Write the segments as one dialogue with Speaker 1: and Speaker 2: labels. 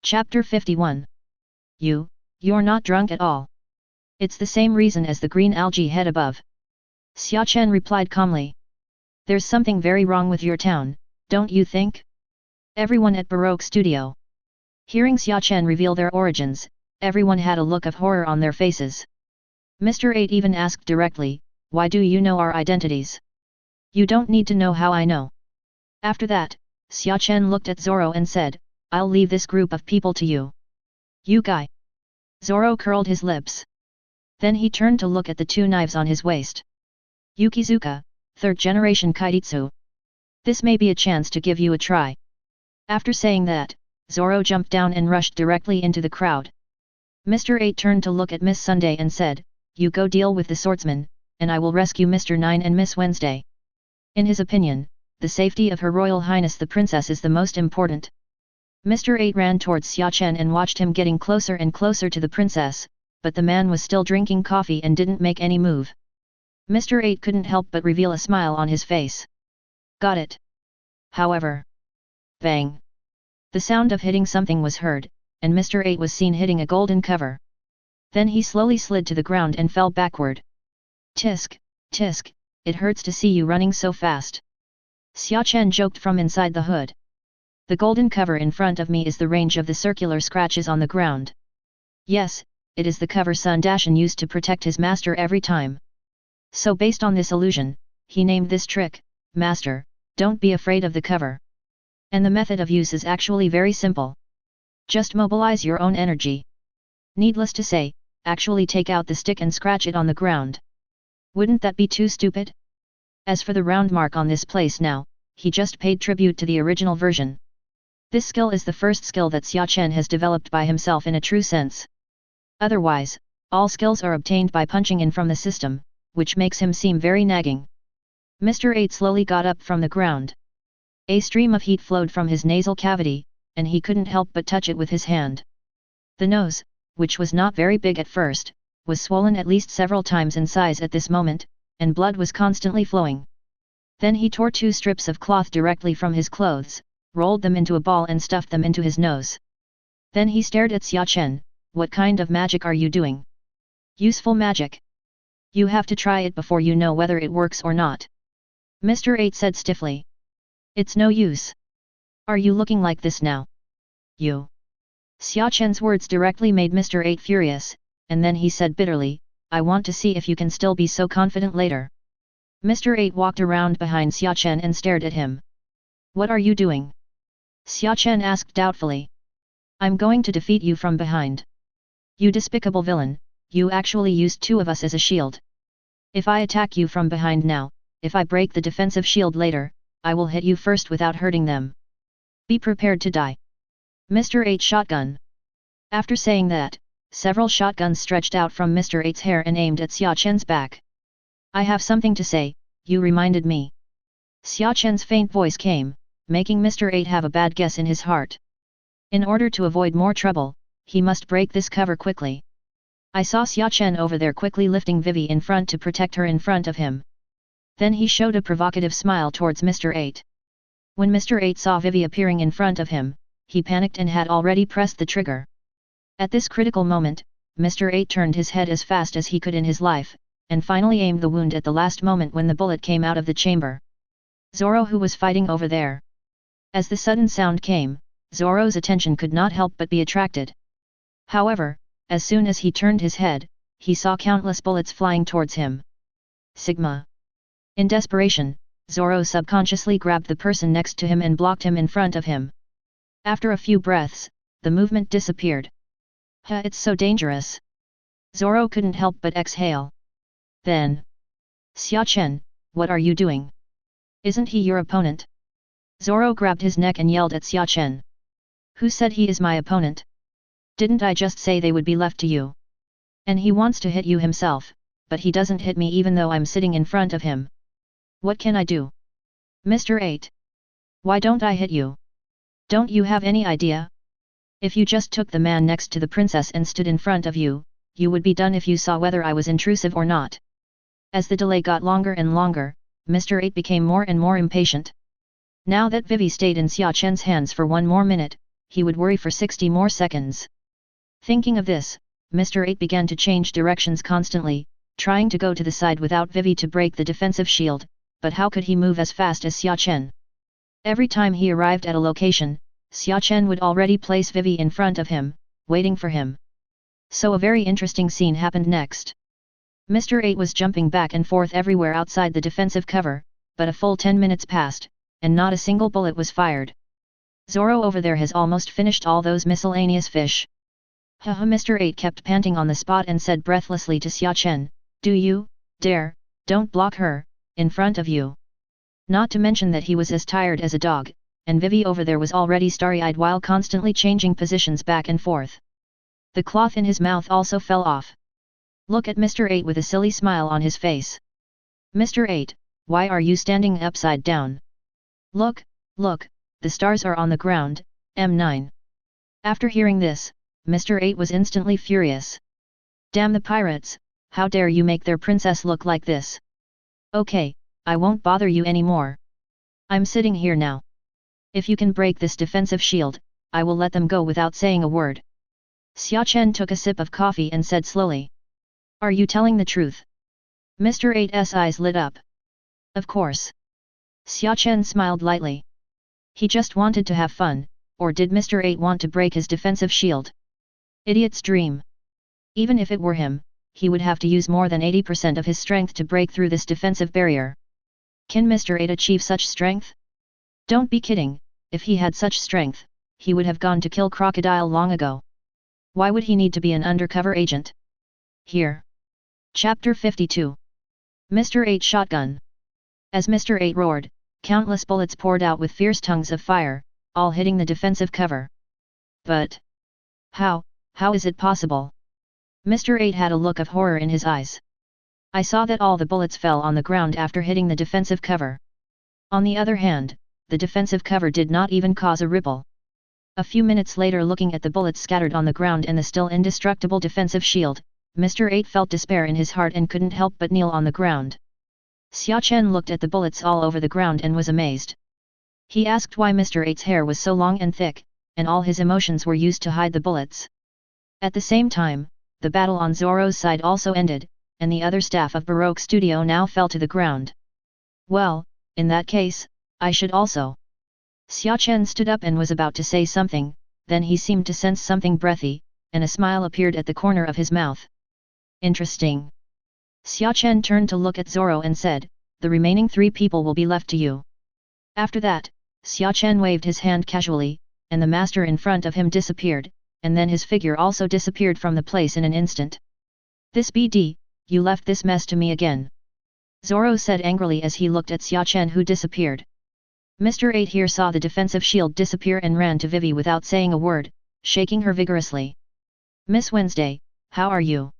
Speaker 1: Chapter 51. You're not drunk at all. It's the same reason as the green algae head above. Xia Chen replied calmly. There's something very wrong with your town, don't you think? Everyone at Baroque Studio. Hearing Xia Chen reveal their origins, everyone had a look of horror on their faces. Mr. 8 even asked directly, why do you know our identities? You don't need to know how I know. After that, Xia Chen looked at Zoro and said, I'll leave this group of people to you. You guy. Zoro curled his lips. Then he turned to look at the two knives on his waist. Yukizuka, 3rd generation Kaitsu. This may be a chance to give you a try. After saying that, Zoro jumped down and rushed directly into the crowd. Mr. 8 turned to look at Miss Sunday and said, you go deal with the swordsman, and I will rescue Mr. 9 and Miss Wednesday. In his opinion, the safety of Her Royal Highness the Princess is the most important. Mr. 8 ran towards Xia Chen and watched him getting closer and closer to the princess, but the man was still drinking coffee and didn't make any move. Mr. 8 couldn't help but reveal a smile on his face. Got it. However. Bang. The sound of hitting something was heard, and Mr. 8 was seen hitting a golden cover. Then he slowly slid to the ground and fell backward. Tisk, tisk, it hurts to see you running so fast. Xia Chen joked from inside the hood. The golden cover in front of me is the range of the circular scratches on the ground. Yes, it is the cover Sun Dashan used to protect his master every time. So based on this illusion, he named this trick, Master, don't be afraid of the cover. And the method of use is actually very simple. Just mobilize your own energy. Needless to say, actually take out the stick and scratch it on the ground. Wouldn't that be too stupid? As for the round mark on this place now, he just paid tribute to the original version. This skill is the first skill that Xia Chen has developed by himself in a true sense. Otherwise, all skills are obtained by punching in from the system, which makes him seem very nagging. Mr. 8 slowly got up from the ground. A stream of heat flowed from his nasal cavity, and he couldn't help but touch it with his hand. The nose, which was not very big at first, was swollen at least several times in size at this moment, and blood was constantly flowing. Then he tore 2 strips of cloth directly from his clothes, rolled them into a ball and stuffed them into his nose. Then he stared at Xia Chen, what kind of magic are you doing? Useful magic. You have to try it before you know whether it works or not. Mr. 8 said stiffly. It's no use. Are you looking like this now? You. Xia Chen's words directly made Mr. 8 furious, and then he said bitterly, I want to see if you can still be so confident later. Mr. 8 walked around behind Xia Chen and stared at him. What are you doing? Xia Chen asked doubtfully. I'm going to defeat you from behind. You despicable villain, you actually used 2 of us as a shield. If I attack you from behind now, if I break the defensive shield later, I will hit you first without hurting them. Be prepared to die. Mr. 8 shotgun. After saying that, several shotguns stretched out from Mr. 8's hair and aimed at Xia Chen's back. I have something to say, you reminded me. Xia Chen's faint voice came, making Mr. 8 have a bad guess in his heart. In order to avoid more trouble, he must break this cover quickly. I saw Xia Chen over there quickly lifting Vivi in front to protect her in front of him. Then he showed a provocative smile towards Mr. 8. When Mr. 8 saw Vivi appearing in front of him, he panicked and had already pressed the trigger. At this critical moment, Mr. 8 turned his head as fast as he could in his life, and finally aimed the wound at the last moment when the bullet came out of the chamber. Zoro, who was fighting over there. As the sudden sound came, Zoro's attention could not help but be attracted. However, as soon as he turned his head, he saw countless bullets flying towards him. Sigma. In desperation, Zoro subconsciously grabbed the person next to him and blocked him in front of him. After a few breaths, the movement disappeared. It's so dangerous. Zoro couldn't help but exhale. Then. Xia Chen, what are you doing? Isn't he your opponent? Zoro grabbed his neck and yelled at Xia Chen. Who said he is my opponent? Didn't I just say they would be left to you? And he wants to hit you himself, but he doesn't hit me even though I'm sitting in front of him. What can I do? Mr. 8. Why don't I hit you? Don't you have any idea? If you just took the man next to the princess and stood in front of you, you would be done if you saw whether I was intrusive or not. As the delay got longer and longer, Mr. 8 became more and more impatient. Now that Vivi stayed in Xia Chen's hands for one more minute, he would worry for 60 more seconds. Thinking of this, Mr. 8 began to change directions constantly, trying to go to the side without Vivi to break the defensive shield, but how could he move as fast as Xia Chen? Every time he arrived at a location, Xia Chen would already place Vivi in front of him, waiting for him. So a very interesting scene happened next. Mr. 8 was jumping back and forth everywhere outside the defensive cover, but a full 10 minutes passed, and not a single bullet was fired. Zoro over there has almost finished all those miscellaneous fish. Haha, Mr. 8 kept panting on the spot and said breathlessly to Xia Chen, do you dare, don't block her, in front of you. Not to mention that he was as tired as a dog, and Vivi over there was already starry-eyed while constantly changing positions back and forth. The cloth in his mouth also fell off. Look at Mr. 8 with a silly smile on his face. Mr. 8, why are you standing upside down? Look, look, the stars are on the ground, M9. After hearing this, Mr. 8 was instantly furious. Damn the pirates, how dare you make their princess look like this? Okay, I won't bother you anymore. I'm sitting here now. If you can break this defensive shield, I will let them go without saying a word. Xia Chen took a sip of coffee and said slowly. Are you telling the truth? Mr. 8's eyes lit up. Of course. Xia Chen smiled lightly. He just wanted to have fun, or did Mr. 8 want to break his defensive shield? Idiot's dream. Even if it were him, he would have to use more than 80% of his strength to break through this defensive barrier. Can Mr. 8 achieve such strength? Don't be kidding, if he had such strength, he would have gone to kill Crocodile long ago. Why would he need to be an undercover agent? Here. Chapter 52. Mr. 8 Shotgun. As Mr. 8 roared, countless bullets poured out with fierce tongues of fire, all hitting the defensive cover. But how is it possible? Mr. 8 had a look of horror in his eyes. I saw that all the bullets fell on the ground after hitting the defensive cover. On the other hand, the defensive cover did not even cause a ripple. A few minutes later, looking at the bullets scattered on the ground and the still indestructible defensive shield, Mr. 8 felt despair in his heart and couldn't help but kneel on the ground. Xia Chen looked at the bullets all over the ground and was amazed. He asked why Mr. 8's hair was so long and thick, and all his emotions were used to hide the bullets. At the same time, the battle on Zoro's side also ended, and the other staff of Baroque Studio now fell to the ground. Well, in that case, I should also. Xia Chen stood up and was about to say something, then he seemed to sense something breathy, and a smile appeared at the corner of his mouth. Interesting. Xia Chen turned to look at Zoro and said, the remaining 3 people will be left to you. After that, Xia Chen waved his hand casually, and the master in front of him disappeared, and then his figure also disappeared from the place in an instant. This BD, you left this mess to me again. Zoro said angrily as he looked at Xia Chen, who disappeared. Mr. 8 here saw the defensive shield disappear and ran to Vivi without saying a word, shaking her vigorously. Miss Wednesday, how are you?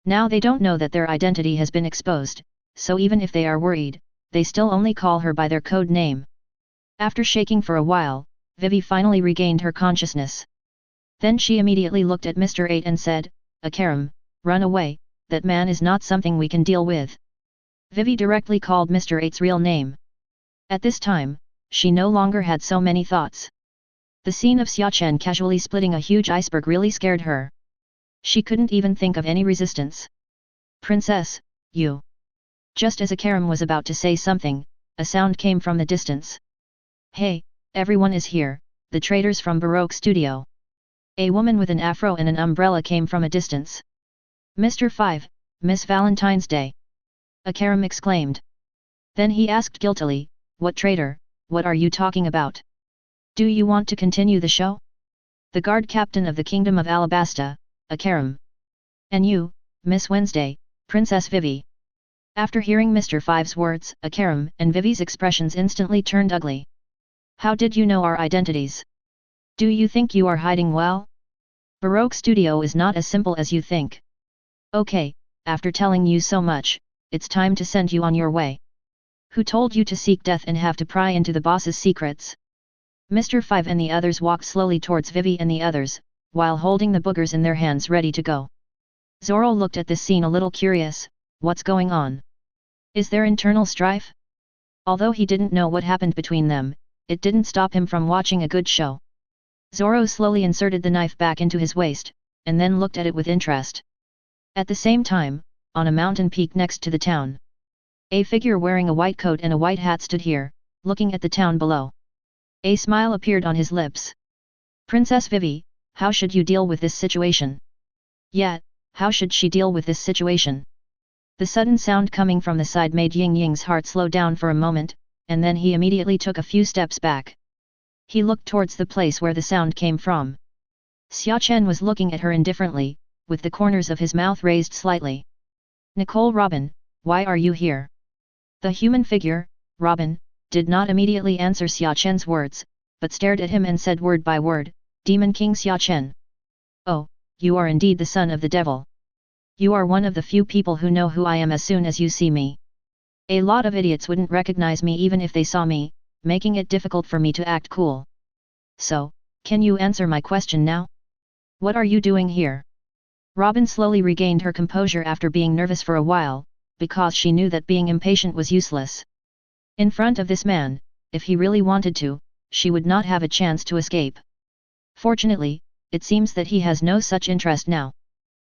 Speaker 1: Now they don't know that their identity has been exposed, so even if they are worried, they still only call her by their code name. After shaking for a while, Vivi finally regained her consciousness. Then she immediately looked at Mr. 8 and said, Akaram, run away, that man is not something we can deal with. Vivi directly called Mr. 8's real name. At this time, she no longer had so many thoughts. The scene of Xia Chen casually splitting a huge iceberg really scared her. She couldn't even think of any resistance. Princess, you. Just as Akaram was about to say something, a sound came from the distance. Hey, everyone is here, the traders from Baroque Studio. A woman with an afro and an umbrella came from a distance. Mr. 5, Miss Valentine's Day. Akaram exclaimed. Then he asked guiltily, what trader, what are you talking about? Do you want to continue the show? The guard captain of the Kingdom of Alabasta, Akaram. And you, Miss Wednesday, Princess Vivi. After hearing Mr. 5's words, Akaram and Vivi's expressions instantly turned ugly. How did you know our identities? Do you think you are hiding well? Baroque Studio is not as simple as you think. Okay, after telling you so much, it's time to send you on your way. Who told you to seek death and have to pry into the boss's secrets? Mr. 5 and the others walked slowly towards Vivi and the others, while holding the boogers in their hands ready to go. Zoro looked at this scene a little curious. What's going on? Is there internal strife? Although he didn't know what happened between them, it didn't stop him from watching a good show. Zoro slowly inserted the knife back into his waist, and then looked at it with interest. At the same time, on a mountain peak next to the town, a figure wearing a white coat and a white hat stood here, looking at the town below. A smile appeared on his lips. Princess Vivi, how should you deal with this situation? Yet, how should she deal with this situation? The sudden sound coming from the side made Ying Ying's heart slow down for a moment, and then he immediately took a few steps back. He looked towards the place where the sound came from. Xia Chen was looking at her indifferently, with the corners of his mouth raised slightly. Nicole Robin, why are you here? The human figure, Robin, did not immediately answer Xia Chen's words, but stared at him and said word by word, Demon King Xia Chen. Oh, you are indeed the son of the devil. You are one of the few people who know who I am as soon as you see me. A lot of idiots wouldn't recognize me even if they saw me, making it difficult for me to act cool. So, can you answer my question now? What are you doing here? Robin slowly regained her composure after being nervous for a while, because she knew that being impatient was useless. In front of this man, if he really wanted to, she would not have a chance to escape. Fortunately, it seems that he has no such interest now.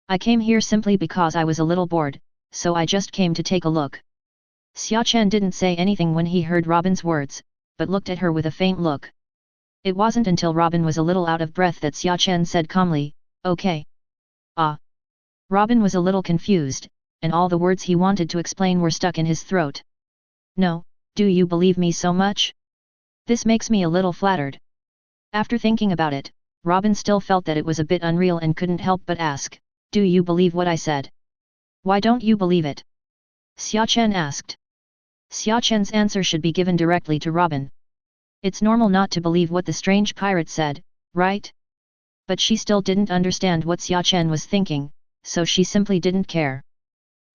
Speaker 1: I came here simply because I was a little bored, so I just came to take a look. Xia Chen didn't say anything when he heard Robin's words, but looked at her with a faint look. It wasn't until Robin was a little out of breath that Xia Chen said calmly, okay. Ah. Robin was a little confused, and all the words he wanted to explain were stuck in his throat. No, do you believe me so much? This makes me a little flattered. After thinking about it, Robin still felt that it was a bit unreal and couldn't help but ask, do you believe what I said? Why don't you believe it? Xia Chen asked. Xia Chen's answer should be given directly to Robin. It's normal not to believe what the strange pirate said, right? But she still didn't understand what Xia Chen was thinking, so she simply didn't care.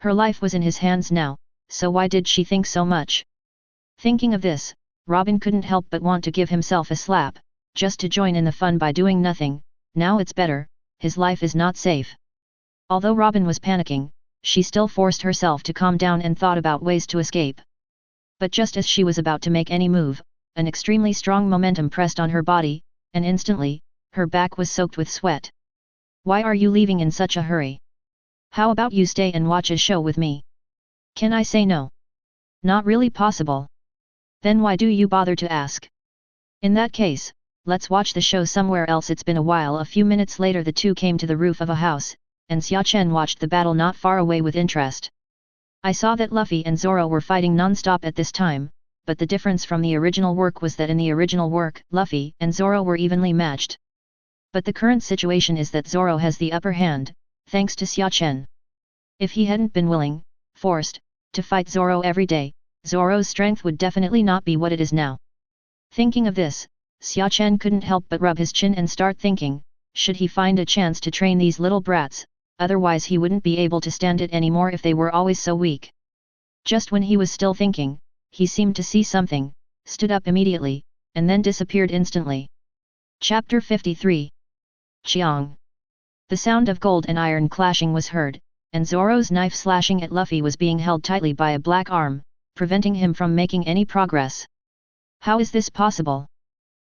Speaker 1: Her life was in his hands now, so why did she think so much? Thinking of this, Robin couldn't help but want to give himself a slap, just to join in the fun by doing nothing. Now it's better, his life is not safe. Although Robin was panicking, she still forced herself to calm down and thought about ways to escape. But just as she was about to make any move, an extremely strong momentum pressed on her body, and instantly, her back was soaked with sweat. Why are you leaving in such a hurry? How about you stay and watch a show with me? Can I say no? Not really possible. Then why do you bother to ask? In that case, let's watch the show somewhere else. It's been a while. A few minutes later the two came to the roof of a house, and Xia Chen watched the battle not far away with interest. I saw that Luffy and Zoro were fighting non-stop at this time, but the difference from the original work was that in the original work, Luffy and Zoro were evenly matched. But the current situation is that Zoro has the upper hand, thanks to Xia Chen. If he hadn't been willing, forced, to fight Zoro every day, Zoro's strength would definitely not be what it is now. Thinking of this, Xia Chen couldn't help but rub his chin and start thinking, should he find a chance to train these little brats, otherwise he wouldn't be able to stand it anymore if they were always so weak. Just when he was still thinking, he seemed to see something, stood up immediately, and then disappeared instantly. Chapter 53. Chiang. The sound of gold and iron clashing was heard, and Zoro's knife slashing at Luffy was being held tightly by a black arm, preventing him from making any progress. How is this possible?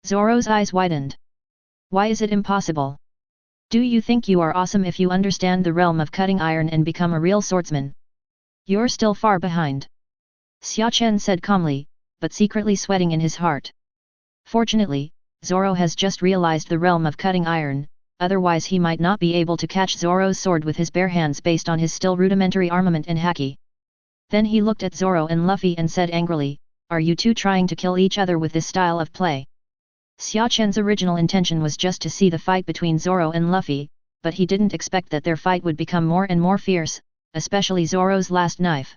Speaker 1: Zoro's eyes widened. Why is it impossible? Do you think you are awesome if you understand the realm of cutting iron and become a real swordsman? You're still far behind. Xia Chen said calmly, but secretly sweating in his heart. Fortunately, Zoro has just realized the realm of cutting iron, otherwise he might not be able to catch Zoro's sword with his bare hands based on his still rudimentary armament and haki. Then he looked at Zoro and Luffy and said angrily, are you two trying to kill each other with this style of play? Xia Chen's original intention was just to see the fight between Zoro and Luffy, but he didn't expect that their fight would become more and more fierce, especially Zoro's last knife.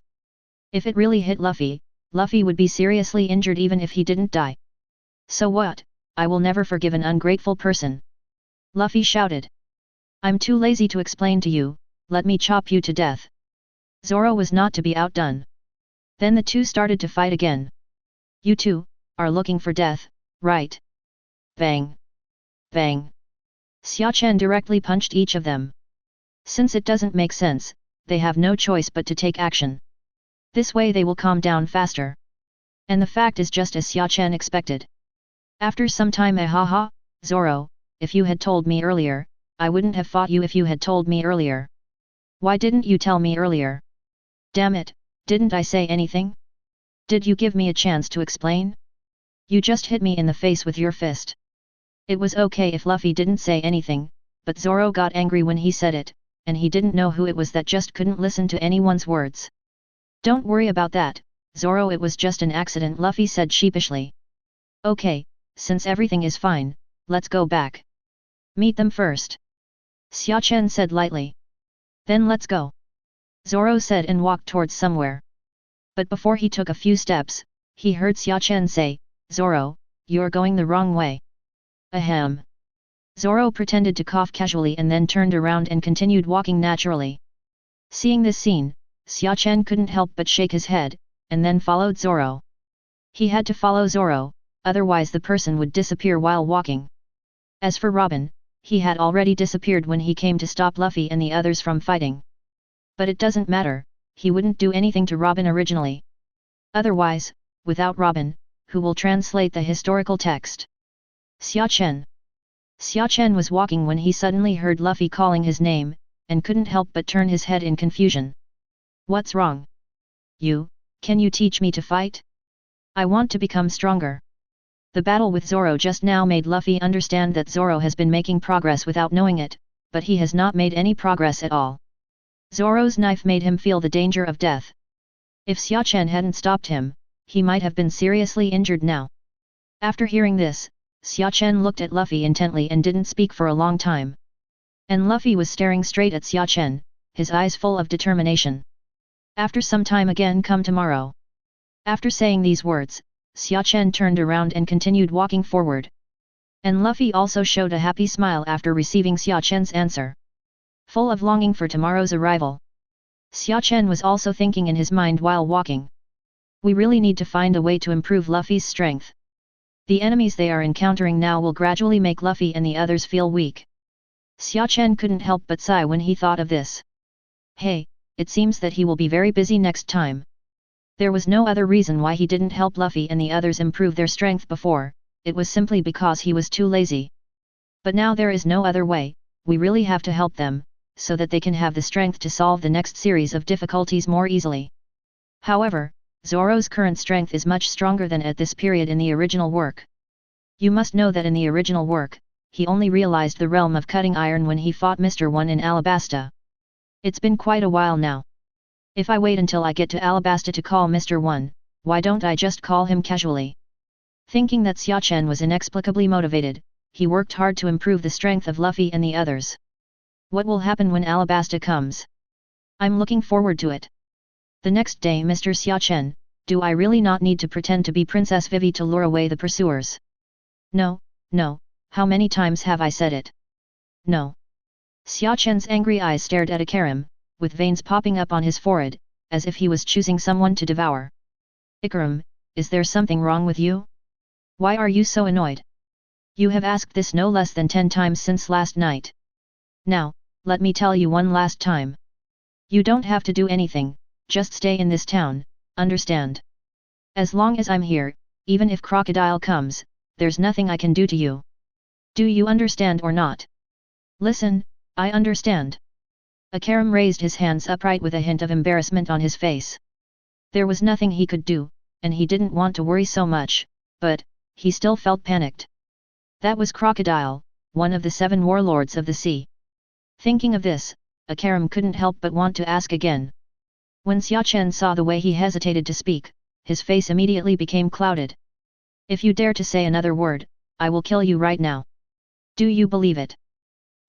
Speaker 1: If it really hit Luffy, Luffy would be seriously injured even if he didn't die. So what? I will never forgive an ungrateful person. Luffy shouted. I'm too lazy to explain to you, let me chop you to death. Zoro was not to be outdone. Then the two started to fight again. You two are looking for death, right? Bang! Bang! Xia Chen directly punched each of them. Since it doesn't make sense, they have no choice but to take action. This way they will calm down faster. And the fact is just as Xia Chen expected. After some time Zoro, if you had told me earlier, I wouldn't have fought you if you had told me earlier. Why didn't you tell me earlier? Damn it, didn't I say anything? Did you give me a chance to explain? You just hit me in the face with your fist. It was okay if Luffy didn't say anything, but Zoro got angry when he said it, and he didn't know who it was that just couldn't listen to anyone's words. Don't worry about that, Zoro, it was just an accident, Luffy said sheepishly. Okay, since everything is fine, let's go back. Meet them first. Xia Chen said lightly. Then let's go. Zoro said and walked towards somewhere. But before he took a few steps, he heard Xia Chen say, Zoro, you're going the wrong way. Ahem. Zoro pretended to cough casually and then turned around and continued walking naturally. Seeing this scene, Xia Chen couldn't help but shake his head, and then followed Zoro. He had to follow Zoro, otherwise the person would disappear while walking. As for Robin, he had already disappeared when he came to stop Luffy and the others from fighting. But it doesn't matter, he wouldn't do anything to Robin originally. Otherwise, without Robin, who will translate the historical text? Xia Chen. Xia Chen was walking when he suddenly heard Luffy calling his name, and couldn't help but turn his head in confusion. What's wrong? Can you teach me to fight? I want to become stronger. The battle with Zoro just now made Luffy understand that Zoro has been making progress without knowing it, but he has not made any progress at all. Zoro's knife made him feel the danger of death. If Xia Chen hadn't stopped him, he might have been seriously injured now. After hearing this, Xia Chen looked at Luffy intently and didn't speak for a long time. And Luffy was staring straight at Xia Chen, his eyes full of determination. After some time again, come tomorrow. After saying these words, Xia Chen turned around and continued walking forward. And Luffy also showed a happy smile after receiving Xia Chen's answer. Full of longing for tomorrow's arrival. Xia Chen was also thinking in his mind while walking. We really need to find a way to improve Luffy's strength. The enemies they are encountering now will gradually make Luffy and the others feel weak. Xia Chen couldn't help but sigh when he thought of this. Hey, it seems that he will be very busy next time. There was no other reason why he didn't help Luffy and the others improve their strength before, it was simply because he was too lazy. But now there is no other way, we really have to help them, so that they can have the strength to solve the next series of difficulties more easily. However, Zoro's current strength is much stronger than at this period in the original work. You must know that in the original work, he only realized the realm of cutting iron when he fought Mr. One in Alabasta. It's been quite a while now. If I wait until I get to Alabasta to call Mr. One, why don't I just call him casually? Thinking that Xia Chen was inexplicably motivated, he worked hard to improve the strength of Luffy and the others. What will happen when Alabasta comes? I'm looking forward to it. The next day, Mr. Xia Chen, do I really not need to pretend to be Princess Vivi to lure away the pursuers? No, how many times have I said it? No. Xia Chen's angry eyes stared at Ikarim, with veins popping up on his forehead, as if he was choosing someone to devour. Ikarim, is there something wrong with you? Why are you so annoyed? You have asked this no less than 10 times since last night. Now, let me tell you one last time. You don't have to do anything, just stay in this town, understand? As long as I'm here, even if Crocodile comes, there's nothing I can do to you. Do you understand or not? Listen, I understand. Ikarim raised his hands upright with a hint of embarrassment on his face. There was nothing he could do, and he didn't want to worry so much, but he still felt panicked. That was Crocodile, one of the 7 warlords of the sea. Thinking of this, Ikarim couldn't help but want to ask again. When Xia Chen saw the way he hesitated to speak, his face immediately became clouded. If you dare to say another word, I will kill you right now. Do you believe it?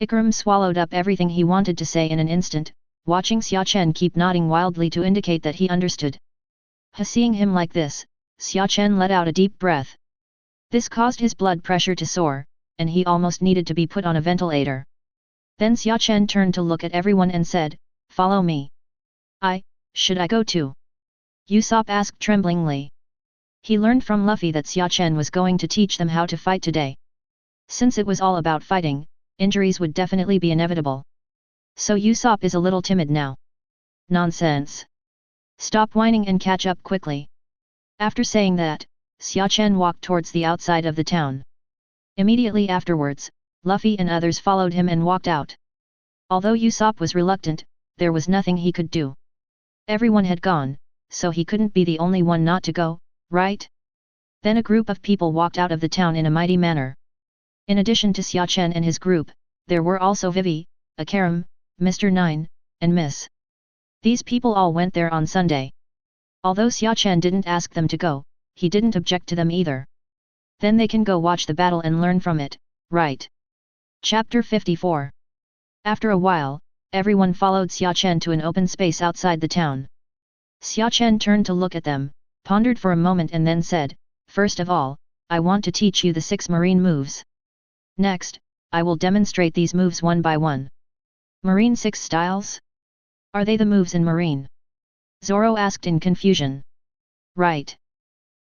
Speaker 1: Ikarim swallowed up everything he wanted to say in an instant, watching Xia Chen keep nodding wildly to indicate that he understood. Seeing him like this, Xia Chen let out a deep breath. This caused his blood pressure to soar, and he almost needed to be put on a ventilator. Then Xia Chen turned to look at everyone and said, "Follow me." Should I go too? Usopp asked tremblingly. He learned from Luffy that Xia Chen was going to teach them how to fight today. Since it was all about fighting, injuries would definitely be inevitable. So Usopp is a little timid now. Nonsense. Stop whining and catch up quickly. After saying that, Xia Chen walked towards the outside of the town. Immediately afterwards, Luffy and others followed him and walked out. Although Usopp was reluctant, there was nothing he could do. Everyone had gone, so he couldn't be the only one not to go, right? Then a group of people walked out of the town in a mighty manner. In addition to Xia Chen and his group, there were also Vivi, Akaram, Mr. Nine, and Miss. These people all went there on Sunday. Although Xia Chen didn't ask them to go, he didn't object to them either. Then they can go watch the battle and learn from it, right? Chapter 54. After a while, everyone followed Xia Chen to an open space outside the town. Xia Chen turned to look at them, pondered for a moment and then said, "First of all, I want to teach you the 6 marine moves. Next, I will demonstrate these moves one by one." Marine 6 styles? Are they the moves in marine? Zoro asked in confusion. Right.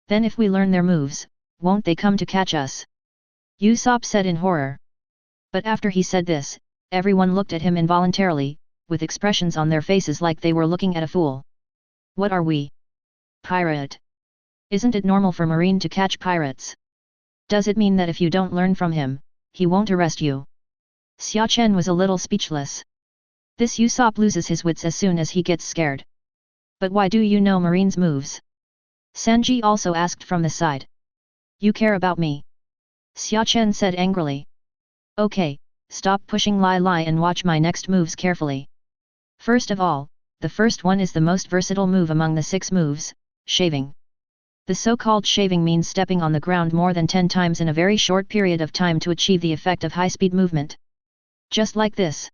Speaker 1: Then if we learn their moves, won't they come to catch us? Usopp said in horror. But after he said this, everyone looked at him involuntarily, with expressions on their faces like they were looking at a fool. What are we? Pirate. Isn't it normal for marine to catch pirates? Does it mean that if you don't learn from him, he won't arrest you? Xia Chen was a little speechless. This Usopp loses his wits as soon as he gets scared. But why do you know marine's moves? Sanji also asked from the side. You care about me? Xia Chen said angrily. Okay, stop pushing Lai and watch my next moves carefully. First of all, the first one is the most versatile move among the 6 moves, shaving. The so-called shaving means stepping on the ground more than 10 times in a very short period of time to achieve the effect of high-speed movement. Just like this.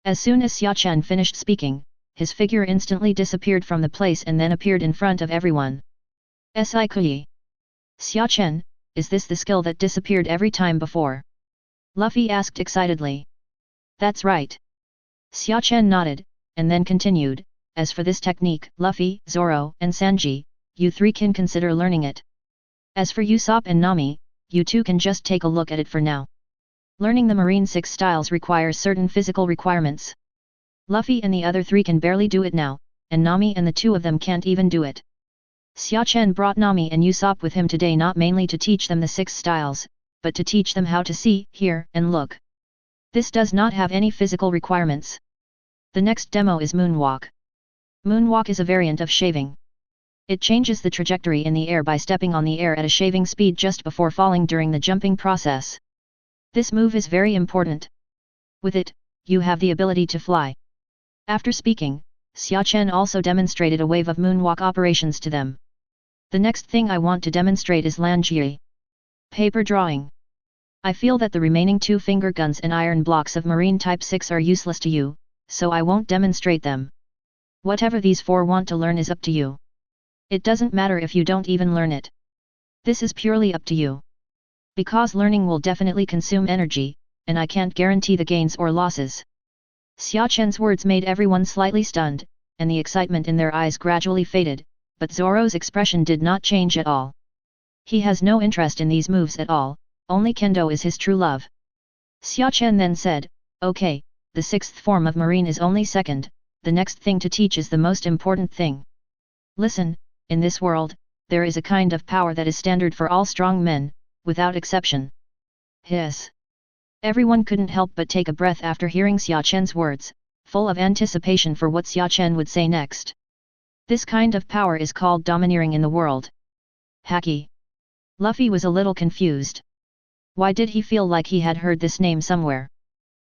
Speaker 1: As soon as Xia Chen finished speaking, his figure instantly disappeared from the place and then appeared in front of everyone. Si Kui. Xia Chen, is this the skill that disappeared every time before? Luffy asked excitedly. That's right. Xia Chen nodded, and then continued, as for this technique, Luffy, Zoro, and Sanji, you 3 can consider learning it. As for Usopp and Nami, you 2 can just take a look at it for now. Learning the marine 6 styles requires certain physical requirements. Luffy and the other 3 can barely do it now, and Nami and the 2 of them can't even do it. Xia Chen brought Nami and Usopp with him today not mainly to teach them the 6 styles, but to teach them how to see, hear, and look. This does not have any physical requirements. The next demo is Moonwalk. Moonwalk is a variant of shaving. It changes the trajectory in the air by stepping on the air at a shaving speed just before falling during the jumping process. This move is very important. With it, you have the ability to fly. After speaking, Xia Chen also demonstrated a wave of moonwalk operations to them. The next thing I want to demonstrate is Lanjie. Paper drawing. I feel that the remaining 2 finger guns and iron blocks of marine type 6 are useless to you, so I won't demonstrate them. Whatever these 4 want to learn is up to you. It doesn't matter if you don't even learn it. This is purely up to you. Because learning will definitely consume energy, and I can't guarantee the gains or losses. Xia Chen's words made everyone slightly stunned, and the excitement in their eyes gradually faded, but Zoro's expression did not change at all. He has no interest in these moves at all, only kendo is his true love. Xia Chen then said, okay, the 6th form of marine is only second, the next thing to teach is the most important thing. Listen, in this world, there is a kind of power that is standard for all strong men, without exception. Hiss. Everyone couldn't help but take a breath after hearing Xia Chen's words, full of anticipation for what Xia Chen would say next. This kind of power is called domineering in the world. Haki. Luffy was a little confused. Why did he feel like he had heard this name somewhere?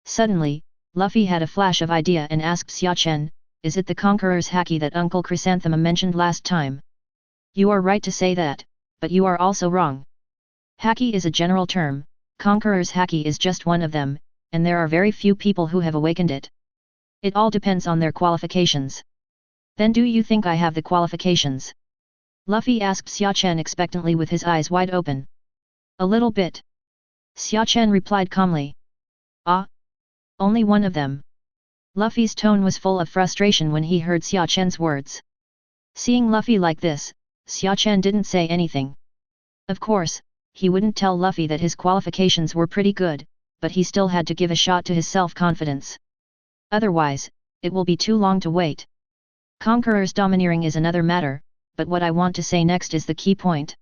Speaker 1: Suddenly, Luffy had a flash of idea and asked Xia Chen, is it the Conqueror's Haki that Uncle Chrysanthema mentioned last time? You are right to say that, but you are also wrong. Haki is a general term, Conqueror's Haki is just one of them, and there are very few people who have awakened it. It all depends on their qualifications. Then do you think I have the qualifications? Luffy asked Xia Chen expectantly with his eyes wide open. A little bit. Xia Chen replied calmly. Ah? Only one of them. Luffy's tone was full of frustration when he heard Xia Chen's words. Seeing Luffy like this, Xia Chen didn't say anything. Of course, he wouldn't tell Luffy that his qualifications were pretty good, but he still had to give a shot to his self-confidence. Otherwise, it will be too long to wait. Conqueror's domineering is another matter, but what I want to say next is the key point.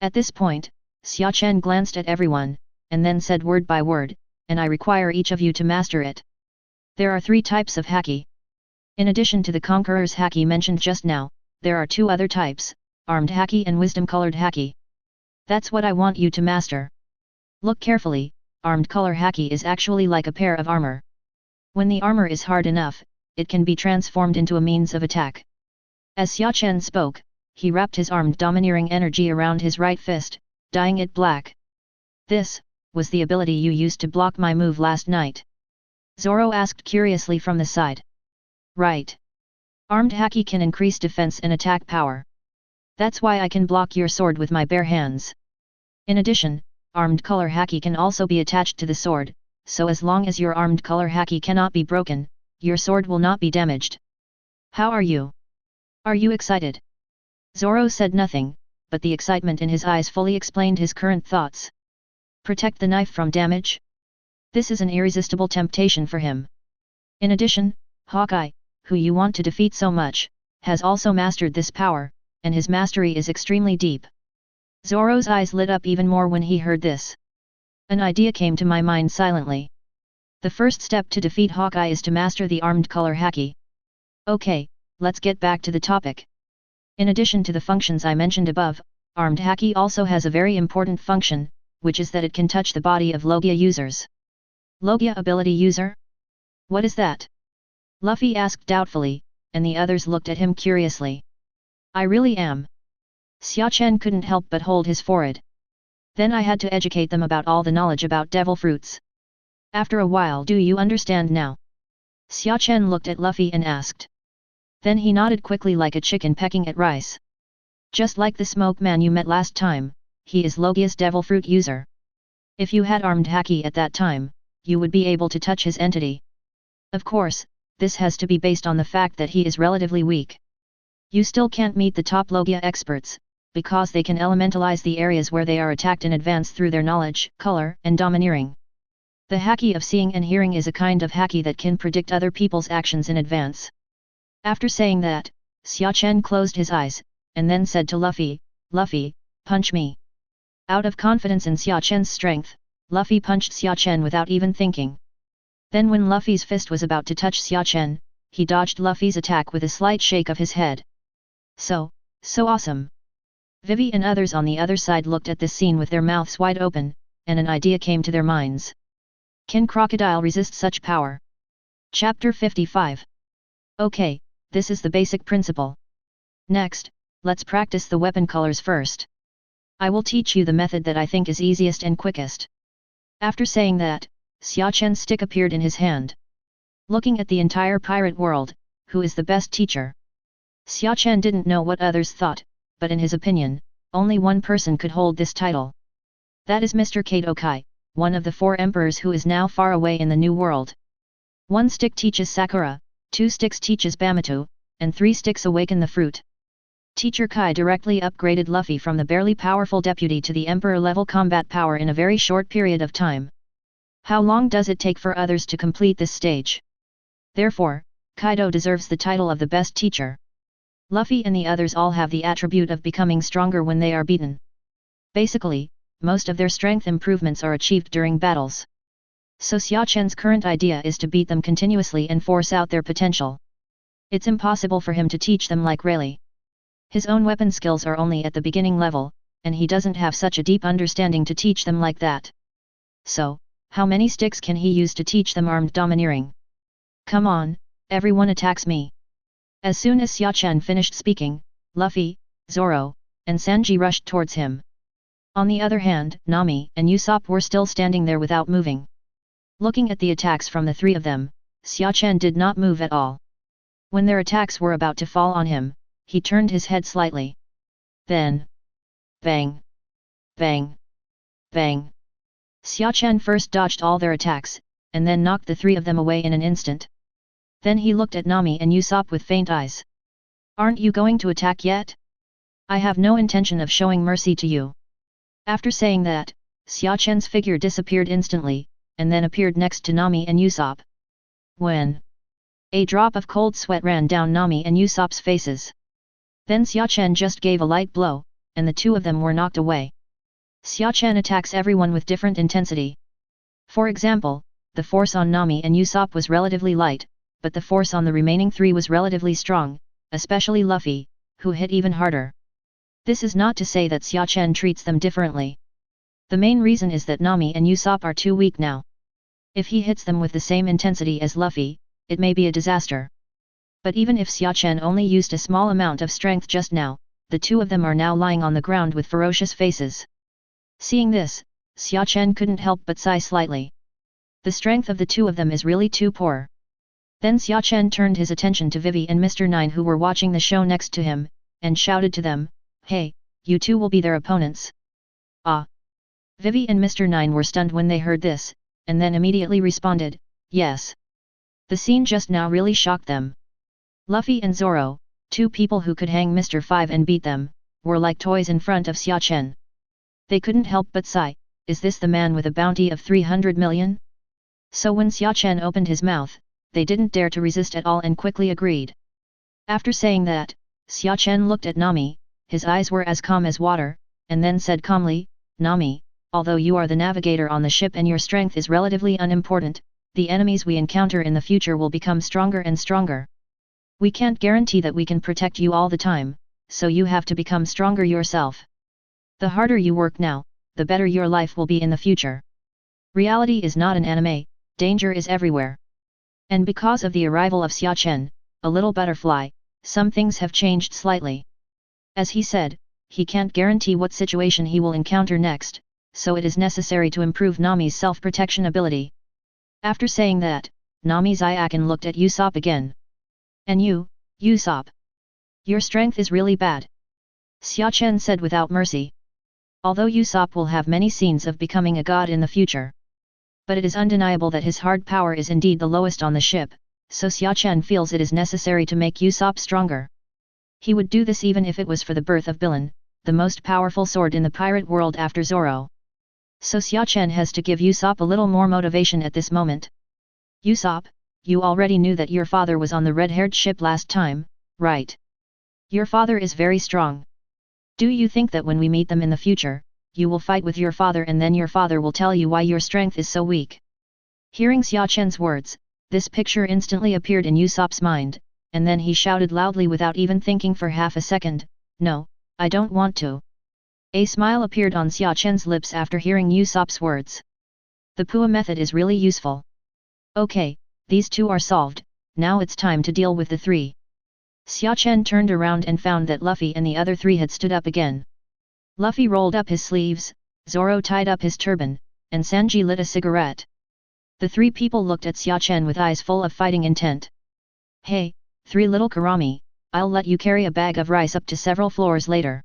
Speaker 1: At this point, Xia Chen glanced at everyone, and then said word by word, and I require each of you to master it. There are 3 types of haki. In addition to the Conqueror's haki mentioned just now, there are 2 other types, armed haki and wisdom-colored haki. That's what I want you to master. Look carefully, armed color haki is actually like a pair of armor. When the armor is hard enough, it can be transformed into a means of attack. As Xia Chen spoke, he wrapped his armed domineering energy around his right fist, dyeing it black. This was the ability you used to block my move last night? Zoro asked curiously from the side. Right. Armed haki can increase defense and attack power. That's why I can block your sword with my bare hands. In addition, armed color haki can also be attached to the sword, so as long as your armed color haki cannot be broken, your sword will not be damaged. How are you? Are you excited? Zoro said nothing, but the excitement in his eyes fully explained his current thoughts. Protect the knife from damage? This is an irresistible temptation for him. In addition, Hawkeye, who you want to defeat so much, has also mastered this power, and his mastery is extremely deep. Zoro's eyes lit up even more when he heard this. An idea came to my mind silently. The first step to defeat Hawkeye is to master the armed color haki. Okay, let's get back to the topic. In addition to the functions I mentioned above, armed haki also has a very important function, which is that it can touch the body of Logia users. Logia ability user? What is that? Luffy asked doubtfully, and the others looked at him curiously. I really am. Xia Chen couldn't help but hold his forehead. Then I had to educate them about all the knowledge about devil fruits. After a while, do you understand now? Xia Chen looked at Luffy and asked. Then he nodded quickly like a chicken pecking at rice. Just like the smoke man you met last time, he is Logia's devil fruit user. If you had armed haki at that time, you would be able to touch his entity. Of course, this has to be based on the fact that he is relatively weak. You still can't meet the top Logia experts, because they can elementalize the areas where they are attacked in advance through their knowledge, color, and domineering. The haki of seeing and hearing is a kind of haki that can predict other people's actions in advance. After saying that, Xia Chen closed his eyes, and then said to Luffy, Luffy, punch me. Out of confidence in Xia Chen's strength, Luffy punched Xia Chen without even thinking. Then when Luffy's fist was about to touch Xia Chen, he dodged Luffy's attack with a slight shake of his head. So awesome. Vivi and others on the other side looked at this scene with their mouths wide open, and an idea came to their minds. Can crocodile resist such power? Chapter 55. Okay, this is the basic principle. Next, let's practice the weapon colors first. I will teach you the method that I think is easiest and quickest. After saying that, Xia Chen's stick appeared in his hand. Looking at the entire pirate world, who is the best teacher? Xia Chen didn't know what others thought, but in his opinion, only one person could hold this title. That is Mr. Kato Kai, one of the 4 emperors who is now far away in the new world. 1 stick teaches Sakura, 2 sticks teaches Bamato, and 3 sticks awaken the fruit. Teacher Kai directly upgraded Luffy from the barely powerful deputy to the emperor-level combat power in a very short period of time. How long does it take for others to complete this stage? Therefore, Kaido deserves the title of the best teacher. Luffy and the others all have the attribute of becoming stronger when they are beaten. Basically, most of their strength improvements are achieved during battles. So Xia Chen's current idea is to beat them continuously and force out their potential. It's impossible for him to teach them like Rayleigh. His own weapon skills are only at the beginning level, and he doesn't have such a deep understanding to teach them like that. So, how many sticks can he use to teach them armed domineering? Come on, everyone attacks me. As soon as Xia Chen finished speaking, Luffy, Zoro, and Sanji rushed towards him. On the other hand, Nami and Usopp were still standing there without moving. Looking at the attacks from the 3 of them, Xia Chen did not move at all. When their attacks were about to fall on him, he turned his head slightly. Then, bang, bang, bang. Xia Chen first dodged all their attacks, and then knocked the 3 of them away in an instant. Then he looked at Nami and Usopp with faint eyes. Aren't you going to attack yet? I have no intention of showing mercy to you. After saying that, Xia Chen's figure disappeared instantly, and then appeared next to Nami and Usopp. When a drop of cold sweat ran down Nami and Usopp's faces. Then Xia Chen just gave a light blow, and the 2 of them were knocked away. Xia Chen attacks everyone with different intensity. For example, the force on Nami and Usopp was relatively light, but the force on the remaining three was relatively strong, especially Luffy, who hit even harder. This is not to say that Xia Chen treats them differently. The main reason is that Nami and Usopp are too weak now. If he hits them with the same intensity as Luffy, it may be a disaster. But even if Xia Chen only used a small amount of strength just now, the two of them are now lying on the ground with ferocious faces. Seeing this, Xia Chen couldn't help but sigh slightly. The strength of the two of them is really too poor. Then Xia Chen turned his attention to Vivi and Mr. Nine, who were watching the show next to him, and shouted to them, "Hey, you two will be their opponents." Ah! Vivi and Mr. Nine were stunned when they heard this, and then immediately responded, "Yes." The scene just now really shocked them. Luffy and Zoro, two people who could hang Mr. Five and beat them, were like toys in front of Xia Chen. They couldn't help but sigh, "Is this the man with a bounty of 300 million? So when Xia Chen opened his mouth, they didn't dare to resist at all and quickly agreed. After saying that, Xia Chen looked at Nami, his eyes were as calm as water, and then said calmly, "Nami, although you are the navigator on the ship and your strength is relatively unimportant, the enemies we encounter in the future will become stronger and stronger. We can't guarantee that we can protect you all the time, so you have to become stronger yourself. The harder you work now, the better your life will be in the future. Reality is not an anime, danger is everywhere." And because of the arrival of Xia Chen, a little butterfly, some things have changed slightly. As he said, he can't guarantee what situation he will encounter next, so it is necessary to improve Nami's self-protection ability. After saying that, Nami's Iaken looked at Usopp again. "And you, Usopp? Your strength is really bad," Xia Chen said without mercy. Although Usopp will have many scenes of becoming a god in the future, but it is undeniable that his hard power is indeed the lowest on the ship, so Xia Chen feels it is necessary to make Usopp stronger. He would do this even if it was for the birth of Bilan, the most powerful sword in the pirate world after Zoro. So Xia Chen has to give Usopp a little more motivation at this moment. "Usopp, you already knew that your father was on the red-haired ship last time, right? Your father is very strong. Do you think that when we meet them in the future, you will fight with your father and then your father will tell you why your strength is so weak?" Hearing Xia Chen's words, this picture instantly appeared in Usopp's mind, and then he shouted loudly without even thinking for half a second, "No, I don't want to." A smile appeared on Xia Chen's lips after hearing Usopp's words. The Pua method is really useful. Okay, these two are solved, now it's time to deal with the three. Xia Chen turned around and found that Luffy and the other three had stood up again. Luffy rolled up his sleeves, Zoro tied up his turban, and Sanji lit a cigarette. The three people looked at Xia Chen with eyes full of fighting intent. "Hey, three little Karami, I'll let you carry a bag of rice up to several floors later."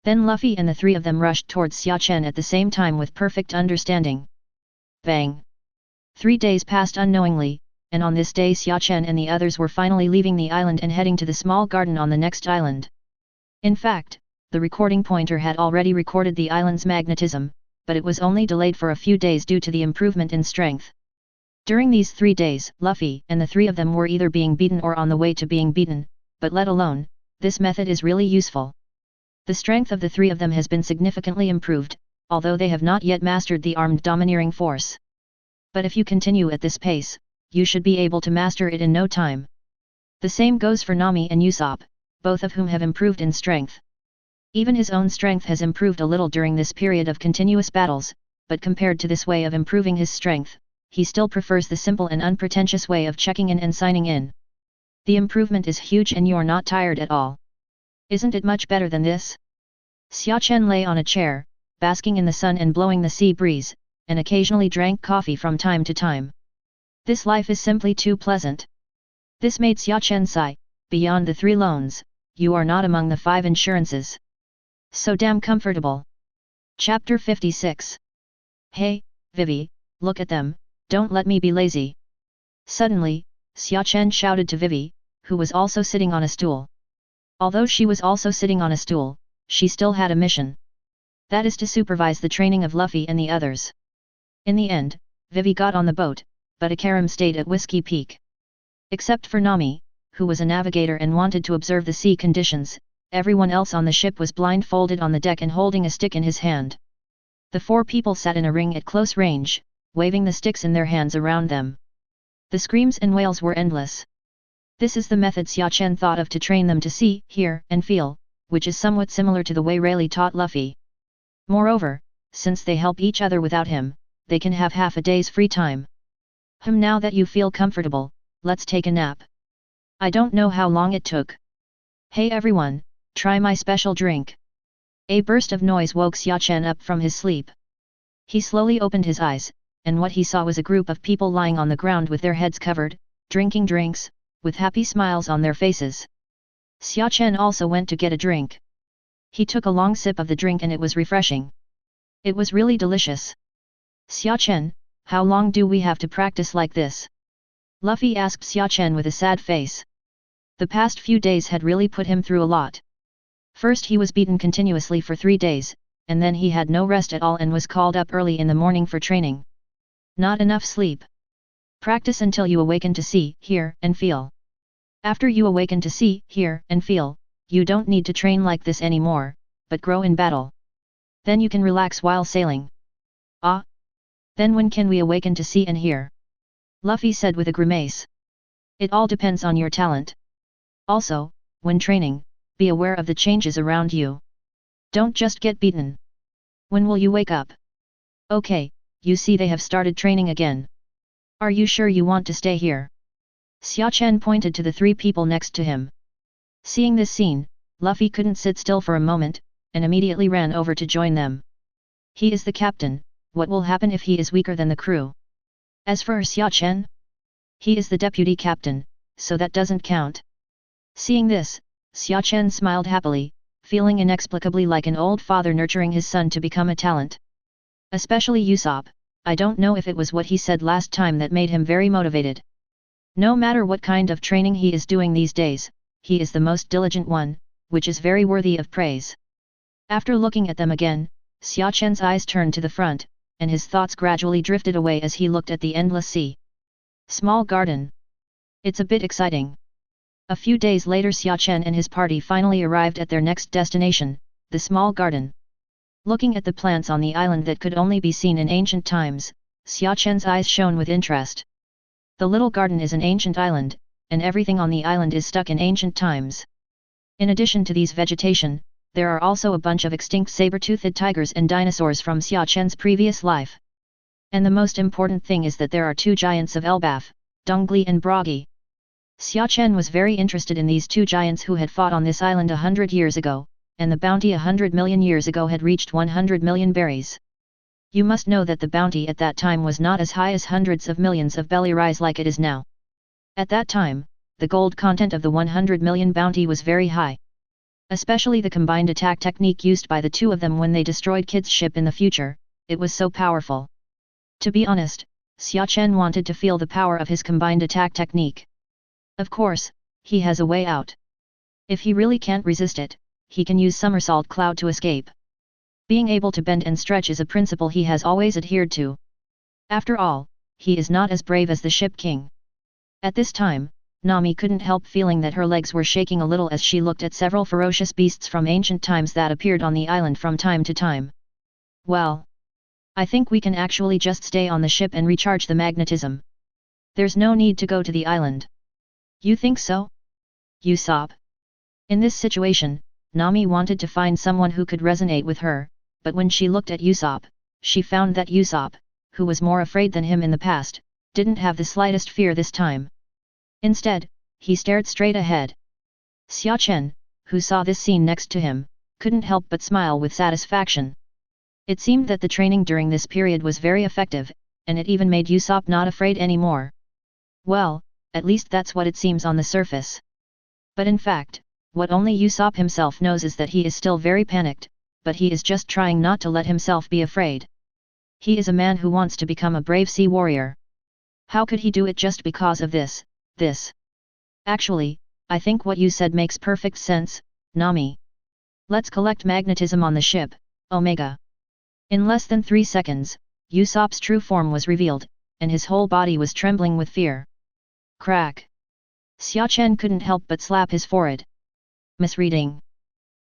Speaker 1: Then Luffy and the three of them rushed towards Xia Chen at the same time with perfect understanding. Bang! 3 days passed unknowingly, and on this day Xia Chen and the others were finally leaving the island and heading to the small garden on the next island. In fact, the recording pointer had already recorded the island's magnetism, but it was only delayed for a few days due to the improvement in strength. During these 3 days, Luffy and the three of them were either being beaten or on the way to being beaten, but let alone, this method is really useful. The strength of the three of them has been significantly improved, although they have not yet mastered the armed domineering force. But if you continue at this pace, you should be able to master it in no time. The same goes for Nami and Usopp, both of whom have improved in strength. Even his own strength has improved a little during this period of continuous battles, but compared to this way of improving his strength, he still prefers the simple and unpretentious way of checking in and signing in. The improvement is huge and you're not tired at all. Isn't it much better than this? Xia Chen lay on a chair, basking in the sun and blowing the sea breeze, and occasionally drank coffee from time to time. This life is simply too pleasant. This made Xia Chen sigh, beyond the 3 loans, you are not among the 5 insurances. So damn comfortable. Chapter 56. Hey, Vivi, look at them, don't let me be lazy. Suddenly, Xia Chen shouted to Vivi, who was also sitting on a stool. Although she was also sitting on a stool, she still had a mission. That is to supervise the training of Luffy and the others. In the end, Vivi got on the boat, but Akaram stayed at Whiskey Peak. Except for Nami, who was a navigator and wanted to observe the sea conditions, everyone else on the ship was blindfolded on the deck and holding a stick in his hand. The 4 people sat in a ring at close range, waving the sticks in their hands around them. The screams and wails were endless. This is the method Xia Chen thought of to train them to see, hear, and feel, which is somewhat similar to the way Rayleigh taught Luffy. Moreover, since they help each other without him, they can have half a day's free time. Now that you feel comfortable, let's take a nap. I don't know how long it took. Hey everyone, try my special drink. A burst of noise woke Xia Chen up from his sleep. He slowly opened his eyes, and what he saw was a group of people lying on the ground with their heads covered, drinking drinks, with happy smiles on their faces. Xia Chen also went to get a drink. He took a long sip of the drink and it was refreshing. It was really delicious. Xia Chen, how long do we have to practice like this? Luffy asked Xia Chen with a sad face. The past few days had really put him through a lot. First he was beaten continuously for 3 days, and then he had no rest at all and was called up early in the morning for training. Not enough sleep. Practice until you awaken to see, hear, and feel. After you awaken to see, hear, and feel, you don't need to train like this anymore, but grow in battle. Then you can relax while sailing. Ah? Then when can we awaken to see and hear? Luffy said with a grimace. It all depends on your talent. Also, when training, be aware of the changes around you. Don't just get beaten. When will you wake up? Okay, you see they have started training again. Are you sure you want to stay here? Xia Chen pointed to the 3 people next to him. Seeing this scene, Luffy couldn't sit still for a moment, and immediately ran over to join them. He is the captain, what will happen if he is weaker than the crew? As for Xia Chen? He is the deputy captain, so that doesn't count. Seeing this, Xia Chen smiled happily, feeling inexplicably like an old father nurturing his son to become a talent. Especially Usopp, I don't know if it was what he said last time that made him very motivated. No matter what kind of training he is doing these days, he is the most diligent one, which is very worthy of praise. After looking at them again, Xia Chen's eyes turned to the front, and his thoughts gradually drifted away as he looked at the endless sea. Small garden. It's a bit exciting. A few days later Xia Chen and his party finally arrived at their next destination, the small garden. Looking at the plants on the island that could only be seen in ancient times, Xia Chen's eyes shone with interest. The little garden is an ancient island, and everything on the island is stuck in ancient times. In addition to these vegetation, there are also a bunch of extinct saber-toothed tigers and dinosaurs from Xia Chen's previous life. And the most important thing is that there are 2 giants of Elbaf, Dongli and Bragi. Xia Chen was very interested in these 2 giants who had fought on this island 100 years ago, and the bounty 100 million years ago had reached 100 million berries. You must know that the bounty at that time was not as high as hundreds of millions of belly rice like it is now. At that time, the gold content of the 100 million bounty was very high. Especially the combined attack technique used by the 2 of them when they destroyed Kid's ship in the future, it was so powerful. To be honest, Xia Chen wanted to feel the power of his combined attack technique. Of course, he has a way out. If he really can't resist it, he can use Somersault Cloud to escape. Being able to bend and stretch is a principle he has always adhered to. After all, he is not as brave as the Ship King. At this time, Nami couldn't help feeling that her legs were shaking a little as she looked at several ferocious beasts from ancient times that appeared on the island from time to time. Well, I think we can actually just stay on the ship and recharge the magnetism. There's no need to go to the island. You think so? Usopp. In this situation, Nami wanted to find someone who could resonate with her, but when she looked at Usopp, she found that Usopp, who was more afraid than him in the past, didn't have the slightest fear this time. Instead, he stared straight ahead. Xia Chen, who saw this scene next to him, couldn't help but smile with satisfaction. It seemed that the training during this period was very effective, and it even made Usopp not afraid anymore. Well, at least that's what it seems on the surface. But in fact, what only Usopp himself knows is that he is still very panicked, but he is just trying not to let himself be afraid. He is a man who wants to become a brave sea warrior. How could he do it just because of this? Actually, I think what you said makes perfect sense, Nami. Let's collect magnetism on the ship, Omega. In less than 3 seconds, Usopp's true form was revealed, and his whole body was trembling with fear. Crack! Xia Chen couldn't help but slap his forehead. Misreading.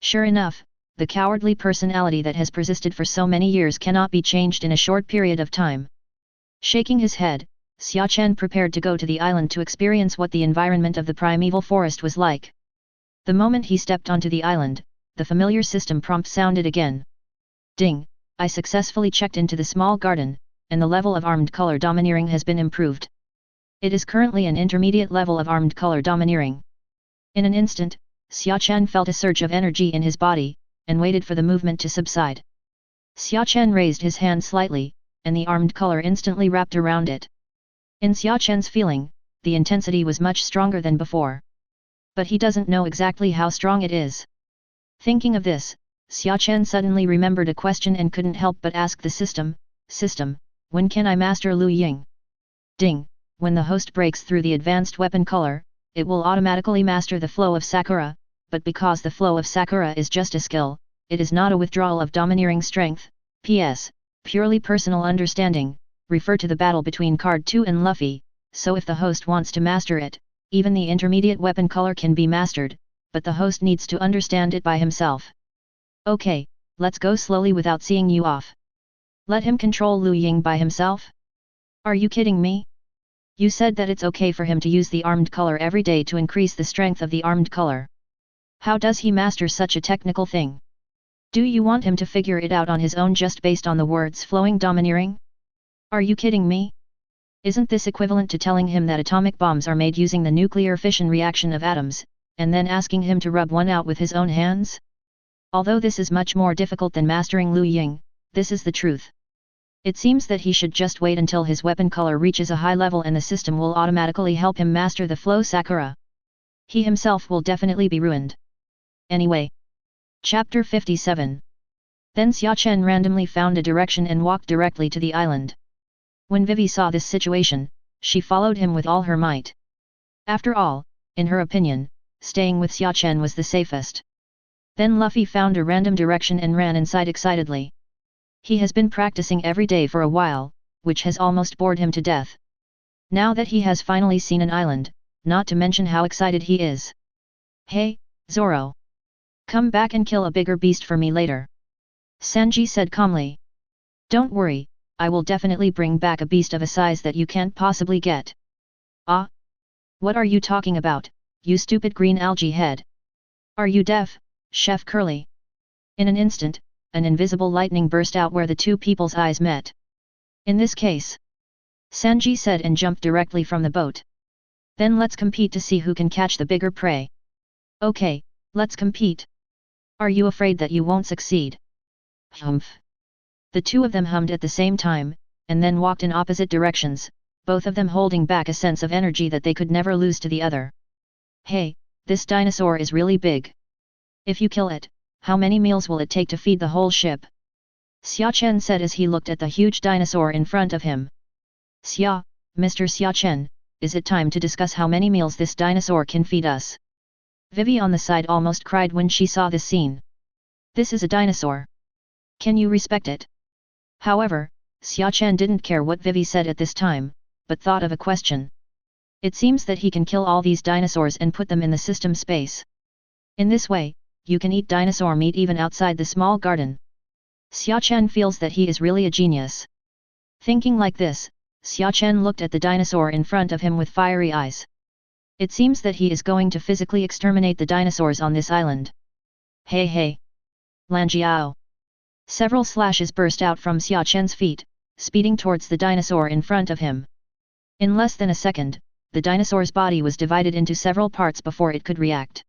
Speaker 1: Sure enough, the cowardly personality that has persisted for so many years cannot be changed in a short period of time. Shaking his head, Xia Chen prepared to go to the island to experience what the environment of the primeval forest was like. The moment he stepped onto the island, the familiar system prompt sounded again. Ding! I successfully checked into the small garden, and the level of armed color domineering has been improved. It is currently an intermediate level of armed color domineering. In an instant, Xia Chen felt a surge of energy in his body, and waited for the movement to subside. Xia Chen raised his hand slightly, and the armed color instantly wrapped around it. In Xia Chen's feeling, the intensity was much stronger than before. But he doesn't know exactly how strong it is. Thinking of this, Xia Chen suddenly remembered a question and couldn't help but ask the system, "System, when can I master Lu Ying?" Ding! When the host breaks through the advanced weapon color, it will automatically master the flow of Sakura, but because the flow of Sakura is just a skill, it is not a withdrawal of domineering strength. P.S. Purely personal understanding, refer to the battle between Card 2 and Luffy, so if the host wants to master it, even the intermediate weapon color can be mastered, but the host needs to understand it by himself. Okay, let's go slowly without seeing you off. Let him control Lu Ying by himself? Are you kidding me? You said that it's okay for him to use the armed color every day to increase the strength of the armed color. How does he master such a technical thing? Do you want him to figure it out on his own just based on the words flowing domineering? Are you kidding me? Isn't this equivalent to telling him that atomic bombs are made using the nuclear fission reaction of atoms, and then asking him to rub one out with his own hands? Although this is much more difficult than mastering Lu Ying, this is the truth. It seems that he should just wait until his weapon color reaches a high level and the system will automatically help him master the flow Sakura. He himself will definitely be ruined. Anyway. Chapter 57. Then Xia Chen randomly found a direction and walked directly to the island. When Vivi saw this situation, she followed him with all her might. After all, in her opinion, staying with Xia Chen was the safest. Then Luffy found a random direction and ran inside excitedly. He has been practicing every day for a while, which has almost bored him to death. Now that he has finally seen an island, not to mention how excited he is. Hey, Zoro! Come back and kill a bigger beast for me later. Sanji said calmly. Don't worry, I will definitely bring back a beast of a size that you can't possibly get. Ah? What are you talking about, you stupid green algae head? Are you deaf, Chef Curly? In an instant, an invisible lightning burst out where the two people's eyes met. In this case, Sanji said and jumped directly from the boat. Then let's compete to see who can catch the bigger prey. Okay, let's compete. Are you afraid that you won't succeed? Humph. The two of them hummed at the same time, and then walked in opposite directions, both of them holding back a sense of energy that they could never lose to the other. Hey, this dinosaur is really big. If you kill it, how many meals will it take to feed the whole ship? Xia Chen said as he looked at the huge dinosaur in front of him. Mr. Xia Chen, is it time to discuss how many meals this dinosaur can feed us? Vivi on the side almost cried when she saw this scene. This is a dinosaur. Can you respect it? However, Xia Chen didn't care what Vivi said at this time, but thought of a question. It seems that he can kill all these dinosaurs and put them in the system space. In this way, you can eat dinosaur meat even outside the small garden. Xia Chen feels that he is really a genius. Thinking like this, Xia Chen looked at the dinosaur in front of him with fiery eyes. It seems that he is going to physically exterminate the dinosaurs on this island. Hey hey! Lanjiao! Several slashes burst out from Xia Chen's feet, speeding towards the dinosaur in front of him. In less than a second, the dinosaur's body was divided into several parts before it could react.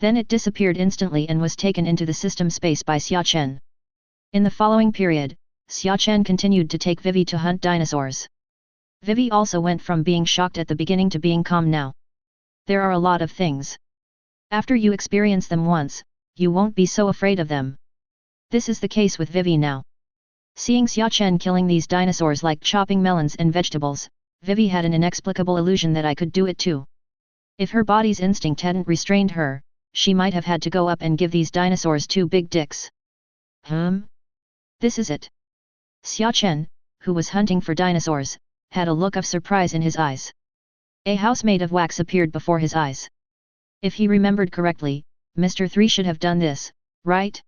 Speaker 1: Then it disappeared instantly and was taken into the system space by Xia Chen. In the following period, Xia Chen continued to take Vivi to hunt dinosaurs. Vivi also went from being shocked at the beginning to being calm now. There are a lot of things. After you experience them once, you won't be so afraid of them. This is the case with Vivi now. Seeing Xia Chen killing these dinosaurs like chopping melons and vegetables, Vivi had an inexplicable illusion that I could do it too. If her body's instinct hadn't restrained her, she might have had to go up and give these dinosaurs two big dicks. This is it. Xia Chen, who was hunting for dinosaurs, had a look of surprise in his eyes. A house made of wax appeared before his eyes. If he remembered correctly, Mr. 3 should have done this, right?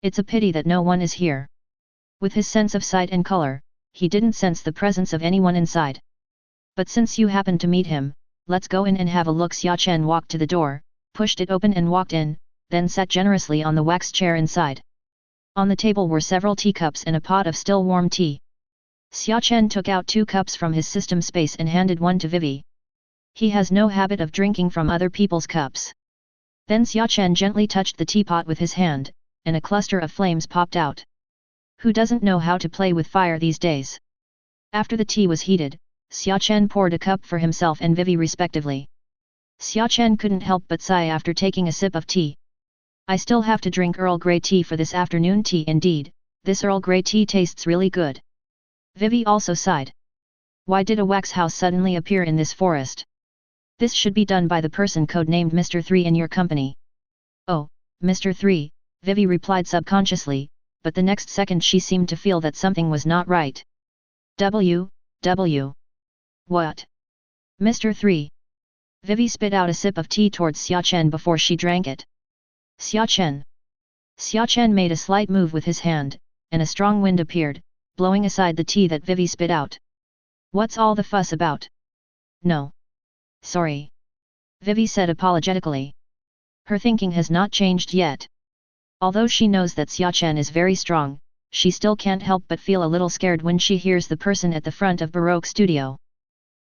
Speaker 1: It's a pity that no one is here. With his sense of sight and color, he didn't sense the presence of anyone inside. But since you happened to meet him, let's go in and have a look. Xia Chen walked to the door, pushed it open and walked in, then sat generously on the wax chair inside. On the table were several teacups and a pot of still warm tea. Xia Chen took out 2 cups from his system space and handed one to Vivi. He has no habit of drinking from other people's cups. Then Xia Chen gently touched the teapot with his hand, and a cluster of flames popped out. Who doesn't know how to play with fire these days? After the tea was heated, Xia Chen poured a cup for himself and Vivi respectively. Xia Chen couldn't help but sigh after taking a sip of tea. I still have to drink Earl Grey tea for this afternoon tea. Indeed, this Earl Grey tea tastes really good. Vivi also sighed. Why did a wax house suddenly appear in this forest? This should be done by the person codenamed Mr. 3 in your company. Oh, Mr. 3, Vivi replied subconsciously, but the next second she seemed to feel that something was not right. W. What? Mr. 3. Vivi spit out a sip of tea towards Xia Chen before she drank it. Xia Chen. Xia Chen made a slight move with his hand, and a strong wind appeared, blowing aside the tea that Vivi spit out. What's all the fuss about? No. Sorry. Vivi said apologetically. Her thinking has not changed yet. Although she knows that Xia Chen is very strong, she still can't help but feel a little scared when she hears the person at the front of Baroque Studio.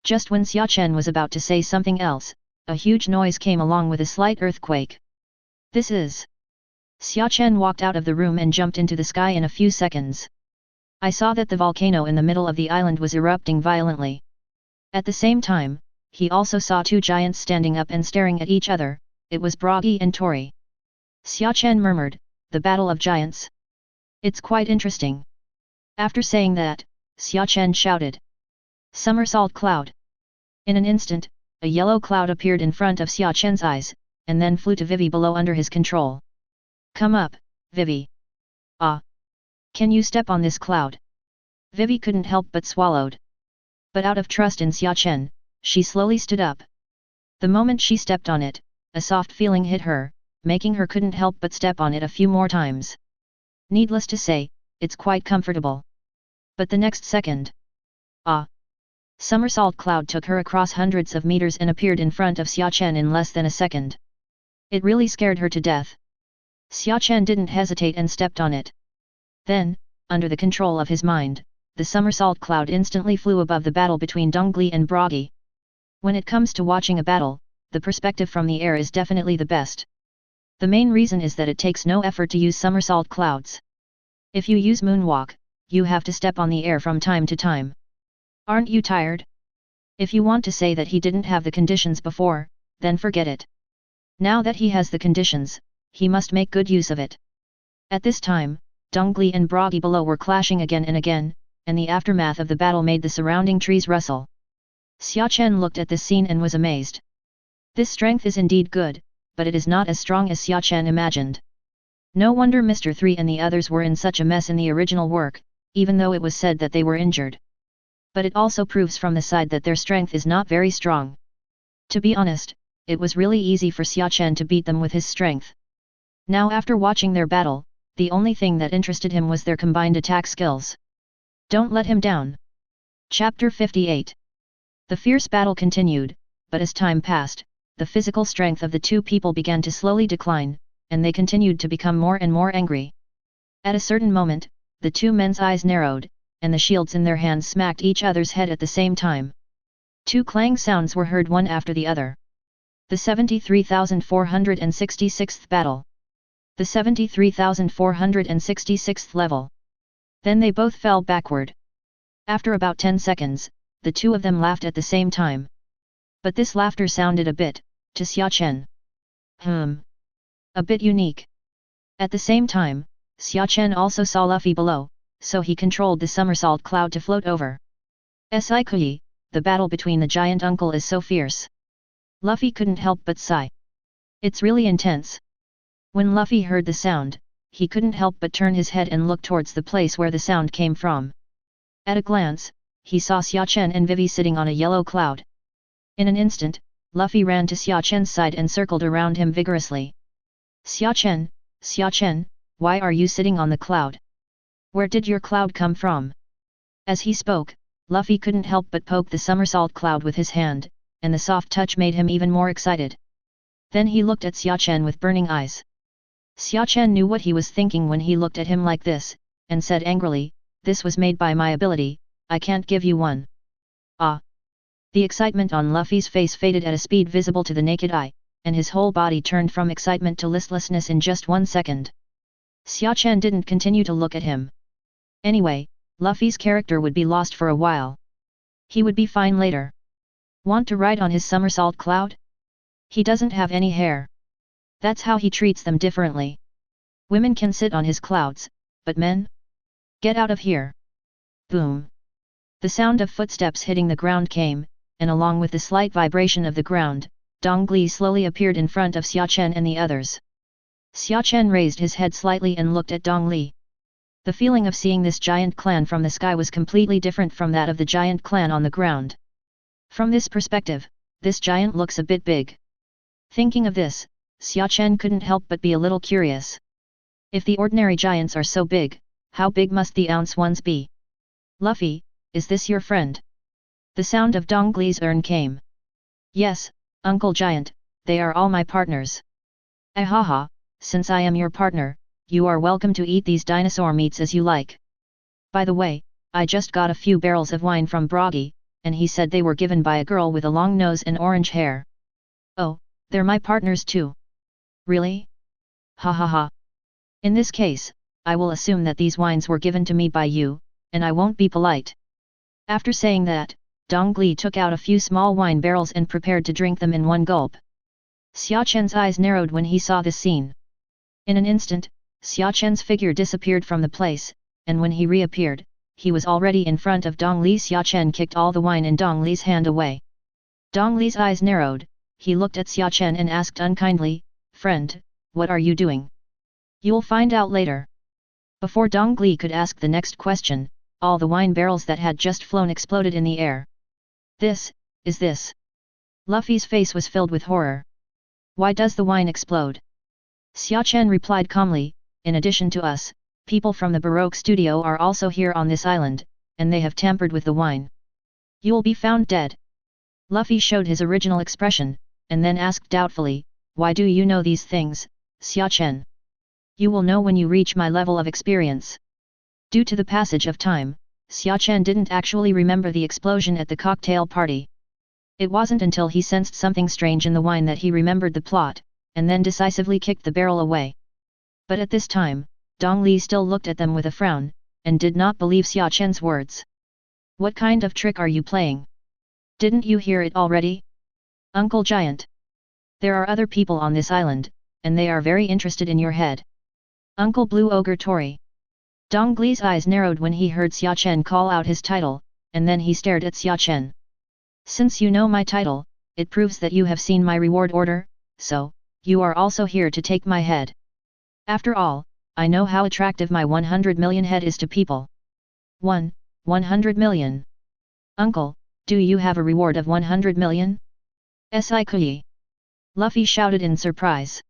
Speaker 1: Just when Xia Chen was about to say something else, a huge noise came along with a slight earthquake. This is... Xia Chen walked out of the room and jumped into the sky in a few seconds. I saw that the volcano in the middle of the island was erupting violently. At the same time, he also saw 2 giants standing up and staring at each other. It was Bragi and Tori. Xia Chen murmured, the battle of giants. It's quite interesting. After saying that, Xia Chen shouted. Somersault cloud. In an instant, a yellow cloud appeared in front of Xia Chen's eyes, and then flew to Vivi below under his control. Come up, Vivi. Ah. Can you step on this cloud? Vivi couldn't help but swallowed. But out of trust in Xia Chen, she slowly stood up. The moment she stepped on it, a soft feeling hit her, making her couldn't help but step on it a few more times. Needless to say, it's quite comfortable. But the next second... Ah! Somersault cloud took her across hundreds of meters and appeared in front of Xia Chen in less than a second. It really scared her to death. Xia Chen didn't hesitate and stepped on it. Then, under the control of his mind, the somersault cloud instantly flew above the battle between Dongli and Bragi. When it comes to watching a battle, the perspective from the air is definitely the best. The main reason is that it takes no effort to use somersault clouds. If you use moonwalk, you have to step on the air from time to time. Aren't you tired? If you want to say that he didn't have the conditions before, then forget it. Now that he has the conditions, he must make good use of it. At this time, Dongli and Bragi below were clashing again and again, and the aftermath of the battle made the surrounding trees rustle. Xia Chen looked at this scene and was amazed. This strength is indeed good, but it is not as strong as Xia Chen imagined. No wonder Mr. 3 and the others were in such a mess in the original work, even though it was said that they were injured. But it also proves from the side that their strength is not very strong. To be honest, it was really easy for Xia Chen to beat them with his strength. Now after watching their battle, the only thing that interested him was their combined attack skills. Don't let him down. Chapter 58. The fierce battle continued, but as time passed, the physical strength of the 2 people began to slowly decline, and they continued to become more and more angry. At a certain moment, the 2 men's eyes narrowed, and the shields in their hands smacked each other's head at the same time. 2 clang sounds were heard one after the other. The 73,466th battle. The 73,466th level. Then they both fell backward. After about 10 seconds, the 2 of them laughed at the same time. But this laughter sounded a bit, to Xia Chen. A bit unique. At the same time, Xia Chen also saw Luffy below, so he controlled the somersault cloud to float over. Kui, the battle between the giant uncle is so fierce. Luffy couldn't help but sigh. It's really intense. When Luffy heard the sound, he couldn't help but turn his head and look towards the place where the sound came from. At a glance, he saw Xia Chen and Vivi sitting on a yellow cloud. In an instant, Luffy ran to Xia Chen's side and circled around him vigorously. Xia Chen, why are you sitting on the cloud? Where did your cloud come from? As he spoke, Luffy couldn't help but poke the somersault cloud with his hand, and the soft touch made him even more excited. Then he looked at Xia Chen with burning eyes. Xia Chen knew what he was thinking when he looked at him like this, and said angrily, "This was made by my ability, I can't give you one." Ah! The excitement on Luffy's face faded at a speed visible to the naked eye, and his whole body turned from excitement to listlessness in just 1 second. Xia Chen didn't continue to look at him. Anyway, Luffy's character would be lost for a while. He would be fine later. Want to ride on his somersault cloud? He doesn't have any hair. That's how he treats them differently. Women can sit on his clouds, but men? Get out of here. Boom. The sound of footsteps hitting the ground came, and along with the slight vibration of the ground, Dong Li slowly appeared in front of Xia Chen and the others. Xia Chen raised his head slightly and looked at Dong Li. The feeling of seeing this giant clan from the sky was completely different from that of the giant clan on the ground. From this perspective, this giant looks a bit big. Thinking of this, Xia Chen couldn't help but be a little curious. If the ordinary giants are so big, how big must the ounce ones be? Luffy, is this your friend? The sound of Dong Li's urn came. Yes, Uncle Giant, they are all my partners. Ahaha, since I am your partner, you are welcome to eat these dinosaur meats as you like. By the way, I just got a few barrels of wine from Broggy, and he said they were given by a girl with a long nose and orange hair. Oh, they're my partners too. Really? Ha ha ha. In this case, I will assume that these wines were given to me by you, and I won't be polite. After saying that, Dong Li took out a few small wine barrels and prepared to drink them in one gulp. Xia Chen's eyes narrowed when he saw this scene. In an instant, Xia Chen's figure disappeared from the place, and when he reappeared, he was already in front of Dong Li. Xia Chen kicked all the wine in Dong Li's hand away. Dong Li's eyes narrowed, he looked at Xia Chen and asked unkindly, "Friend, what are you doing?" "You'll find out later." Before Dong Li could ask the next question, all the wine barrels that had just flown exploded in the air. This? Luffy's face was filled with horror. Why does the wine explode? Xia Chen replied calmly, "In addition to us, people from the Baroque studio are also here on this island, and they have tampered with the wine. You'll be found dead." Luffy showed his original expression, and then asked doubtfully, "Why do you know these things, Xia Chen?" "You will know when you reach my level of experience." Due to the passage of time, Xia Chen didn't actually remember the explosion at the cocktail party. It wasn't until he sensed something strange in the wine that he remembered the plot, and then decisively kicked the barrel away. But at this time, Dong Li still looked at them with a frown, and did not believe Xia Chen's words. "What kind of trick are you playing? Didn't you hear it already? Uncle Giant. There are other people on this island, and they are very interested in your head. Uncle Blue Ogre Tori." Dong Li's eyes narrowed when he heard Xia Chen call out his title, and then he stared at Xia Chen. "Since you know my title, it proves that you have seen my reward order, so, you are also here to take my head. After all, I know how attractive my 100 million head is to people." 100 million. "Uncle, do you have a reward of 100 million? Kui?" Luffy shouted in surprise.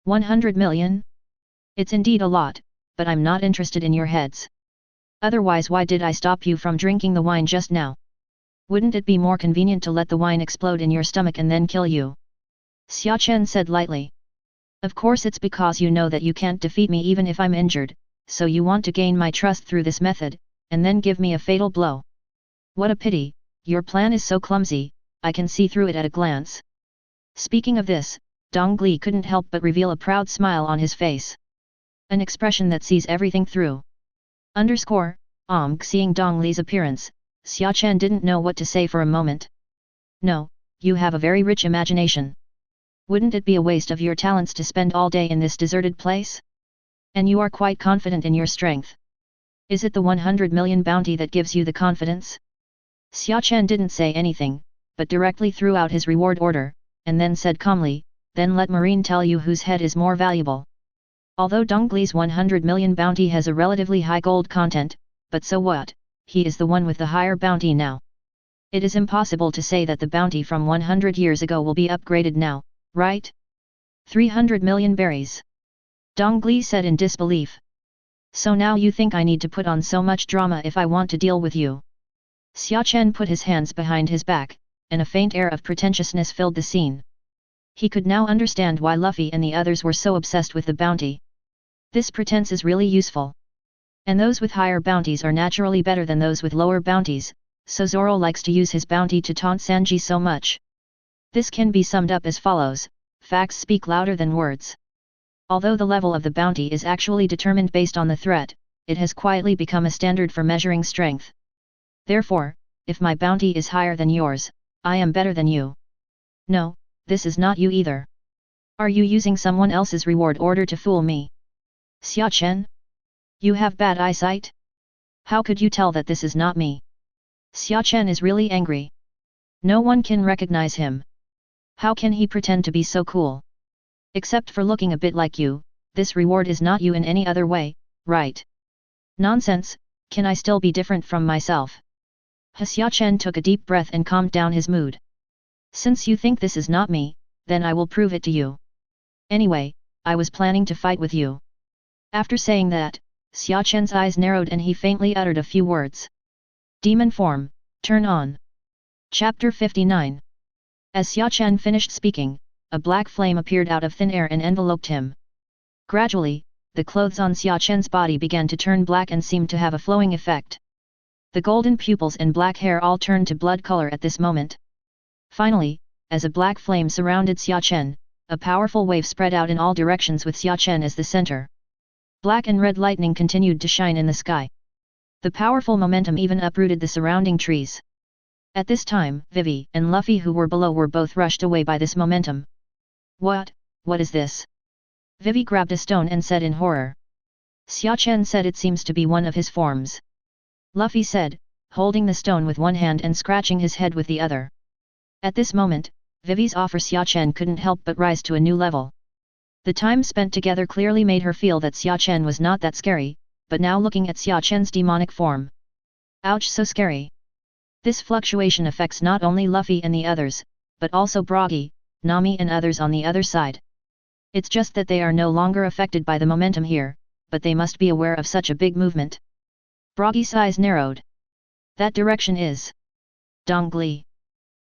Speaker 1: 100 million? It's indeed a lot, but I'm not interested in your heads. Otherwise, why did I stop you from drinking the wine just now? Wouldn't it be more convenient to let the wine explode in your stomach and then kill you?" Xia Chen said lightly. "Of course it's because you know that you can't defeat me even if I'm injured, so you want to gain my trust through this method, and then give me a fatal blow. What a pity, your plan is so clumsy, I can see through it at a glance." Speaking of this, Dong Li couldn't help but reveal a proud smile on his face. An expression that sees everything through. Seeing Dong Li's appearance, Xia Chen didn't know what to say for a moment. "No, you have a very rich imagination. Wouldn't it be a waste of your talents to spend all day in this deserted place? And you are quite confident in your strength. Is it the 100 million bounty that gives you the confidence?" Xia Chen didn't say anything, but directly threw out his reward order, and then said calmly, "Then let Marine tell you whose head is more valuable." Although Dong Li's 100 million bounty has a relatively high gold content, but so what, he is the one with the higher bounty now. It is impossible to say that the bounty from 100 years ago will be upgraded now, right? 300 million berries. Dong Li said in disbelief. So now you think I need to put on so much drama if I want to deal with you? Xia Chen put his hands behind his back, and a faint air of pretentiousness filled the scene. He could now understand why Luffy and the others were so obsessed with the bounty. This pretense is really useful. And those with higher bounties are naturally better than those with lower bounties, so Zoro likes to use his bounty to taunt Sanji so much. This can be summed up as follows: facts speak louder than words. Although the level of the bounty is actually determined based on the threat, it has quietly become a standard for measuring strength. Therefore, if my bounty is higher than yours, I am better than you. No, this is not you either. Are you using someone else's reward order to fool me? Xia Chen? You have bad eyesight? How could you tell that this is not me? Xia Chen is really angry. No one can recognize him. How can he pretend to be so cool? Except for looking a bit like you, this reward is not you in any other way, right? Nonsense, can I still be different from myself? Xia Chen took a deep breath and calmed down his mood. Since you think this is not me, then I will prove it to you. Anyway, I was planning to fight with you. After saying that, Xia Chen's eyes narrowed and he faintly uttered a few words. Demon form, turn on. Chapter 59. As Xia Chen finished speaking, a black flame appeared out of thin air and enveloped him. Gradually, the clothes on Xia Chen's body began to turn black and seemed to have a flowing effect. The golden pupils and black hair all turned to blood color at this moment. Finally, as a black flame surrounded Xia Chen, a powerful wave spread out in all directions with Xia Chen as the center. Black and red lightning continued to shine in the sky. The powerful momentum even uprooted the surrounding trees. At this time, Vivi and Luffy who were below were both rushed away by this momentum. What is this? Vivi grabbed a stone and said in horror. Xia Chen said it seems to be one of his forms. Luffy said, holding the stone with one hand and scratching his head with the other. At this moment, Vivi's offer Xia Chen couldn't help but rise to a new level. The time spent together clearly made her feel that Xia Chen was not that scary, but now looking at Xia Chen's demonic form. Ouch, so scary. This fluctuation affects not only Luffy and the others, but also Broggy, Nami and others on the other side. It's just that they are no longer affected by the momentum here, but they must be aware of such a big movement. Broggy's eyes narrowed. That direction is Dongli.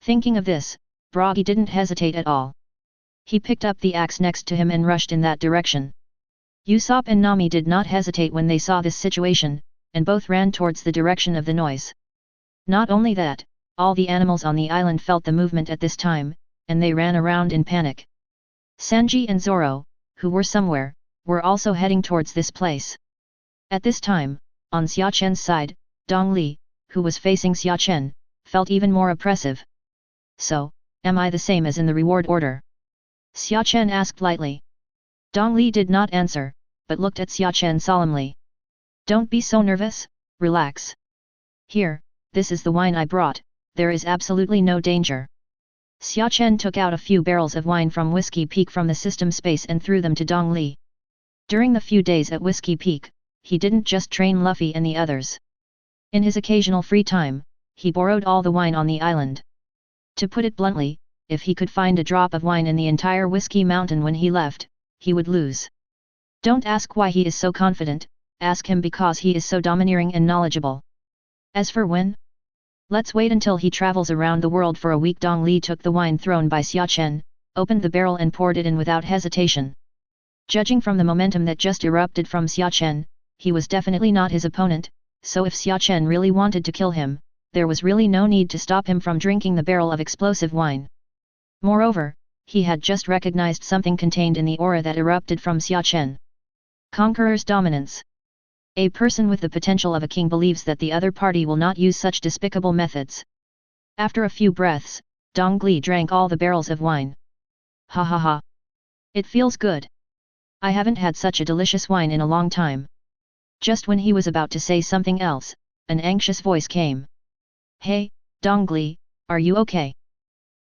Speaker 1: Thinking of this, Broggy didn't hesitate at all. He picked up the axe next to him and rushed in that direction. Usopp and Nami did not hesitate when they saw this situation, and both ran towards the direction of the noise. Not only that, all the animals on the island felt the movement at this time, and they ran around in panic. Sanji and Zoro, who were somewhere, were also heading towards this place. At this time, on Xia Chen's side, Dong Li, who was facing Xia Chen, felt even more oppressive. So, am I the same as in the reward order? Xia Chen asked lightly. Dong Li did not answer, but looked at Xia Chen solemnly. Don't be so nervous, relax. Here, this is the wine I brought, there is absolutely no danger. Xia Chen took out a few barrels of wine from Whiskey Peak from the system space and threw them to Dong Li. During the few days at Whiskey Peak, he didn't just train Luffy and the others. In his occasional free time, he borrowed all the wine on the island. To put it bluntly, if he could find a drop of wine in the entire Whiskey Mountain when he left, he would lose. Don't ask why he is so confident, ask him because he is so domineering and knowledgeable. As for when? Let's wait until he travels around the world for a week. Dong Li took the wine thrown by Xia Chen, opened the barrel and poured it in without hesitation. Judging from the momentum that just erupted from Xia Chen, he was definitely not his opponent, so if Xia Chen really wanted to kill him, there was really no need to stop him from drinking the barrel of explosive wine. Moreover, he had just recognized something contained in the aura that erupted from Xia Chen. Conqueror's dominance. A person with the potential of a king believes that the other party will not use such despicable methods. After a few breaths, Dong Li drank all the barrels of wine. Ha ha ha. It feels good. I haven't had such a delicious wine in a long time. Just when he was about to say something else, an anxious voice came. Hey, Dong Li, are you okay?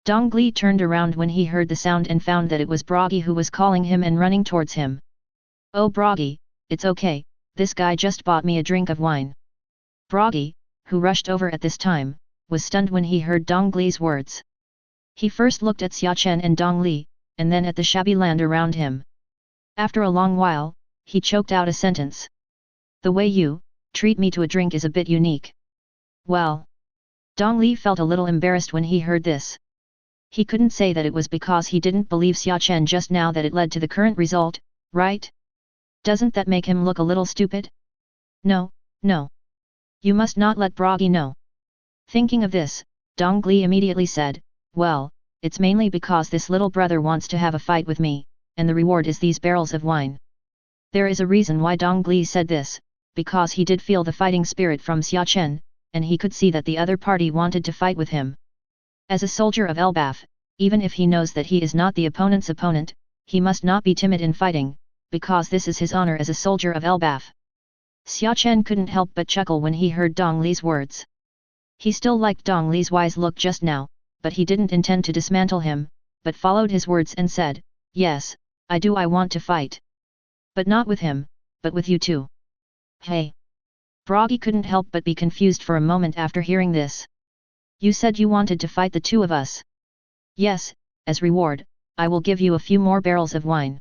Speaker 1: Dong Li turned around when he heard the sound and found that it was Broggy who was calling him and running towards him. Oh Broggy, it's okay, this guy just bought me a drink of wine. Broggy, who rushed over at this time, was stunned when he heard Dong Li's words. He first looked at Xia Chen and Dong Li, and then at the shabby land around him. After a long while, he choked out a sentence. The way you treat me to a drink is a bit unique. Well. Dong Li felt a little embarrassed when he heard this. He couldn't say that it was because he didn't believe Xia Chen just now that it led to the current result, right? Doesn't that make him look a little stupid? No, no. You must not let Bragi know. Thinking of this, Dong Li immediately said, well, it's mainly because this little brother wants to have a fight with me, and the reward is these barrels of wine. There is a reason why Dong Li said this, because he did feel the fighting spirit from Xia Chen, and he could see that the other party wanted to fight with him. As a soldier of Elbaf, even if he knows that he is not the opponent's opponent, he must not be timid in fighting, because this is his honor as a soldier of Elbaf. Xia Chen couldn't help but chuckle when he heard Dong Li's words. He still liked Dong Li's wise look just now, but he didn't intend to dismantle him, but followed his words and said, yes, I want to fight. But not with him, but with you too. Hey! Bragi couldn't help but be confused for a moment after hearing this. You said you wanted to fight the two of us. Yes, as reward, I will give you a few more barrels of wine.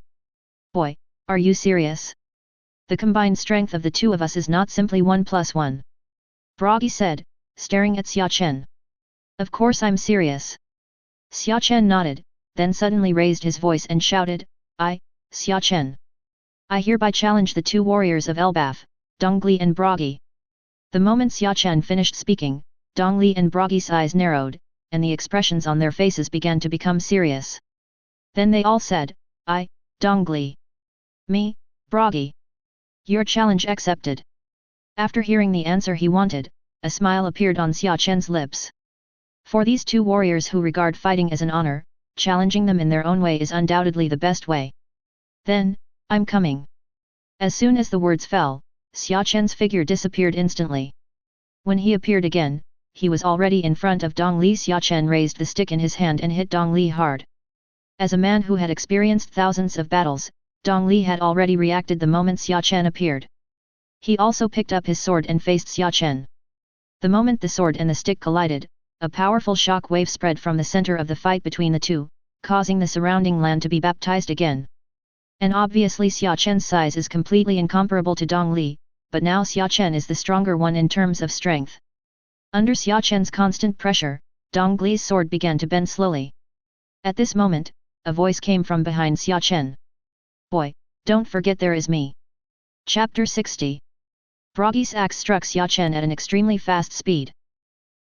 Speaker 1: Boy, are you serious? The combined strength of the two of us is not simply 1+1. Bragi said, staring at Xia Chen. Of course I'm serious. Xia Chen nodded, then suddenly raised his voice and shouted, Xia Chen. I hereby challenge the two warriors of Elbaf, Dong Li and Bragi. The moment Xia Chen finished speaking, Dong Li and Bragi's eyes narrowed, and the expressions on their faces began to become serious. Then they all said, Dong Li. Me, Bragi. Your challenge accepted. After hearing the answer he wanted, a smile appeared on Xia Chen's lips. For these two warriors who regard fighting as an honor, challenging them in their own way is undoubtedly the best way. Then, I'm coming. As soon as the words fell, Xia Chen's figure disappeared instantly. When he appeared again, he was already in front of Dong Li. Xia Chen raised the stick in his hand and hit Dong Li hard. As a man who had experienced thousands of battles, Dong Li had already reacted the moment Xia Chen appeared. He also picked up his sword and faced Xia Chen. The moment the sword and the stick collided, a powerful shock wave spread from the center of the fight between the two, causing the surrounding land to be baptized again. And obviously Xia Chen's size is completely incomparable to Dong Li, but now Xia Chen is the stronger one in terms of strength. Under Xia Chen's constant pressure, Dong Li's sword began to bend slowly. At this moment, a voice came from behind Xia Chen. Boy, don't forget there is me. Chapter 60. Bragi's axe struck Xia Chen at an extremely fast speed.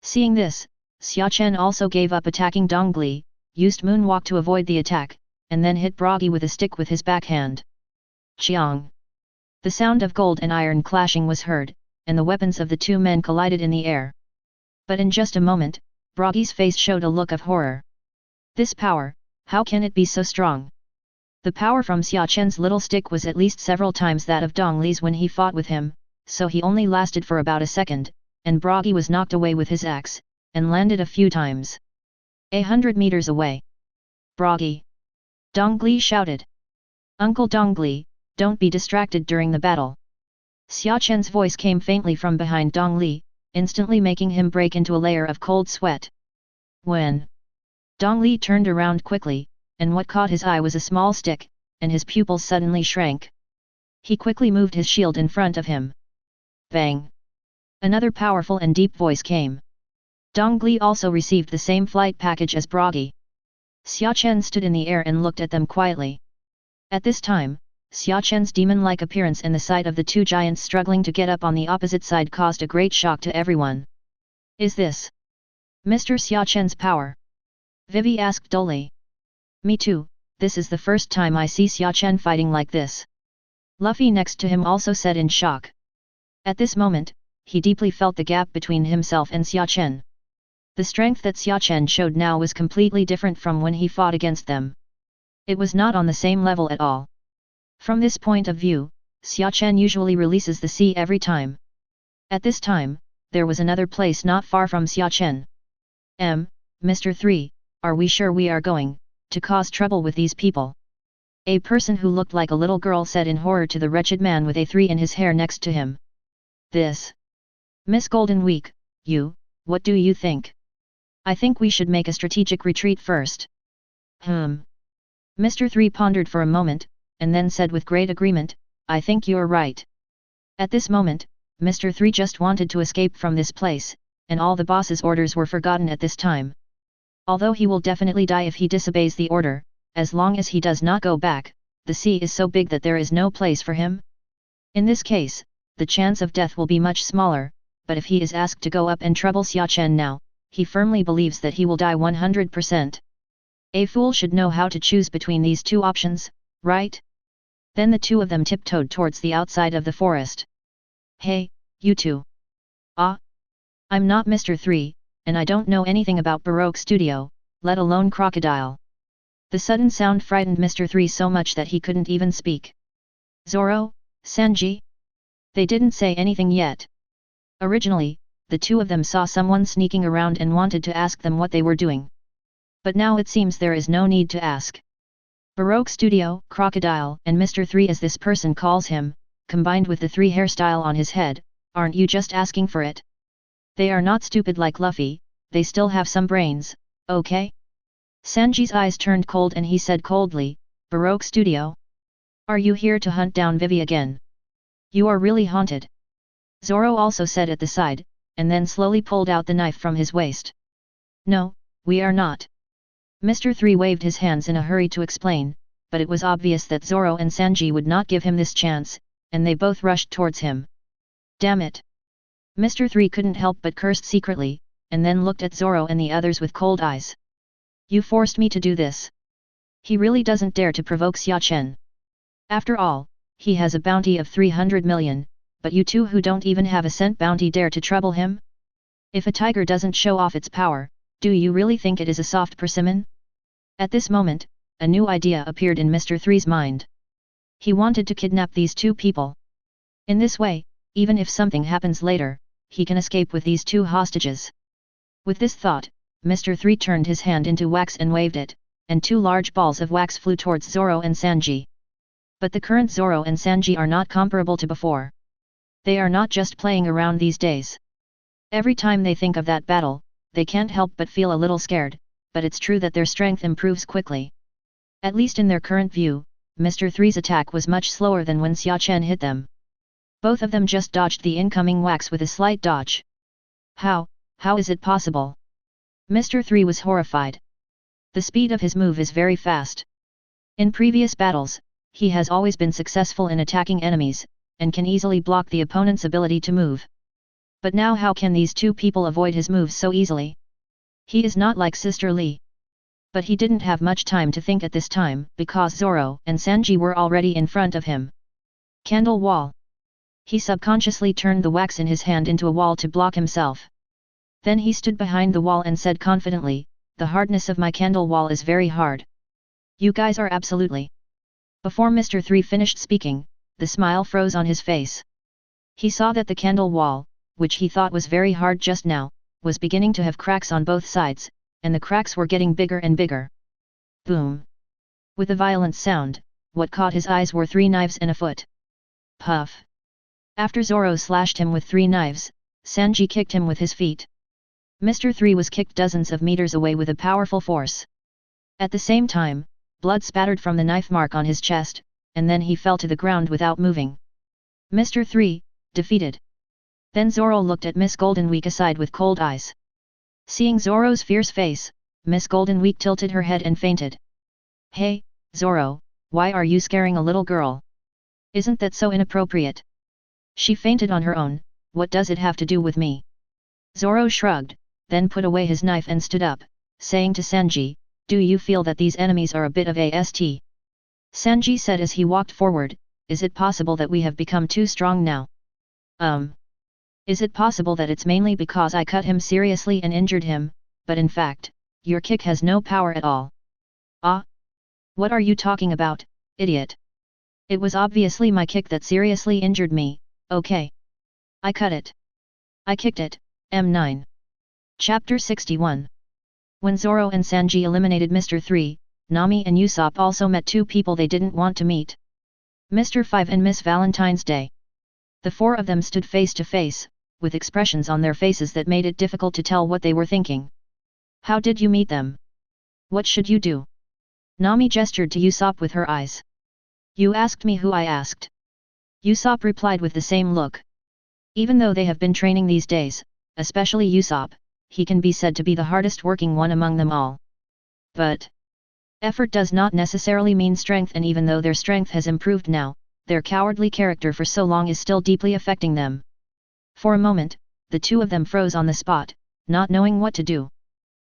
Speaker 1: Seeing this, Xia Chen also gave up attacking Dong Li, used moonwalk to avoid the attack, and then hit Bragi with a stick with his backhand. Chiang! The sound of gold and iron clashing was heard, and the weapons of the two men collided in the air. But in just a moment, Bragi's face showed a look of horror. This power, how can it be so strong? The power from Xia Chen's little stick was at least several times that of Dong Li's when he fought with him, so he only lasted for about a second, and Bragi was knocked away with his axe, and landed a few times. 100 meters away. Bragi! Dong Li shouted. Uncle Dong Li, don't be distracted during the battle. Xia Chen's voice came faintly from behind Dong Li, instantly making him break into a layer of cold sweat. When Dong Li turned around quickly, and what caught his eye was a small stick, and his pupils suddenly shrank. He quickly moved his shield in front of him. Bang! Another powerful and deep voice came. Dong Li also received the same flight package as Bragi. Xia Chen stood in the air and looked at them quietly. At this time, Xia Chen's demon-like appearance and the sight of the two giants struggling to get up on the opposite side caused a great shock to everyone. Is this Mr. Xia Chen's power? Vivi asked dully. Me too, this is the first time I see Xia Chen fighting like this. Luffy next to him also said in shock. At this moment, he deeply felt the gap between himself and Xia Chen. The strength that Xia Chen showed now was completely different from when he fought against them. It was not on the same level at all. From this point of view, Xia Chen usually releases the sea every time. At this time, there was another place not far from Xia Chen. Mr. 3, are we sure we are going to cause trouble with these people? A person who looked like a little girl said in horror to the wretched man with a 3 in his hair next to him. This Miss Golden Week, what do you think? I think we should make a strategic retreat first. Mr. 3 pondered for a moment, and then said with great agreement, I think you're right. At this moment, Mr. 3 just wanted to escape from this place, and all the boss's orders were forgotten at this time. Although he will definitely die if he disobeys the order, as long as he does not go back, the sea is so big that there is no place for him. In this case, the chance of death will be much smaller, but if he is asked to go up and trouble Xia Chen now, he firmly believes that he will die 100%. A fool should know how to choose between these two options, right? Then the two of them tiptoed towards the outside of the forest. Hey, you two. Ah? I'm not Mr. 3, and I don't know anything about Baroque Studio, let alone crocodile. The sudden sound frightened Mr. 3 so much that he couldn't even speak. Zoro, Sanji? They didn't say anything yet. Originally, the two of them saw someone sneaking around and wanted to ask them what they were doing. But now it seems there is no need to ask. Baroque Studio, Crocodile, and Mr. 3 as this person calls him, combined with the 3 hairstyle on his head, aren't you just asking for it? They are not stupid like Luffy, they still have some brains, okay? Sanji's eyes turned cold and he said coldly, Baroque Studio? Are you here to hunt down Vivi again? You are really haunted. Zoro also said at the side, and then slowly pulled out the knife from his waist. No, we are not. Mr. 3 waved his hands in a hurry to explain, but it was obvious that Zoro and Sanji would not give him this chance, and they both rushed towards him. Damn it! Mr. 3 couldn't help but cursed secretly, and then looked at Zoro and the others with cold eyes. You forced me to do this. He really doesn't dare to provoke Xia Chen. After all, he has a bounty of 300 million, but you two who don't even have a cent bounty dare to trouble him? If a tiger doesn't show off its power, do you really think it is a soft persimmon? At this moment, a new idea appeared in Mr. 3's mind. He wanted to kidnap these two people. In this way, even if something happens later, he can escape with these two hostages. With this thought, Mr. 3 turned his hand into wax and waved it, and 2 large balls of wax flew towards Zoro and Sanji. But the current Zoro and Sanji are not comparable to before. They are not just playing around these days. Every time they think of that battle, they can't help but feel a little scared, but it's true that their strength improves quickly. At least in their current view, Mr. 3's attack was much slower than when Xia Chen hit them. Both of them just dodged the incoming wax with a slight dodge. How is it possible? Mr. 3 was horrified. The speed of his move is very fast. In previous battles, he has always been successful in attacking enemies, and can easily block the opponent's ability to move. But now how can these two people avoid his moves so easily? He is not like Sister Lee. But he didn't have much time to think at this time, because Zoro and Sanji were already in front of him. Candle wall. He subconsciously turned the wax in his hand into a wall to block himself. Then he stood behind the wall and said confidently, the hardness of my candle wall is very hard. You guys are absolutely. Before Mr. 3 finished speaking, the smile froze on his face. He saw that the candle wall, which he thought was very hard just now, was beginning to have cracks on both sides, and the cracks were getting bigger and bigger. Boom! With a violent sound, what caught his eyes were 3 knives and a foot. Puff! After Zoro slashed him with 3 knives, Sanji kicked him with his feet. Mr. 3 was kicked dozens of meters away with a powerful force. At the same time, blood spattered from the knife mark on his chest, and then he fell to the ground without moving. Mr. 3, defeated. Then Zoro looked at Miss Golden Week aside with cold eyes. Seeing Zoro's fierce face, Miss Golden Week tilted her head and fainted. Hey, Zoro, why are you scaring a little girl? Isn't that so inappropriate? She fainted on her own, what does it have to do with me? Zoro shrugged, then put away his knife and stood up, saying to Sanji, do you feel that these enemies are a bit of a st? Sanji said as he walked forward, is it possible that we have become too strong now? Is it possible that it's mainly because I cut him seriously and injured him, but in fact, your kick has no power at all? Ah? What are you talking about, idiot? It was obviously my kick that seriously injured me, okay? I cut it. I kicked it, M9. Chapter 61. When Zoro and Sanji eliminated Mr. 3, Nami and Usopp also met 2 people they didn't want to meet. Mr. 5 and Miss Valentine's Day. The 4 of them stood face to face, with expressions on their faces that made it difficult to tell what they were thinking. How did you meet them? What should you do? Nami gestured to Usopp with her eyes. You asked me who I asked. Usopp replied with the same look. Even though they have been training these days, especially Usopp, he can be said to be the hardest working one among them all. But effort does not necessarily mean strength, and even though their strength has improved now, their cowardly character for so long is still deeply affecting them. For a moment, the two of them froze on the spot, not knowing what to do.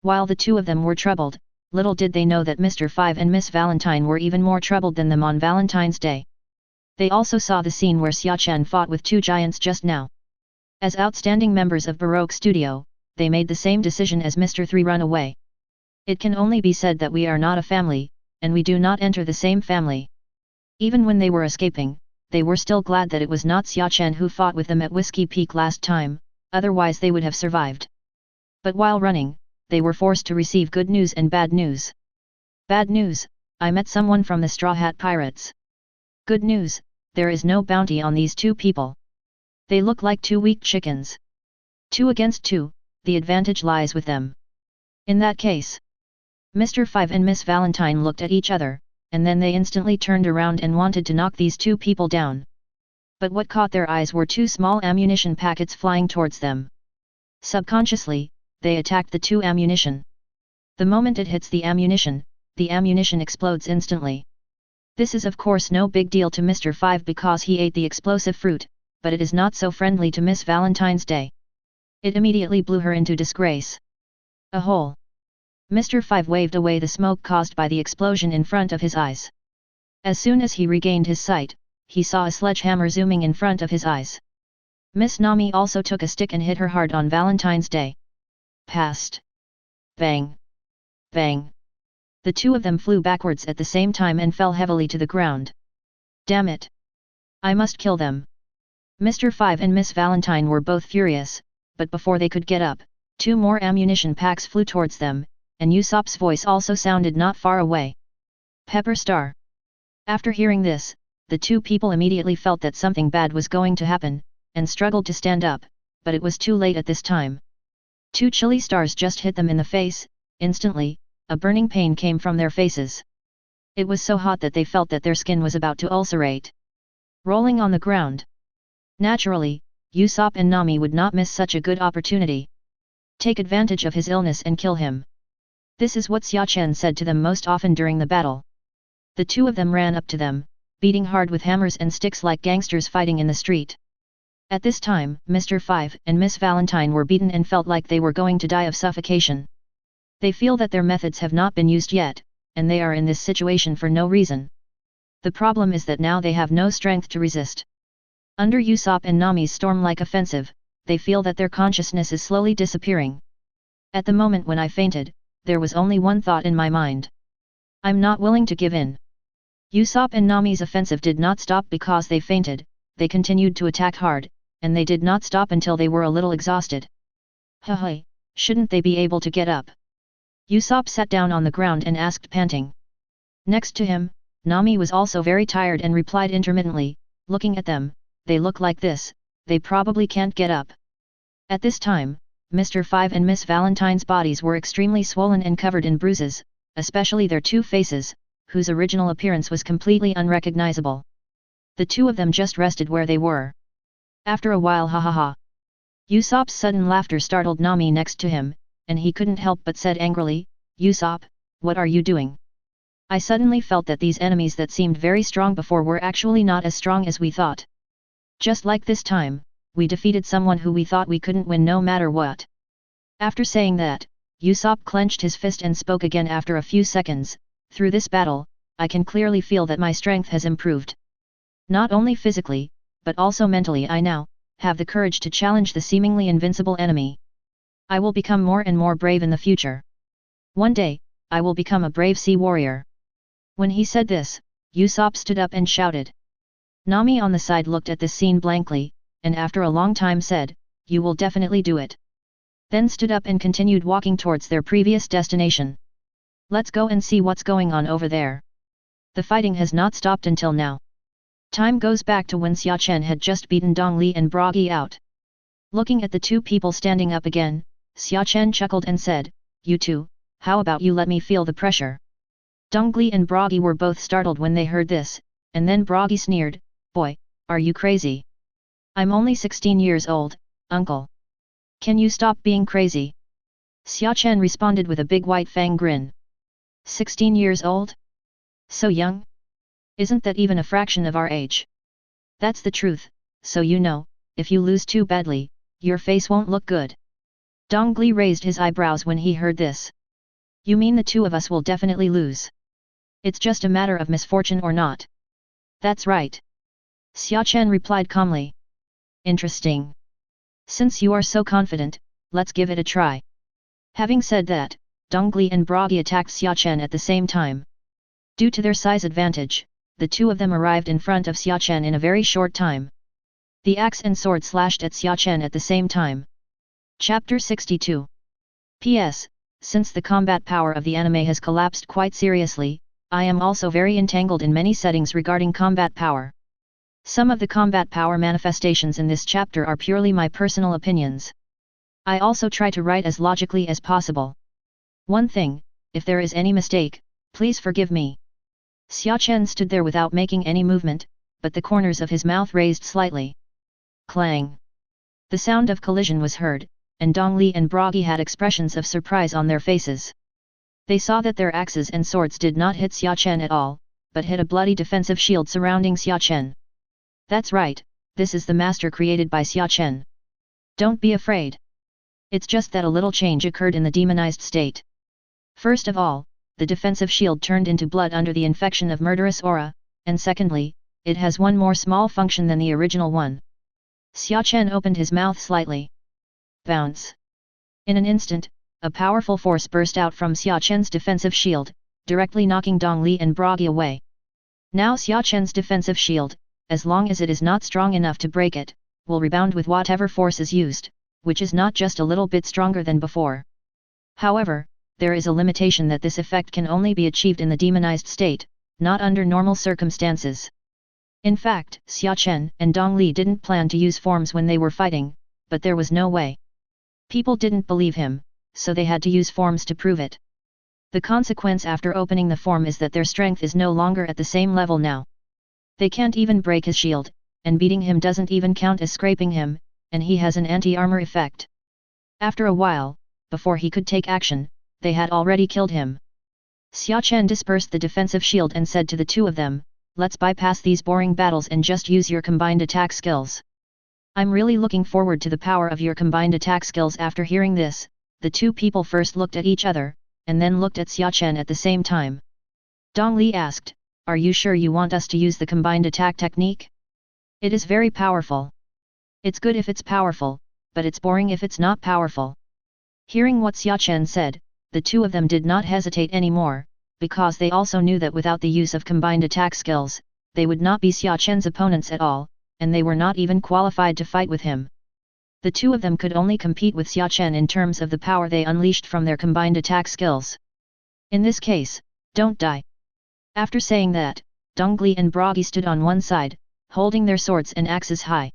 Speaker 1: While the two of them were troubled, little did they know that Mr. Five and Miss Valentine were even more troubled than them on Valentine's Day. They also saw the scene where Xia Chen fought with two giants just now. As outstanding members of Baroque Studio, they made the same decision as Mr. Three: run away. It can only be said that we are not a family, and we do not enter the same family. Even when they were escaping, they were still glad that it was not Xia Chen who fought with them at Whiskey Peak last time, otherwise they would have survived. But while running, they were forced to receive good news and bad news. Bad news: I met someone from the Straw Hat Pirates. Good news: there is no bounty on these two people. They look like two weak chickens. 2 against 2, the advantage lies with them. In that case, Mr. Five and Miss Valentine looked at each other, and then they instantly turned around and wanted to knock these two people down. But what caught their eyes were 2 small ammunition packets flying towards them. Subconsciously, they attacked the 2 ammunition. The moment it hits the ammunition explodes instantly. This is of course no big deal to Mr. Five because he ate the explosive fruit, but it is not so friendly to Miss Valentine's Day. It immediately blew her into disgrace. A hole. Mr. Five waved away the smoke caused by the explosion in front of his eyes. As soon as he regained his sight, he saw a sledgehammer zooming in front of his eyes. Miss Nami also took a stick and hit her hard on Valentine's Day. Passed. Bang. Bang. The 2 of them flew backwards at the same time and fell heavily to the ground. Damn it! I must kill them. Mr. Five and Miss Valentine were both furious, but before they could get up, 2 more ammunition packs flew towards them, and Usopp's voice also sounded not far away. Pepper Star. After hearing this, the 2 people immediately felt that something bad was going to happen, and struggled to stand up, but it was too late at this time. 2 chilly stars just hit them in the face. Instantly, a burning pain came from their faces. It was so hot that they felt that their skin was about to ulcerate. Rolling on the ground. Naturally, Usopp and Nami would not miss such a good opportunity. Take advantage of his illness and kill him. This is what Xia Chen said to them most often during the battle. The 2 of them ran up to them, beating hard with hammers and sticks like gangsters fighting in the street. At this time, Mr. Five and Miss Valentine were beaten and felt like they were going to die of suffocation. They feel that their methods have not been used yet, and they are in this situation for no reason. The problem is that now they have no strength to resist. Under Usopp and Nami's storm-like offensive, they feel that their consciousness is slowly disappearing. At the moment when I fainted, there was only one thought in my mind. I'm not willing to give in. Usopp and Nami's offensive did not stop because they fainted, they continued to attack hard, and they did not stop until they were a little exhausted. Haha, shouldn't they be able to get up? Usopp sat down on the ground and asked, panting. Next to him, Nami was also very tired and replied intermittently, looking at them, they look like this, they probably can't get up. At this time, Mr. Five and Miss Valentine's bodies were extremely swollen and covered in bruises, especially their 2 faces, whose original appearance was completely unrecognizable. The 2 of them just rested where they were. After a while, ha ha ha. Usopp's sudden laughter startled Nami next to him, and he couldn't help but said angrily, Usopp, what are you doing? I suddenly felt that these enemies that seemed very strong before were actually not as strong as we thought. Just like this time, we defeated someone who we thought we couldn't win no matter what. After saying that, Usopp clenched his fist and spoke again after a few seconds, through this battle, I can clearly feel that my strength has improved. Not only physically, but also mentally I now have the courage to challenge the seemingly invincible enemy. I will become more and more brave in the future. One day, I will become a brave sea warrior. When he said this, Usopp stood up and shouted. Nami on the side looked at this scene blankly, and after a long time said, you will definitely do it. Then stood up and continued walking towards their previous destination. Let's go and see what's going on over there. The fighting has not stopped until now. Time goes back to when Xia Chen had just beaten Dong Li and Bragi out. Looking at the 2 people standing up again, Xia Chen chuckled and said, you 2, how about you let me feel the pressure? Dong Li and Bragi were both startled when they heard this, and then Bragi sneered, boy, Are you crazy? I'm only 16 years old, uncle. Can you stop being crazy? Xia Chen responded with a big white fang grin. 16 years old? So young? Isn't that even a fraction of our age? That's the truth, so you know, if you lose too badly, your face won't look good. Dong Li raised his eyebrows when he heard this. You mean the two of us will definitely lose? It's just a matter of misfortune or not. That's right. Xia Chen replied calmly. Interesting. Since you are so confident, let's give it a try. Having said that, Dong Li and Bragi attacked Xia Chen at the same time. Due to their size advantage, the two of them arrived in front of Xia Chen in a very short time. The axe and sword slashed at Xia Chen at the same time. Chapter 62. P.S. Since the combat power of the anime has collapsed quite seriously, I am also very entangled in many settings regarding combat power. Some of the combat power manifestations in this chapter are purely my personal opinions. I also try to write as logically as possible. One thing, if there is any mistake, please forgive me. Xia Chen stood there without making any movement, but the corners of his mouth raised slightly. Clang! The sound of collision was heard, and Dong Li and Bragi had expressions of surprise on their faces. They saw that their axes and swords did not hit Xia Chen at all, but hit a bloody defensive shield surrounding Xia Chen. That's right, this is the master created by Xia Chen. Don't be afraid. It's just that a little change occurred in the demonized state. First of all, the defensive shield turned into blood under the infection of murderous aura, and secondly, it has one more small function than the original one. Xia Chen opened his mouth slightly. Bounce! In an instant, a powerful force burst out from Xia Chen's defensive shield, directly knocking Dong Li and Bragi away. Now Xia Chen's defensive shield, as long as it is not strong enough to break it, will rebound with whatever force is used, which is not just a little bit stronger than before. However, there is a limitation that this effect can only be achieved in the demonized state, not under normal circumstances. In fact, Xia Chen and Dong Li didn't plan to use forms when they were fighting, but there was no way. People didn't believe him, so they had to use forms to prove it. The consequence after opening the form is that their strength is no longer at the same level now. They can't even break his shield, and beating him doesn't even count as scraping him, and he has an anti-armor effect. After a while, before he could take action, they had already killed him. Xia Chen dispersed the defensive shield and said to the two of them, let's bypass these boring battles and just use your combined attack skills. I'm really looking forward to the power of your combined attack skills. After hearing this, the two people first looked at each other, and then looked at Xia Chen at the same time. Dong Li asked, are you sure you want us to use the combined attack technique? It is very powerful. It's good if it's powerful, but it's boring if it's not powerful. Hearing what Xia Chen said, the two of them did not hesitate anymore, because they also knew that without the use of combined attack skills, they would not be Xia Chen's opponents at all, and they were not even qualified to fight with him. The two of them could only compete with Xia Chen in terms of the power they unleashed from their combined attack skills. In this case, don't die. After saying that, Dong Li and Bragi stood on one side, holding their swords and axes high.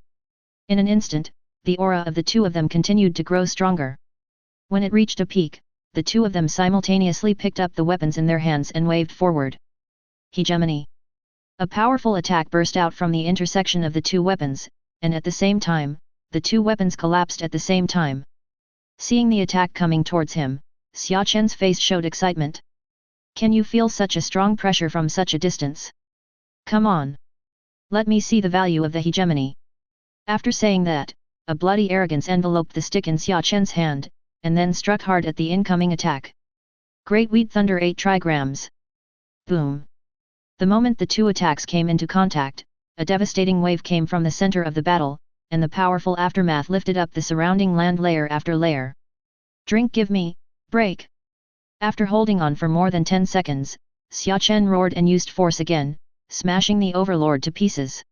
Speaker 1: In an instant, the aura of the two of them continued to grow stronger. When it reached a peak, the two of them simultaneously picked up the weapons in their hands and waved forward. Hegemony! A powerful attack burst out from the intersection of the two weapons, and at the same time, the two weapons collapsed at the same time. Seeing the attack coming towards him, Xia Chen's face showed excitement. Can you feel such a strong pressure from such a distance? Come on! Let me see the value of the hegemony. After saying that, a bloody arrogance enveloped the stick in Xia Chen's hand, and then struck hard at the incoming attack. Great Wheat Thunder 8 trigrams. Boom! The moment the two attacks came into contact, a devastating wave came from the center of the battle, and the powerful aftermath lifted up the surrounding land layer after layer. Drink, give me, break! After holding on for more than 10 seconds, Xia Chen roared and used force again, smashing the overlord to pieces.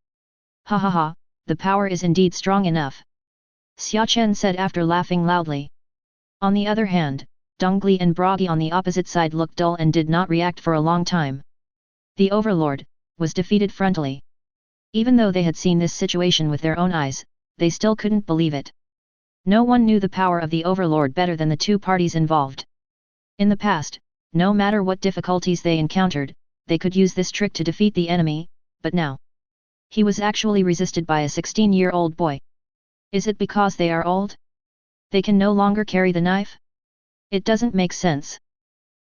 Speaker 1: Ha ha ha, the power is indeed strong enough. Xia Chen said after laughing loudly. On the other hand, Dong Li and Bragi on the opposite side looked dull and did not react for a long time. The overlord was defeated frontally. Even though they had seen this situation with their own eyes, they still couldn't believe it. No one knew the power of the overlord better than the two parties involved. In the past, no matter what difficulties they encountered, they could use this trick to defeat the enemy, but now, He was actually resisted by a 16-year-old boy. Is it because they are old? They can no longer carry the knife? It doesn't make sense.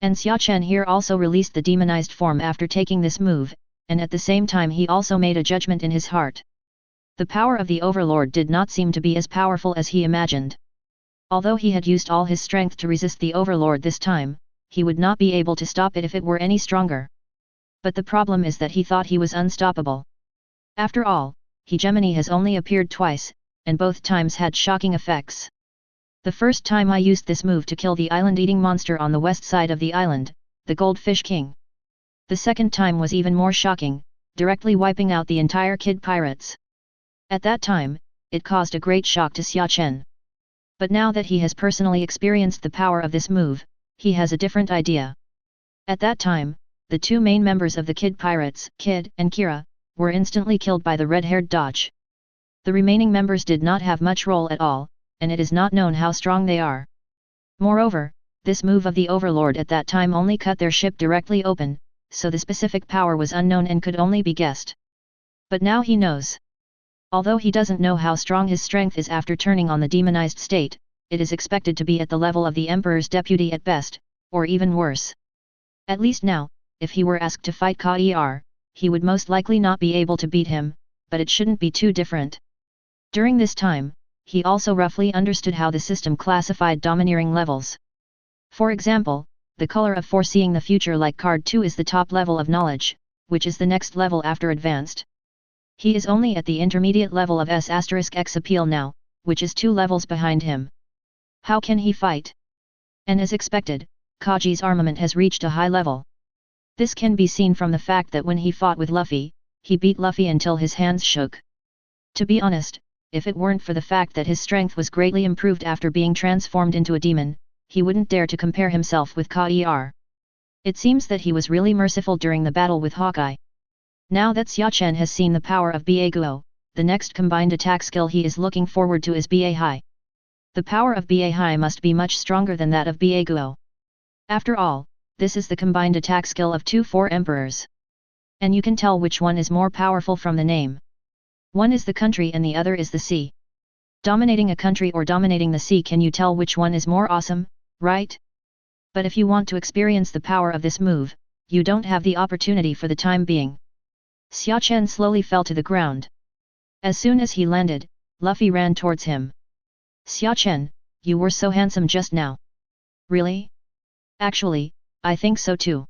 Speaker 1: And Xia Chen here also released the demonized form after taking this move, and at the same time he also made a judgment in his heart. The power of the Overlord did not seem to be as powerful as he imagined. Although he had used all his strength to resist the Overlord this time, he would not be able to stop it if it were any stronger. But the problem is that he thought he was unstoppable. After all, hegemony has only appeared twice, and both times had shocking effects. The first time I used this move to kill the island-eating monster on the west side of the island, the Goldfish King. The second time was even more shocking, directly wiping out the entire Kid Pirates. At that time, it caused a great shock to Xia Chen. But now that he has personally experienced the power of this move, he has a different idea. At that time, the two main members of the Kid Pirates, Kid and Kira, were instantly killed by the red-haired Dodge. The remaining members did not have much role at all, and it is not known how strong they are. Moreover, this move of the Overlord at that time only cut their ship directly open, so the specific power was unknown and could only be guessed. But now he knows. Although he doesn't know how strong his strength is after turning on the demonized state, it is expected to be at the level of the Emperor's deputy at best, or even worse. At least now, if he were asked to fight Ka-Er, he would most likely not be able to beat him, but it shouldn't be too different. During this time, he also roughly understood how the system classified domineering levels. For example, the color of foreseeing the future like card 2 is the top level of knowledge, which is the next level after advanced. He is only at the intermediate level of S*X appeal now, which is 2 levels behind him. How can he fight? And as expected, Kaji's armament has reached a high level. This can be seen from the fact that when he fought with Luffy, he beat Luffy until his hands shook. To be honest, if it weren't for the fact that his strength was greatly improved after being transformed into a demon, he wouldn't dare to compare himself with Ka-Er. It seems that he was really merciful during the battle with Hawkeye. Now that Xia Chen has seen the power of Ba-Guo, the next combined attack skill he is looking forward to is Ba-Hai. The power of Ba-Hai must be much stronger than that of Ba-Guo. After all, this is the combined attack skill of 4 emperors. And you can tell which one is more powerful from the name. One is the country and the other is the sea. Dominating a country or dominating the sea, can you tell which one is more awesome, right? But if you want to experience the power of this move, you don't have the opportunity for the time being. Xia Chen slowly fell to the ground. As soon as he landed, Luffy ran towards him. Xia Chen, you were so handsome just now. Really? Actually, I think so too.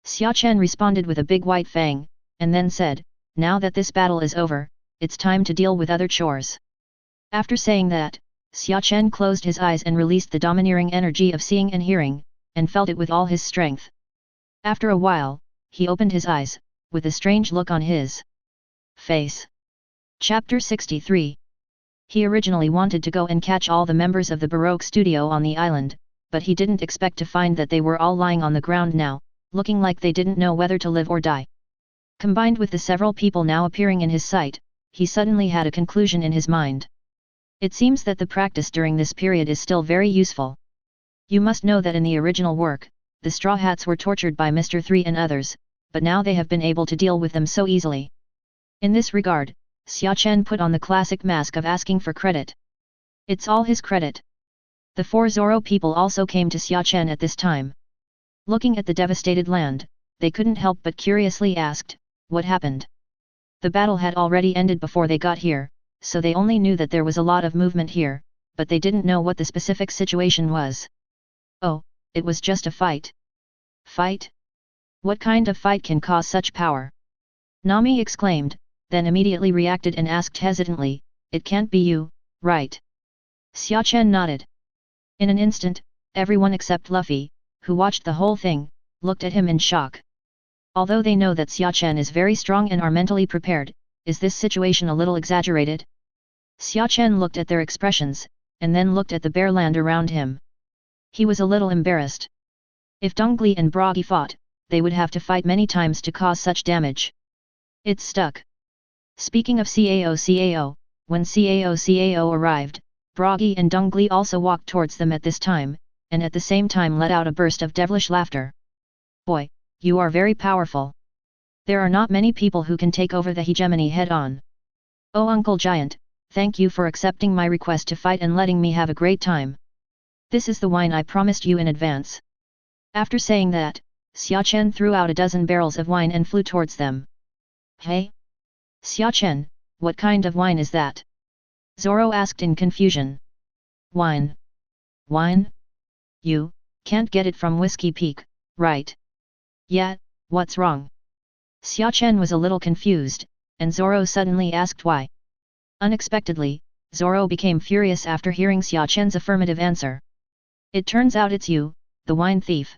Speaker 1: Xia Chen responded with a big white fang, and then said, now that this battle is over, it's time to deal with other chores. After saying that, Xia Chen closed his eyes and released the domineering energy of seeing and hearing, and felt it with all his strength. After a while, he opened his eyes, with a strange look on his face. Chapter 63. He originally wanted to go and catch all the members of the Baroque studio on the island, but he didn't expect to find that they were all lying on the ground now, looking like they didn't know whether to live or die. Combined with the several people now appearing in his sight, he suddenly had a conclusion in his mind. It seems that the practice during this period is still very useful. You must know that in the original work, the Straw Hats were tortured by Mr. 3 and others, but now they have been able to deal with them so easily. In this regard, Xia Chen put on the classic mask of asking for credit. It's all his credit. The 4 Zoro people also came to Xia Chen at this time. Looking at the devastated land, they couldn't help but curiously asked, what happened? The battle had already ended before they got here, so they only knew that there was a lot of movement here, but they didn't know what the specific situation was. Oh, it was just a fight. Fight? What kind of fight can cause such power? Nami exclaimed, then immediately reacted and asked hesitantly, it can't be you, right? Xia Chen nodded. In an instant, everyone except Luffy, who watched the whole thing, looked at him in shock. Although they know that Xia Chen is very strong and are mentally prepared, is this situation a little exaggerated? Xia Chen looked at their expressions, and then looked at the bare land around him. He was a little embarrassed. If Dongli and Bragi fought, they would have to fight many times to cause such damage. It's stuck. Speaking of Cao, when Cao arrived, Bragi and Dongli also walked towards them at this time, and at the same time let out a burst of devilish laughter. Boy, you are very powerful. There are not many people who can take over the hegemony head-on. Oh Uncle Giant, thank you for accepting my request to fight and letting me have a great time. This is the wine I promised you in advance. After saying that, Xia Chen threw out a dozen barrels of wine and flew towards them. Hey? Xia Chen, what kind of wine is that? Zoro asked in confusion. Wine. Wine? You can't get it from Whiskey Peak, right? Yeah, what's wrong? Xia Chen was a little confused, and Zoro suddenly asked why. Unexpectedly, Zoro became furious after hearing Xia Chen's affirmative answer. It turns out it's you, the wine thief.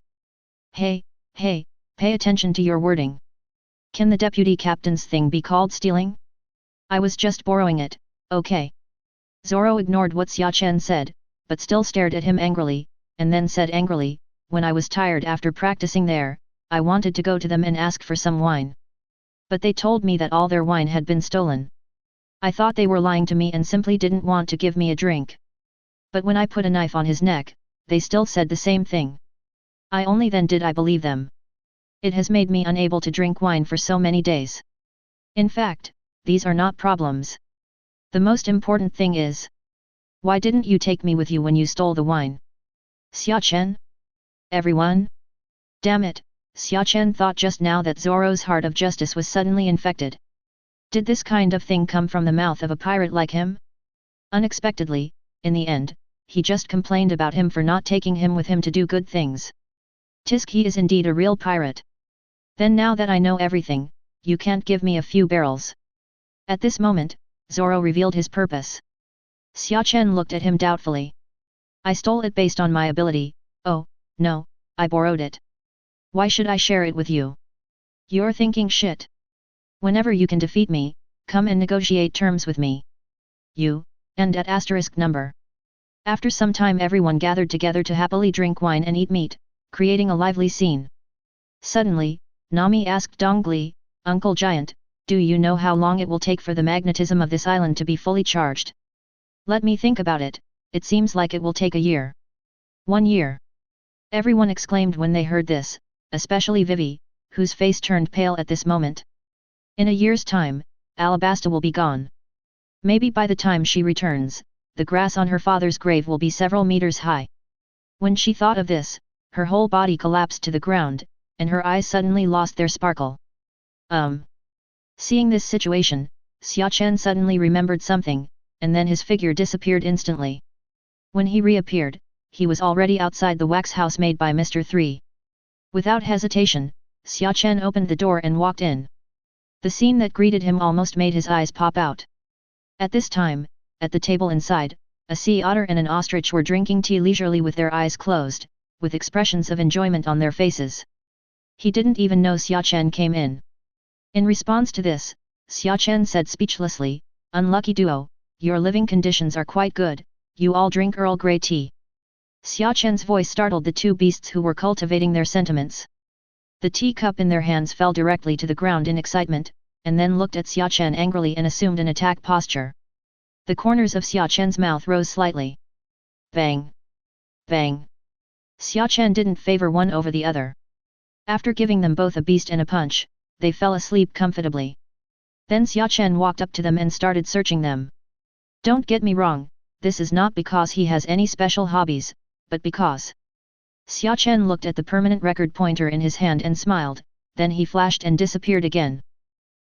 Speaker 1: Hey, pay attention to your wording. Can the deputy captain's thing be called stealing? I was just borrowing it, okay. Zoro ignored what Xia Chen said, but still stared at him angrily, and then said angrily, when I was tired after practicing there, I wanted to go to them and ask for some wine. But they told me that all their wine had been stolen. I thought they were lying to me and simply didn't want to give me a drink. But when I put a knife on his neck, they still said the same thing. I only then did I believe them. It has made me unable to drink wine for so many days. In fact, these are not problems. The most important thing is, why didn't you take me with you when you stole the wine? Xia Chen? Everyone? Damn it, Xia Chen thought just now that Zoro's heart of justice was suddenly infected. Did this kind of thing come from the mouth of a pirate like him? Unexpectedly, in the end, he just complained about him for not taking him with him to do good things. Tisk, he is indeed a real pirate. Then now that I know everything, you can't give me a few barrels. At this moment, Zoro revealed his purpose. Xia Chen looked at him doubtfully. I stole it based on my ability. Oh, no, I borrowed it. Why should I share it with you? You're thinking shit. Whenever you can defeat me, come and negotiate terms with me. You, end at asterisk number. After some time everyone gathered together to happily drink wine and eat meat, creating a lively scene. Suddenly, Nami asked Dongli, Uncle Giant, do you know how long it will take for the magnetism of this island to be fully charged? Let me think about it, it seems like it will take a year. 1 year. Everyone exclaimed when they heard this, especially Vivi, whose face turned pale at this moment. In a year's time, Alabasta will be gone. Maybe by the time she returns, the grass on her father's grave will be several meters high. When she thought of this, her whole body collapsed to the ground, and her eyes suddenly lost their sparkle. Seeing this situation, Xia Chen suddenly remembered something, and then his figure disappeared instantly. When he reappeared, he was already outside the wax house made by Mr. 3. Without hesitation, Xia Chen opened the door and walked in. The scene that greeted him almost made his eyes pop out. At this time, at the table inside, a sea otter and an ostrich were drinking tea leisurely with their eyes closed, with expressions of enjoyment on their faces. He didn't even know Xia Chen came in. In response to this, Xia Chen said speechlessly, Unlucky duo, your living conditions are quite good, you all drink Earl Grey tea. Xia Chen's voice startled the two beasts who were cultivating their sentiments. The teacup in their hands fell directly to the ground in excitement, and then looked at Xia Chen angrily and assumed an attack posture. The corners of Xia Chen's mouth rose slightly. Bang! Bang! Xia Chen didn't favor one over the other. After giving them both a beast and a punch, they fell asleep comfortably. Then Xia Chen walked up to them and started searching them. Don't get me wrong, this is not because he has any special hobbies, but because... Xia Chen looked at the permanent record pointer in his hand and smiled, then he flashed and disappeared again.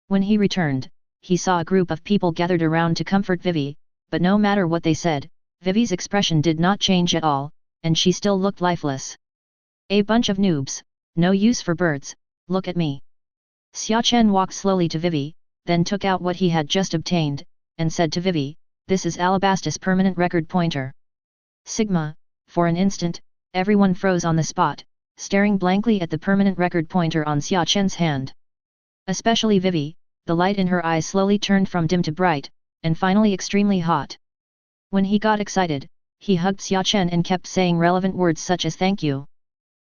Speaker 1: When he returned, he saw a group of people gathered around to comfort Vivi, but no matter what they said, Vivi's expression did not change at all, and she still looked lifeless. A bunch of noobs, no use for birds, look at me. Xia Chen walked slowly to Vivi, then took out what he had just obtained, and said to Vivi, this is Alabasta's permanent record pointer. Sigma, for an instant, everyone froze on the spot, staring blankly at the permanent record pointer on Xia Chen's hand. Especially Vivi, the light in her eyes slowly turned from dim to bright, and finally extremely hot. When he got excited, he hugged Xia Chen and kept saying relevant words such as thank you.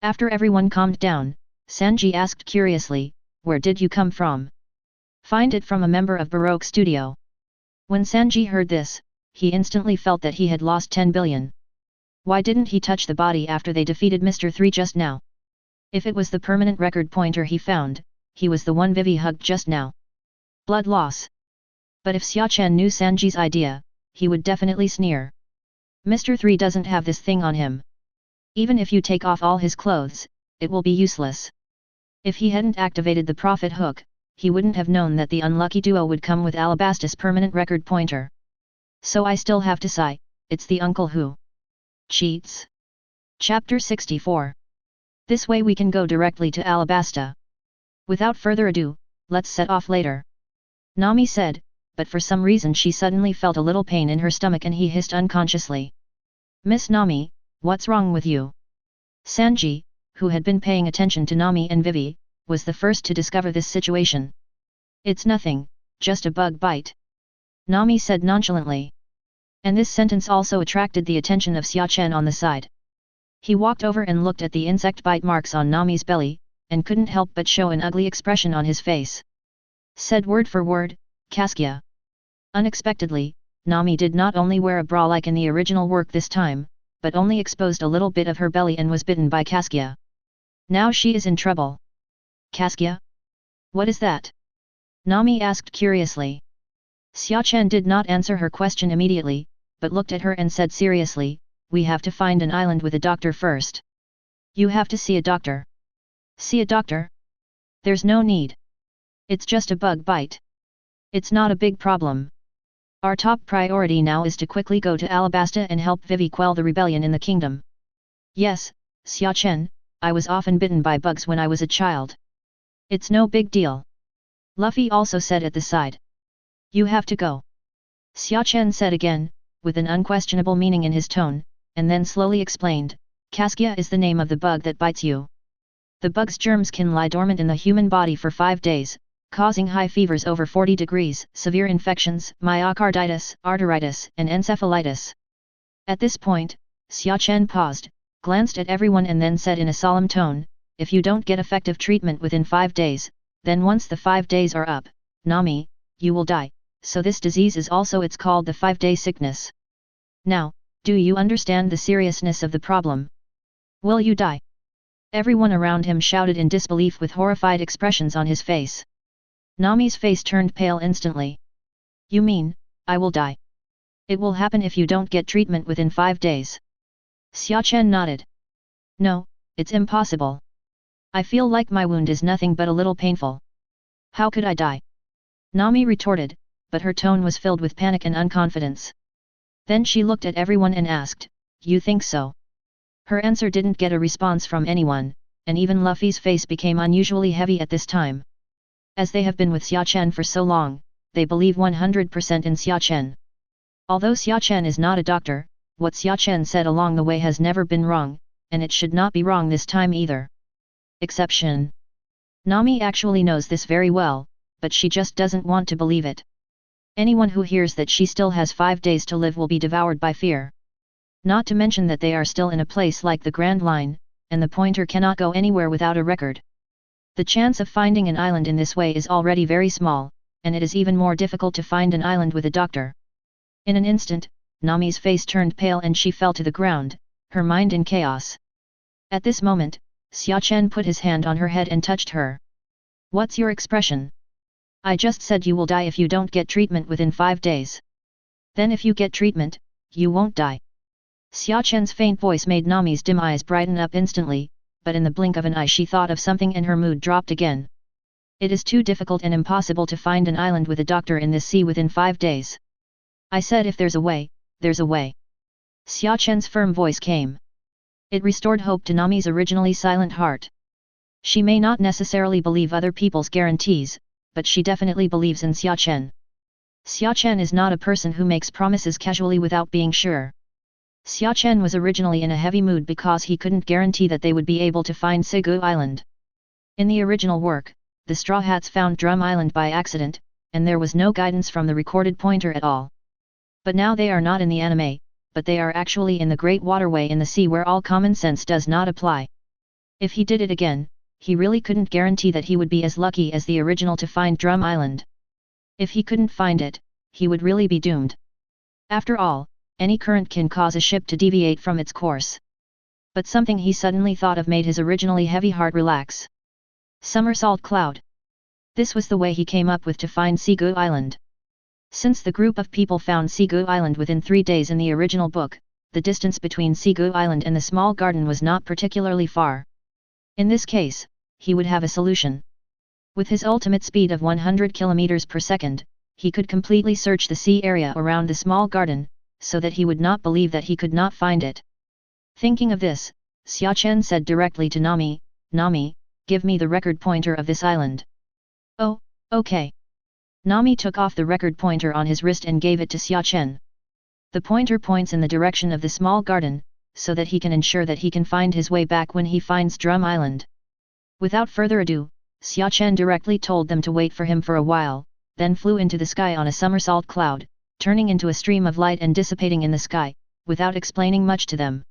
Speaker 1: After everyone calmed down, Sanji asked curiously, where did you come from? Find it from a member of Baroque Studio. When Sanji heard this, he instantly felt that he had lost 10 billion. Why didn't he touch the body after they defeated Mr. 3 just now? If it was the permanent record pointer he found, he was the one Vivi hugged just now. Blood loss. But if Xia Chen knew Sanji's idea, he would definitely sneer. Mr. 3 doesn't have this thing on him. Even if you take off all his clothes, it will be useless. If he hadn't activated the profit hook, he wouldn't have known that the unlucky duo would come with Alabastus permanent record pointer. So I still have to sigh, it's the uncle who cheats. Chapter 64. This way we can go directly to Alabasta. Without further ado, let's set off later. Nami said, but for some reason she suddenly felt a little pain in her stomach and he hissed unconsciously. Miss Nami, what's wrong with you? Sanji, who had been paying attention to Nami and Vivi, was the first to discover this situation. It's nothing, just a bug bite. Nami said nonchalantly. And this sentence also attracted the attention of Xia Chen on the side. He walked over and looked at the insect bite marks on Nami's belly, and couldn't help but show an ugly expression on his face. Said word for word, Caskia. Unexpectedly, Nami did not only wear a bra like in the original work this time, but only exposed a little bit of her belly and was bitten by Caskia. Now she is in trouble. Caskia? What is that? Nami asked curiously. Xia Chen did not answer her question immediately, but looked at her and said seriously, we have to find an island with a doctor first. You have to see a doctor. See a doctor? There's no need. It's just a bug bite. It's not a big problem. Our top priority now is to quickly go to Alabasta and help Vivi quell the rebellion in the kingdom. Yes, Xia Chen, I was often bitten by bugs when I was a child. It's no big deal. Luffy also said at the side. You have to go. Xia Chen said again, with an unquestionable meaning in his tone, and then slowly explained, Caskia is the name of the bug that bites you. The bug's germs can lie dormant in the human body for 5 days, causing high fevers over 40 degrees, severe infections, myocarditis, arteritis, and encephalitis. At this point, Xia Chen paused, glanced at everyone and then said in a solemn tone, if you don't get effective treatment within 5 days, then once the 5 days are up, Nami, you will die, so this disease is also it's called the 5-day sickness. Now, do you understand the seriousness of the problem? Will you die? Everyone around him shouted in disbelief with horrified expressions on his face. Nami's face turned pale instantly. You mean, I will die? It will happen if you don't get treatment within 5 days. Xia Chen nodded. No, it's impossible. I feel like my wound is nothing but a little painful. How could I die? Nami retorted, but her tone was filled with panic and unconfidence. Then she looked at everyone and asked, you think so? Her answer didn't get a response from anyone, and even Luffy's face became unusually heavy at this time. As they have been with Xia Chen for so long, they believe 100% in Xia Chen. Although Xia Chen is not a doctor, what Xia Chen said along the way has never been wrong, and it should not be wrong this time either. Exception. Nami actually knows this very well, but she just doesn't want to believe it. Anyone who hears that she still has 5 days to live will be devoured by fear. Not to mention that they are still in a place like the Grand Line, and the pointer cannot go anywhere without a record. The chance of finding an island in this way is already very small, and it is even more difficult to find an island with a doctor. In an instant, Nami's face turned pale and she fell to the ground, her mind in chaos. At this moment, Xia Chen put his hand on her head and touched her. What's your expression? I just said you will die if you don't get treatment within 5 days. Then if you get treatment, you won't die. Xia Chen's faint voice made Nami's dim eyes brighten up instantly, but in the blink of an eye she thought of something and her mood dropped again. It is too difficult and impossible to find an island with a doctor in this sea within 5 days. I said if there's a way, there's a way. Xia Chen's firm voice came. It restored hope to Nami's originally silent heart. She may not necessarily believe other people's guarantees, but she definitely believes in Xia Chen. Xia Chen is not a person who makes promises casually without being sure. Xia Chen was originally in a heavy mood because he couldn't guarantee that they would be able to find Sigu Island. In the original work, the Straw Hats found Drum Island by accident, and there was no guidance from the recorded pointer at all. But now they are not in the anime, but they are actually in the Great Waterway in the sea where all common sense does not apply. If he did it again, he really couldn't guarantee that he would be as lucky as the original to find Drum Island. If he couldn't find it, he would really be doomed. After all, any current can cause a ship to deviate from its course. But something he suddenly thought of made his originally heavy heart relax. Somersault Cloud. This was the way he came up with to find Sigu Island. Since the group of people found Sigu Island within 3 days in the original book, the distance between Sigu Island and the small garden was not particularly far. In this case, he would have a solution. With his ultimate speed of 100 km per second, he could completely search the sea area around the small garden, so that he would not believe that he could not find it. Thinking of this, Xia Chen said directly to Nami, "Nami, give me the record pointer of this island." "Oh, okay." Nami took off the record pointer on his wrist and gave it to Xia Chen. The pointer points in the direction of the small garden, so that he can ensure that he can find his way back when he finds Drum Island. Without further ado, Xia Chen directly told them to wait for him for a while, then flew into the sky on a somersault cloud, turning into a stream of light and dissipating in the sky, without explaining much to them.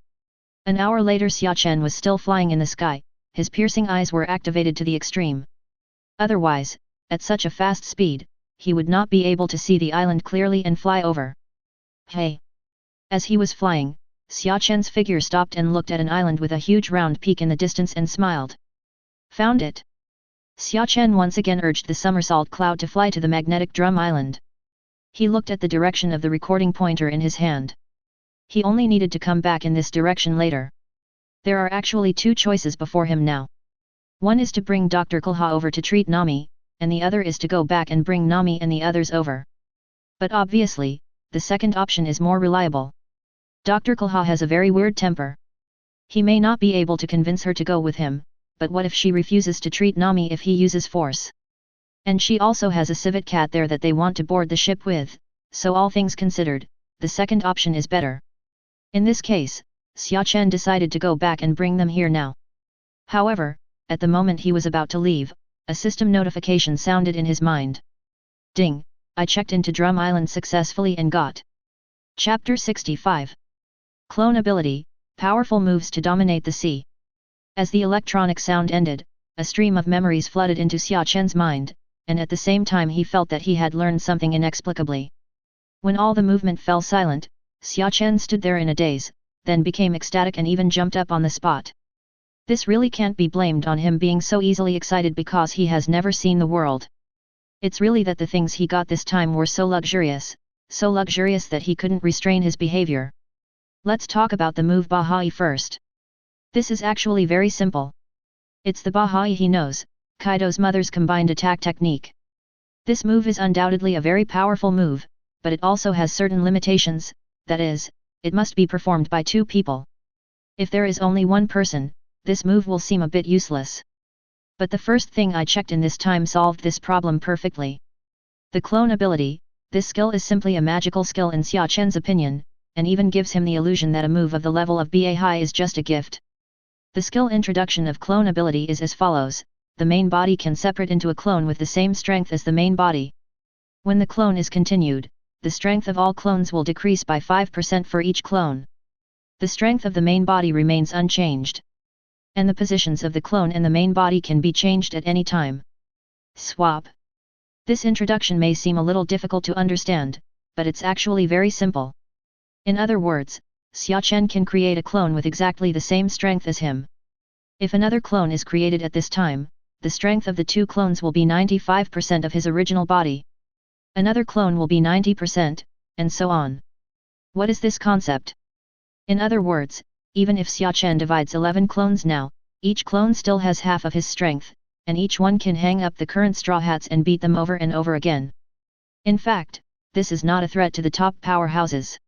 Speaker 1: An hour later Xia Chen was still flying in the sky, his piercing eyes were activated to the extreme. Otherwise, at such a fast speed, he would not be able to see the island clearly and fly over. "Hey!" As he was flying, Xia Chen's figure stopped and looked at an island with a huge round peak in the distance and smiled. "Found it!" Xia Chen once again urged the somersault cloud to fly to the magnetic drum island. He looked at the direction of the recording pointer in his hand. He only needed to come back in this direction later. There are actually 2 choices before him now. One is to bring Dr. Kulha over to treat Nami, and the other is to go back and bring Nami and the others over. But obviously, the second option is more reliable. Dr. Kulha has a very weird temper. He may not be able to convince her to go with him, but what if she refuses to treat Nami if he uses force? And she also has a civet cat there that they want to board the ship with, so all things considered, the second option is better. In this case, Xia Chen decided to go back and bring them here now. However, at the moment he was about to leave, a system notification sounded in his mind. "Ding, I checked into Drum Island successfully and got." Chapter 65. Clone Ability, Powerful Moves to Dominate the Sea. As the electronic sound ended, a stream of memories flooded into Xia Chen's mind, and at the same time he felt that he had learned something inexplicably. When all the movement fell silent, Xia Chen stood there in a daze, then became ecstatic and even jumped up on the spot. This really can't be blamed on him being so easily excited because he has never seen the world. It's really that the things he got this time were so luxurious that he couldn't restrain his behavior. Let's talk about the move Bahai first. This is actually very simple. It's the Bahai he knows, Kaido's mother's combined attack technique. This move is undoubtedly a very powerful move, but it also has certain limitations, that is, it must be performed by 2 people. If there is only one person, this move will seem a bit useless. But the first thing I checked in this time solved this problem perfectly. The clone ability, this skill is simply a magical skill in Xia Chen's opinion, and even gives him the illusion that a move of the level of Bahai is just a gift. The skill introduction of clone ability is as follows: the main body can separate into a clone with the same strength as the main body. When the clone is continued, the strength of all clones will decrease by 5% for each clone. The strength of the main body remains unchanged. And the positions of the clone and the main body can be changed at any time. Swap. This introduction may seem a little difficult to understand, but it's actually very simple. In other words, Xia Chen can create a clone with exactly the same strength as him. If another clone is created at this time, the strength of the 2 clones will be 95% of his original body. Another clone will be 90%, and so on. What is this concept? In other words, even if Xia Chen divides 11 clones now, each clone still has half of his strength, and each one can hang up the current straw hats and beat them over and over again. In fact, this is not a threat to the top powerhouses.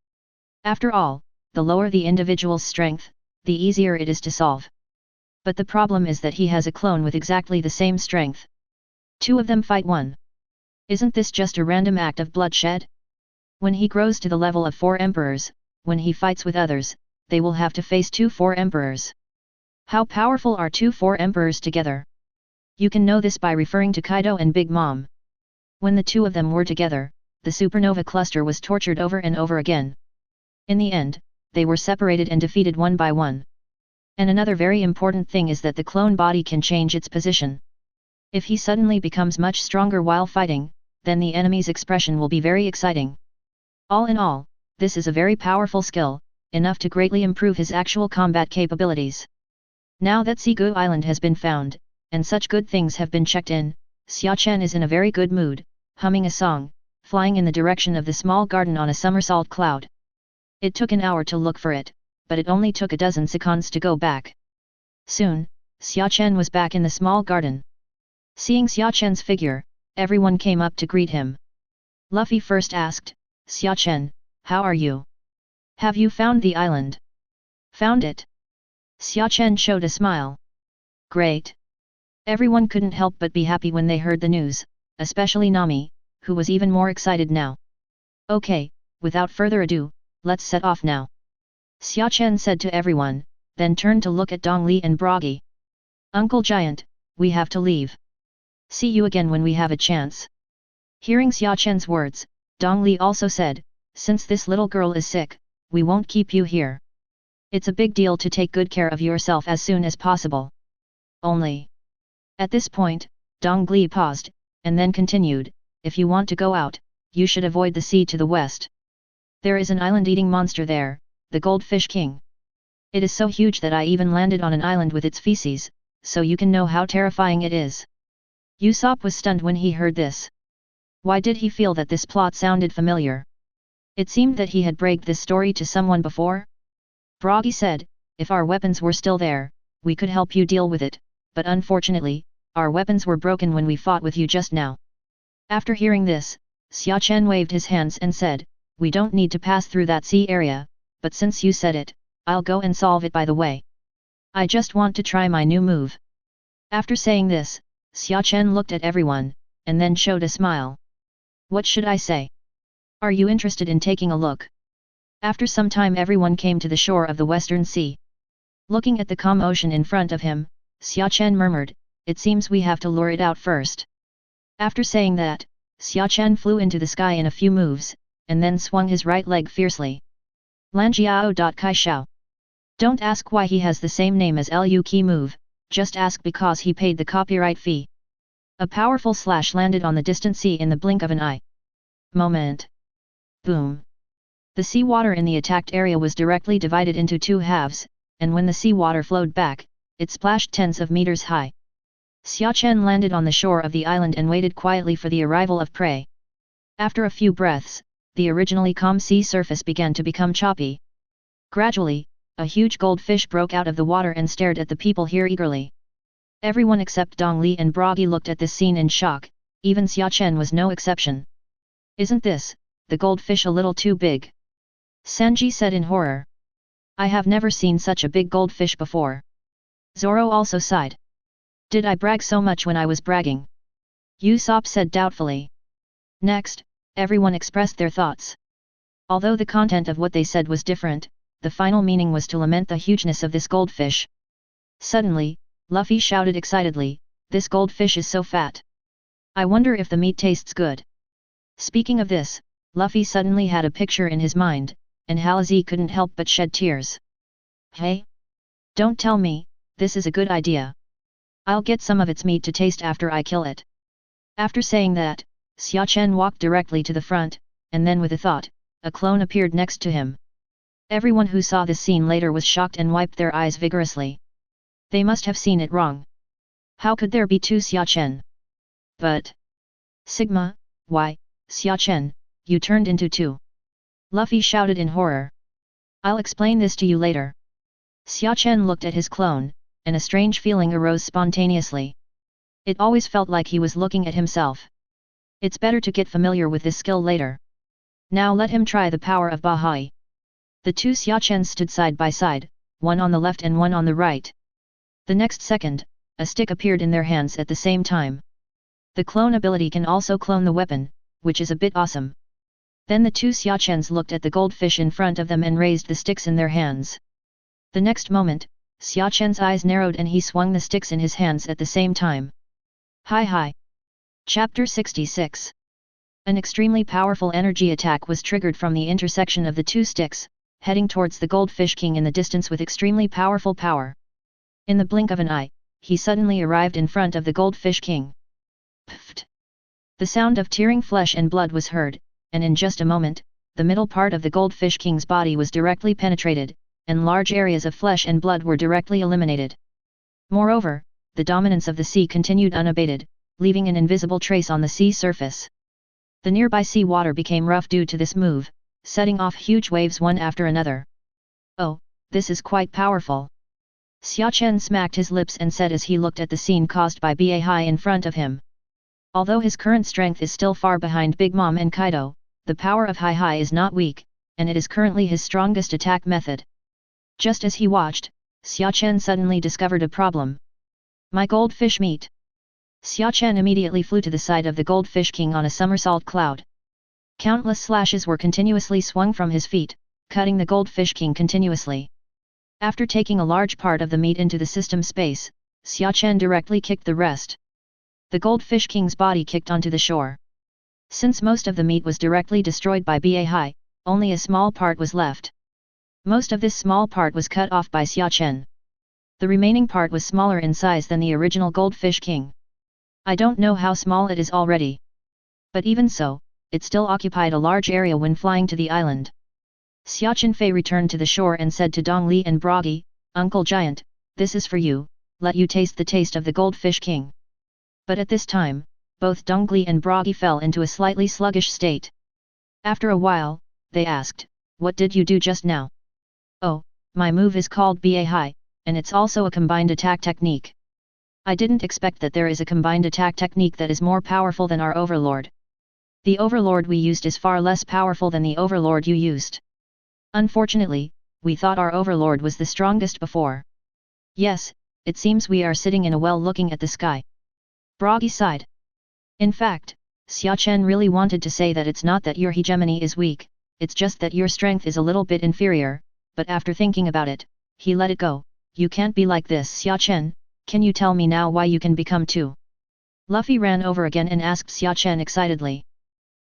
Speaker 1: After all, the lower the individual's strength, the easier it is to solve. But the problem is that he has a clone with exactly the same strength. 2 of them fight 1. Isn't this just a random act of bloodshed? When he grows to the level of 4 emperors, when he fights with others, they will have to face 2 4 emperors. How powerful are 2 4 emperors together? You can know this by referring to Kaido and Big Mom. When the 2 of them were together, the supernova cluster was tortured over and over again. In the end, they were separated and defeated one by one. And another very important thing is that the clone body can change its position. If he suddenly becomes much stronger while fighting, then the enemy's expression will be very exciting. All in all, this is a very powerful skill, enough to greatly improve his actual combat capabilities. Now that Sigu Island has been found, and such good things have been checked in, Xia Chen is in a very good mood, humming a song, flying in the direction of the small garden on a somersault cloud. It took an hour to look for it, but it only took a dozen seconds to go back. Soon, Xia Chen was back in the small garden. Seeing Xia Chen's figure, everyone came up to greet him. Luffy first asked, "Xia Chen, how are you? Have you found the island?" "Found it." Xia Chen showed a smile. "Great." Everyone couldn't help but be happy when they heard the news, especially Nami, who was even more excited now. "Okay, without further ado, let's set off now," Xia Chen said to everyone, then turned to look at Dong Li and Bragi. "Uncle Giant, we have to leave. See you again when we have a chance." Hearing Xia Chen's words, Dong Li also said, "Since this little girl is sick, we won't keep you here. It's a big deal to take good care of yourself as soon as possible. Only..." At this point, Dong Li paused, and then continued, "If you want to go out, you should avoid the sea to the west. There is an island-eating monster there, the Goldfish King. It is so huge that I even landed on an island with its feces, so you can know how terrifying it is." Usopp was stunned when he heard this. Why did he feel that this plot sounded familiar? It seemed that he had bragged this story to someone before? Bragi said, "If our weapons were still there, we could help you deal with it, but unfortunately, our weapons were broken when we fought with you just now." After hearing this, Xia Chen waved his hands and said, "We don't need to pass through that sea area, but since you said it, I'll go and solve it by the way. I just want to try my new move." After saying this, Xia Chen looked at everyone, and then showed a smile. "What should I say? Are you interested in taking a look?" After some time everyone came to the shore of the Western Sea. Looking at the calm ocean in front of him, Xia Chen murmured, "It seems we have to lure it out first." After saying that, Xia Chen flew into the sky in a few moves, and then swung his right leg fiercely. Lanjiao. Kai Shao. Don't ask why he has the same name as Liu Qi move, just ask because he paid the copyright fee. A powerful slash landed on the distant sea in the blink of an eye. Moment. Boom. The seawater in the attacked area was directly divided into two halves, and when the seawater flowed back, it splashed tens of meters high. Xia Chen landed on the shore of the island and waited quietly for the arrival of prey. After a few breaths, the originally calm sea surface began to become choppy. Gradually, a huge goldfish broke out of the water and stared at the people here eagerly. Everyone except Dong Li and Bragi looked at this scene in shock, even Xia Chen was no exception. "Isn't this, the goldfish a little too big?" Sanji said in horror. "I have never seen such a big goldfish before." Zoro also sighed. "Did I brag so much when I was bragging?" Usopp said doubtfully. Next, everyone expressed their thoughts. Although the content of what they said was different, the final meaning was to lament the hugeness of this goldfish. Suddenly, Luffy shouted excitedly, "This goldfish is so fat! I wonder if the meat tastes good." Speaking of this, Luffy suddenly had a picture in his mind, and Halazi couldn't help but shed tears. "Hey! Don't tell me, this is a good idea. I'll get some of its meat to taste after I kill it." After saying that, Xia Chen walked directly to the front, and then with a thought, a clone appeared next to him. Everyone who saw this scene later was shocked and wiped their eyes vigorously. They must have seen it wrong. How could there be two Xia Chen? But... Sigma, why, Xia Chen, you turned into two. Luffy shouted in horror. "I'll explain this to you later." Xia Chen looked at his clone, and a strange feeling arose spontaneously. It always felt like he was looking at himself. It's better to get familiar with this skill later. Now let him try the power of Bahai. The two Xia Chens stood side by side, one on the left and one on the right. The next second, a stick appeared in their hands at the same time. The clone ability can also clone the weapon, which is a bit awesome. Then the two Xia Chens looked at the goldfish in front of them and raised the sticks in their hands. The next moment, Xia Chen's eyes narrowed and he swung the sticks in his hands at the same time. Hi. Chapter 66. An extremely powerful energy attack was triggered from the intersection of the two sticks, heading towards the Goldfish King in the distance with extremely powerful power. In the blink of an eye, he suddenly arrived in front of the Goldfish King. Pfft! The sound of tearing flesh and blood was heard, and in just a moment, the middle part of the Goldfish King's body was directly penetrated, and large areas of flesh and blood were directly eliminated. Moreover, the dominance of the sea continued unabated, leaving an invisible trace on the sea surface. The nearby sea water became rough due to this move, setting off huge waves one after another. Oh, this is quite powerful. Xia Chen smacked his lips and said as he looked at the scene caused by Ba in front of him. Although his current strength is still far behind Big Mom and Kaido, the power of Hai is not weak, and it is currently his strongest attack method. Just as he watched, Xia Chen suddenly discovered a problem. My goldfish meat! Xia Chen immediately flew to the side of the Goldfish King on a somersault cloud. Countless slashes were continuously swung from his feet, cutting the Goldfish King continuously. After taking a large part of the meat into the system space, Xia Chen directly kicked the rest. The Goldfish King's body kicked onto the shore. Since most of the meat was directly destroyed by Ba, only a small part was left. Most of this small part was cut off by Xia Chen. The remaining part was smaller in size than the original Goldfish King. I don't know how small it is already. But even so, it still occupied a large area when flying to the island. Xia Chenfei returned to the shore and said to Dong Li and Bragi, Uncle Giant, this is for you, let you taste the taste of the Goldfish King. But at this time, both Dong Li and Bragi fell into a slightly sluggish state. After a while, they asked, what did you do just now? Oh, my move is called Ba, and it's also a combined attack technique. I didn't expect that there is a combined attack technique that is more powerful than our Overlord. The Overlord we used is far less powerful than the Overlord you used. Unfortunately, we thought our Overlord was the strongest before. Yes, it seems we are sitting in a well looking at the sky. Bragi sighed. In fact, Xia Chen really wanted to say that it's not that your hegemony is weak, it's just that your strength is a little bit inferior, but after thinking about it, he let it go. You can't be like this, Xia Chen. Can you tell me now why you can become two? Luffy ran over again and asked Xia Chen excitedly.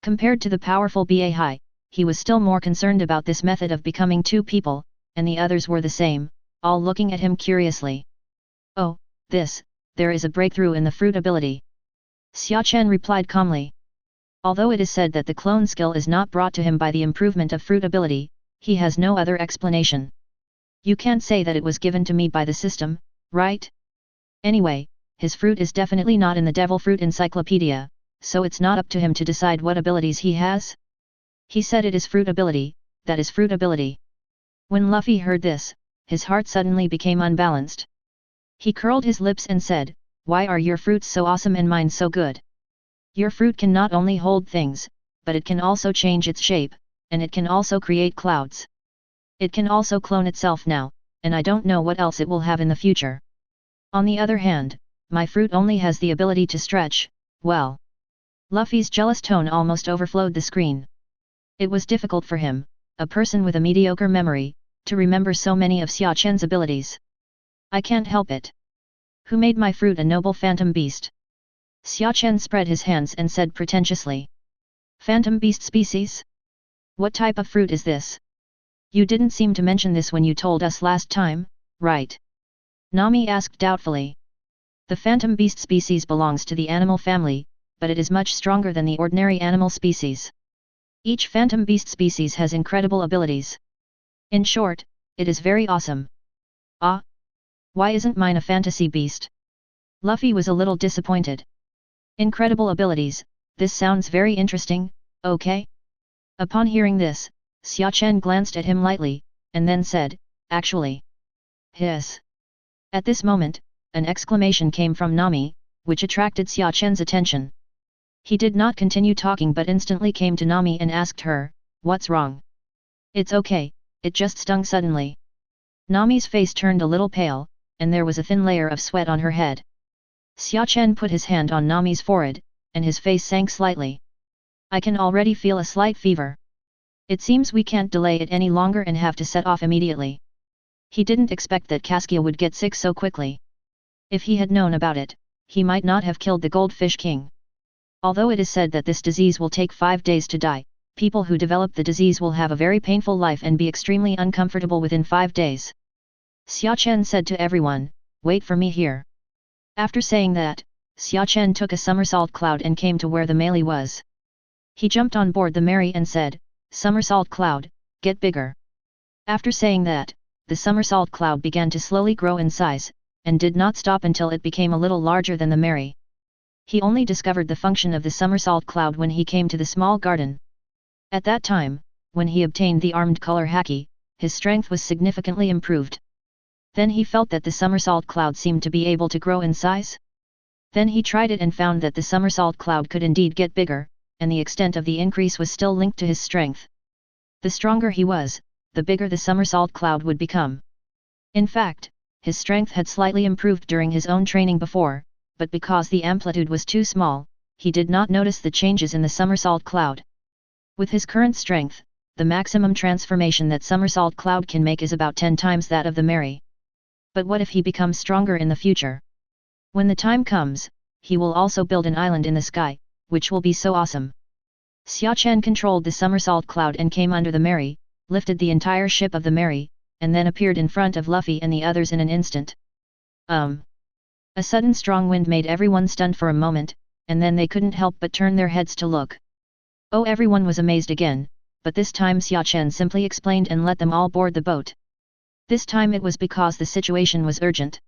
Speaker 1: Compared to the powerful Ba, he was still more concerned about this method of becoming two people, and the others were the same, all looking at him curiously. Oh, there is a breakthrough in the fruit ability. Xia Chen replied calmly. Although it is said that the clone skill is not brought to him by the improvement of fruit ability, he has no other explanation. You can't say that it was given to me by the system, right? Anyway, his fruit is definitely not in the Devil Fruit Encyclopedia, so it's not up to him to decide what abilities he has. He said it is fruit ability, that is fruit ability. When Luffy heard this, his heart suddenly became unbalanced. He curled his lips and said, why are your fruits so awesome and mine so good? Your fruit can not only hold things, but it can also change its shape, and it can also create clouds. It can also clone itself now, and I don't know what else it will have in the future. On the other hand, my fruit only has the ability to stretch, well. Luffy's jealous tone almost overflowed the screen. It was difficult for him, a person with a mediocre memory, to remember so many of Xia Chen's abilities. I can't help it. Who made my fruit a noble phantom beast? Xia Chen spread his hands and said pretentiously. Phantom beast species? What type of fruit is this? You didn't seem to mention this when you told us last time, right? Nami asked doubtfully. The phantom beast species belongs to the animal family, but it is much stronger than the ordinary animal species. Each phantom beast species has incredible abilities. In short, it is very awesome. Ah? Why isn't mine a fantasy beast? Luffy was a little disappointed. Incredible abilities, this sounds very interesting, okay? Upon hearing this, Xia Chen glanced at him lightly, and then said, actually. Hiss. At this moment, an exclamation came from Nami, which attracted Xia Chen's attention. He did not continue talking but instantly came to Nami and asked her, what's wrong? It's okay, it just stung suddenly. Nami's face turned a little pale, and there was a thin layer of sweat on her head. Xia Chen put his hand on Nami's forehead, and his face sank slightly. I can already feel a slight fever. It seems we can't delay it any longer and have to set off immediately. He didn't expect that Caskia would get sick so quickly. If he had known about it, he might not have killed the Goldfish King. Although it is said that this disease will take 5 days to die, people who develop the disease will have a very painful life and be extremely uncomfortable within 5 days. Xia Chen said to everyone, wait for me here. After saying that, Xia Chen took a somersault cloud and came to where the melee was. He jumped on board the Mary and said, somersault cloud, get bigger. After saying that, the somersault cloud began to slowly grow in size, and did not stop until it became a little larger than the Mary. He only discovered the function of the somersault cloud when he came to the small garden. At that time, when he obtained the armed color haki, his strength was significantly improved. Then he felt that the somersault cloud seemed to be able to grow in size. Then he tried it and found that the somersault cloud could indeed get bigger, and the extent of the increase was still linked to his strength. The stronger he was, the bigger the somersault cloud would become. In fact, his strength had slightly improved during his own training before, but because the amplitude was too small, he did not notice the changes in the somersault cloud. With his current strength, the maximum transformation that somersault cloud can make is about 10 times that of the Mary. But what if he becomes stronger in the future? When the time comes, he will also build an island in the sky, which will be so awesome. Xia Chen controlled the somersault cloud and came under the Mary, lifted the entire ship of the Mary, and then appeared in front of Luffy and the others in an instant. A sudden strong wind made everyone stunned for a moment, and then they couldn't help but turn their heads to look. Oh, everyone was amazed again, but this time Xia Chen simply explained and let them all board the boat. This time it was because the situation was urgent.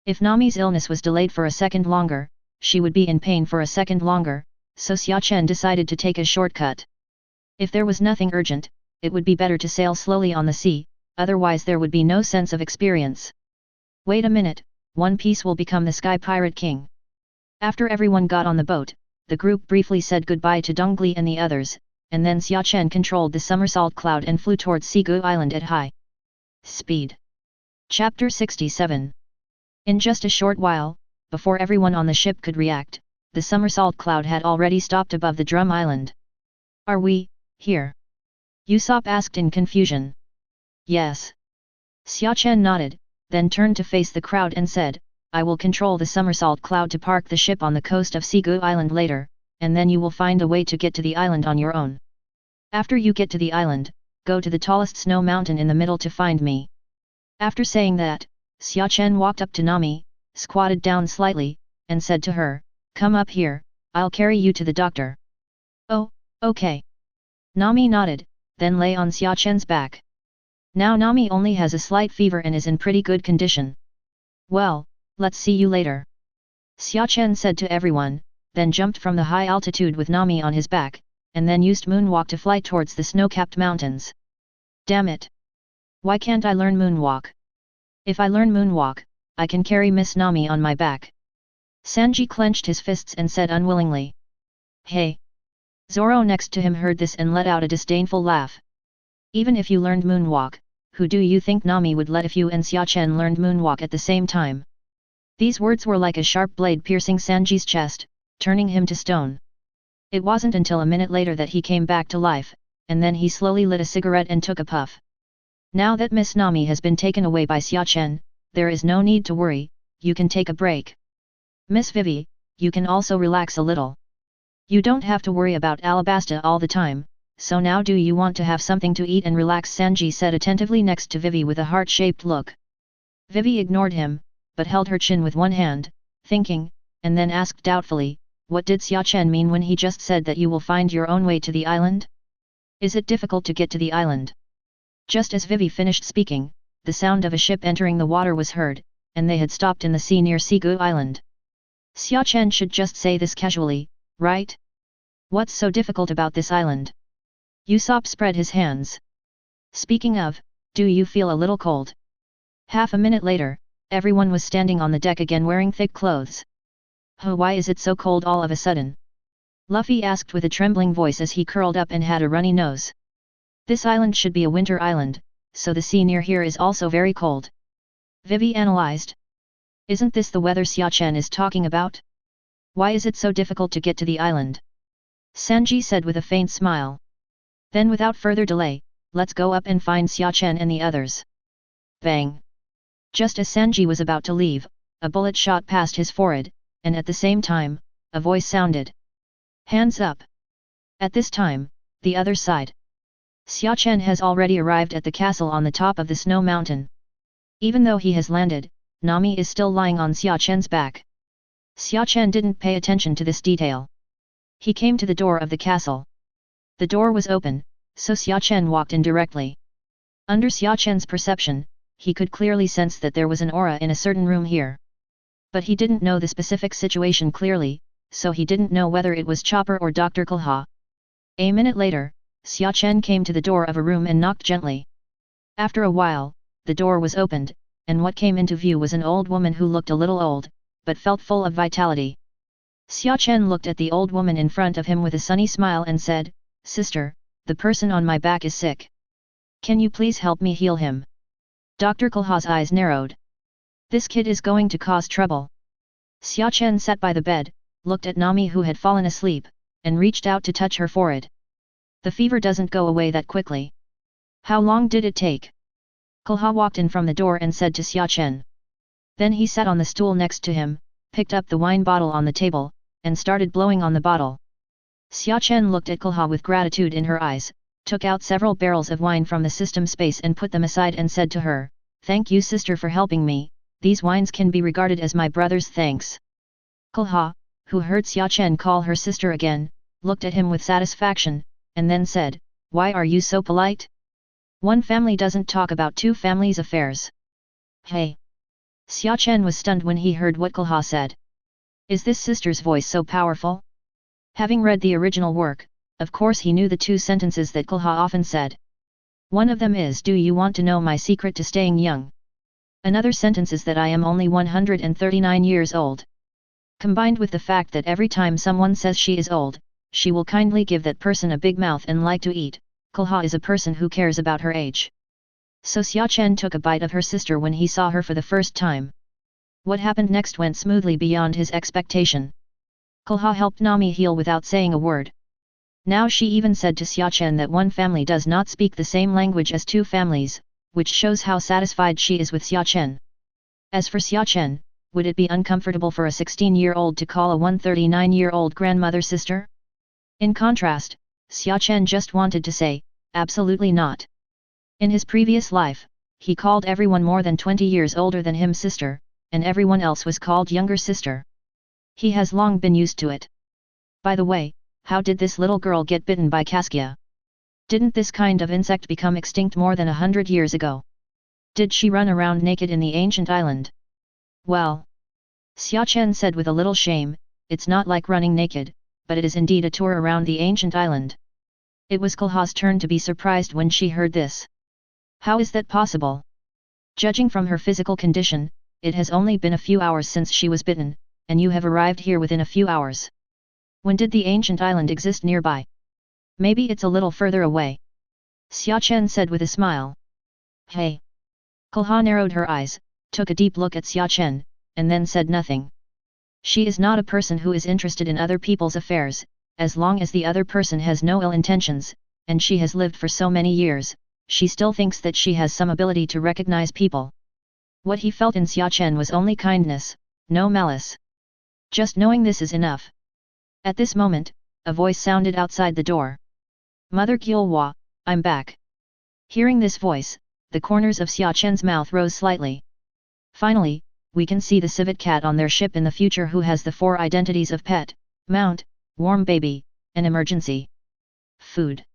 Speaker 1: If Nami's illness was delayed for a second longer, she would be in pain for a second longer, so Xia Chen decided to take a shortcut. If there was nothing urgent, it would be better to sail slowly on the sea, otherwise there would be no sense of experience. Wait a minute, One Piece will become the Sky Pirate King. After everyone got on the boat, the group briefly said goodbye to Dongli and the others, and then Xia Chen controlled the somersault cloud and flew towards Sigu Island at high speed. Chapter 67. In just a short while, before everyone on the ship could react, the somersault cloud had already stopped above the Drum Island. Are we here? Usopp asked in confusion. Yes. Xia Chen nodded, then turned to face the crowd and said, I will control the somersault cloud to park the ship on the coast of Sigu Island later, and then you will find a way to get to the island on your own. After you get to the island, go to the tallest snow mountain in the middle to find me. After saying that, Xia Chen walked up to Nami, squatted down slightly, and said to her, Come up here, I'll carry you to the doctor. Oh, okay. Nami nodded, then lay on Xia Chen's back. Now Nami only has a slight fever and is in pretty good condition. Well, let's see you later. Xia Chen said to everyone, then jumped from the high altitude with Nami on his back, and then used moonwalk to fly towards the snow-capped mountains. Damn it! Why can't I learn moonwalk? If I learn moonwalk, I can carry Miss Nami on my back. Sanji clenched his fists and said unwillingly. Hey! Zoro next to him heard this and let out a disdainful laugh. Even if you learned moonwalk, who do you think Nami would let if you and Xia Chen learned moonwalk at the same time? These words were like a sharp blade piercing Sanji's chest, turning him to stone. It wasn't until a minute later that he came back to life, and then he slowly lit a cigarette and took a puff. Now that Miss Nami has been taken away by Xia Chen, there is no need to worry, you can take a break. Miss Vivi, you can also relax a little. You don't have to worry about Alabasta all the time, so now do you want to have something to eat and relax? Sanji said attentively next to Vivi with a heart-shaped look. Vivi ignored him, but held her chin with one hand, thinking, and then asked doubtfully, what did Xia Chen mean when he just said that you will find your own way to the island? Is it difficult to get to the island? Just as Vivi finished speaking, the sound of a ship entering the water was heard, and they had stopped in the sea near Sigu Island. Xia Chen should just say this casually, right? What's so difficult about this island? Usopp spread his hands. Speaking of, do you feel a little cold? Half a minute later, everyone was standing on the deck again wearing thick clothes. Oh, why is it so cold all of a sudden? Luffy asked with a trembling voice as he curled up and had a runny nose. This island should be a winter island, so the sea near here is also very cold. Vivi analyzed. Isn't this the weather Xia Chen is talking about? Why is it so difficult to get to the island? Sanji said with a faint smile. Then without further delay, let's go up and find Xia Chen and the others. Bang! Just as Sanji was about to leave, a bullet shot past his forehead, and at the same time, a voice sounded. Hands up! At this time, the other side. Xia Chen has already arrived at the castle on the top of the snow mountain. Even though he has landed, Nami is still lying on Xia Chen's back. Xia Chen didn't pay attention to this detail. He came to the door of the castle. The door was open, so Xia Chen walked in directly. Under Xia Chen's perception, he could clearly sense that there was an aura in a certain room here. But he didn't know the specific situation clearly, so he didn't know whether it was Chopper or Dr. Kulha. A minute later, Xia Chen came to the door of a room and knocked gently. After a while, the door was opened, and what came into view was an old woman who looked a little old, but felt full of vitality. Xia Chen looked at the old woman in front of him with a sunny smile and said, "Sister, the person on my back is sick. Can you please help me heal him?" Dr. Kulha's eyes narrowed. This kid is going to cause trouble. Xia Chen sat by the bed, looked at Nami who had fallen asleep, and reached out to touch her forehead. The fever doesn't go away that quickly. How long did it take? Kulha walked in from the door and said to Xia Chen. Then he sat on the stool next to him, picked up the wine bottle on the table, and started blowing on the bottle. Xia Chen looked at Kulha with gratitude in her eyes, took out several barrels of wine from the system space and put them aside and said to her, "Thank you sister for helping me, these wines can be regarded as my brother's thanks." Kulha, who heard Xia Chen call her sister again, looked at him with satisfaction, and then said, "Why are you so polite? One family doesn't talk about two families' affairs." Hey! Xia Chen was stunned when he heard what Kulha said. Is this sister's voice so powerful? Having read the original work, of course he knew the two sentences that Kulha often said. One of them is, "Do you want to know my secret to staying young?" Another sentence is that I am only 139 years old. Combined with the fact that every time someone says she is old, she will kindly give that person a big mouth and like to eat, Kulha is a person who cares about her age. So Xia Chen took a bite of her sister when he saw her for the first time. What happened next went smoothly beyond his expectation. Kulha helped Nami heal without saying a word. Now she even said to Xia Chen that one family does not speak the same language as two families, which shows how satisfied she is with Xia Chen. As for Xia Chen, would it be uncomfortable for a 16-year-old to call a 139-year-old grandmother sister? In contrast, Xia Chen just wanted to say, absolutely not. In his previous life, he called everyone more than 20 years older than him sister, and everyone else was called younger sister. He has long been used to it. By the way, how did this little girl get bitten by Caskia? Didn't this kind of insect become extinct more than 100 years ago? Did she run around naked in the ancient island? Well, Xia Chen said with a little shame, it's not like running naked, but it is indeed a tour around the ancient island. It was Kulha's turn to be surprised when she heard this. How is that possible? Judging from her physical condition, it has only been a few hours since she was bitten, and you have arrived here within a few hours. When did the ancient island exist nearby? Maybe it's a little further away. Xia Chen said with a smile. Hey! Kulha narrowed her eyes, took a deep look at Xia Chen, and then said nothing. She is not a person who is interested in other people's affairs, as long as the other person has no ill intentions, and she has lived for so many years, she still thinks that she has some ability to recognize people. What he felt in Xia Chen was only kindness, no malice. Just knowing this is enough. At this moment, a voice sounded outside the door. Mother Gyulhua, I'm back. Hearing this voice, the corners of Xia Chen's mouth rose slightly. Finally, we can see the civet cat on their ship in the future who has the 4 identities of pet, mount, warm baby, and emergency. Food.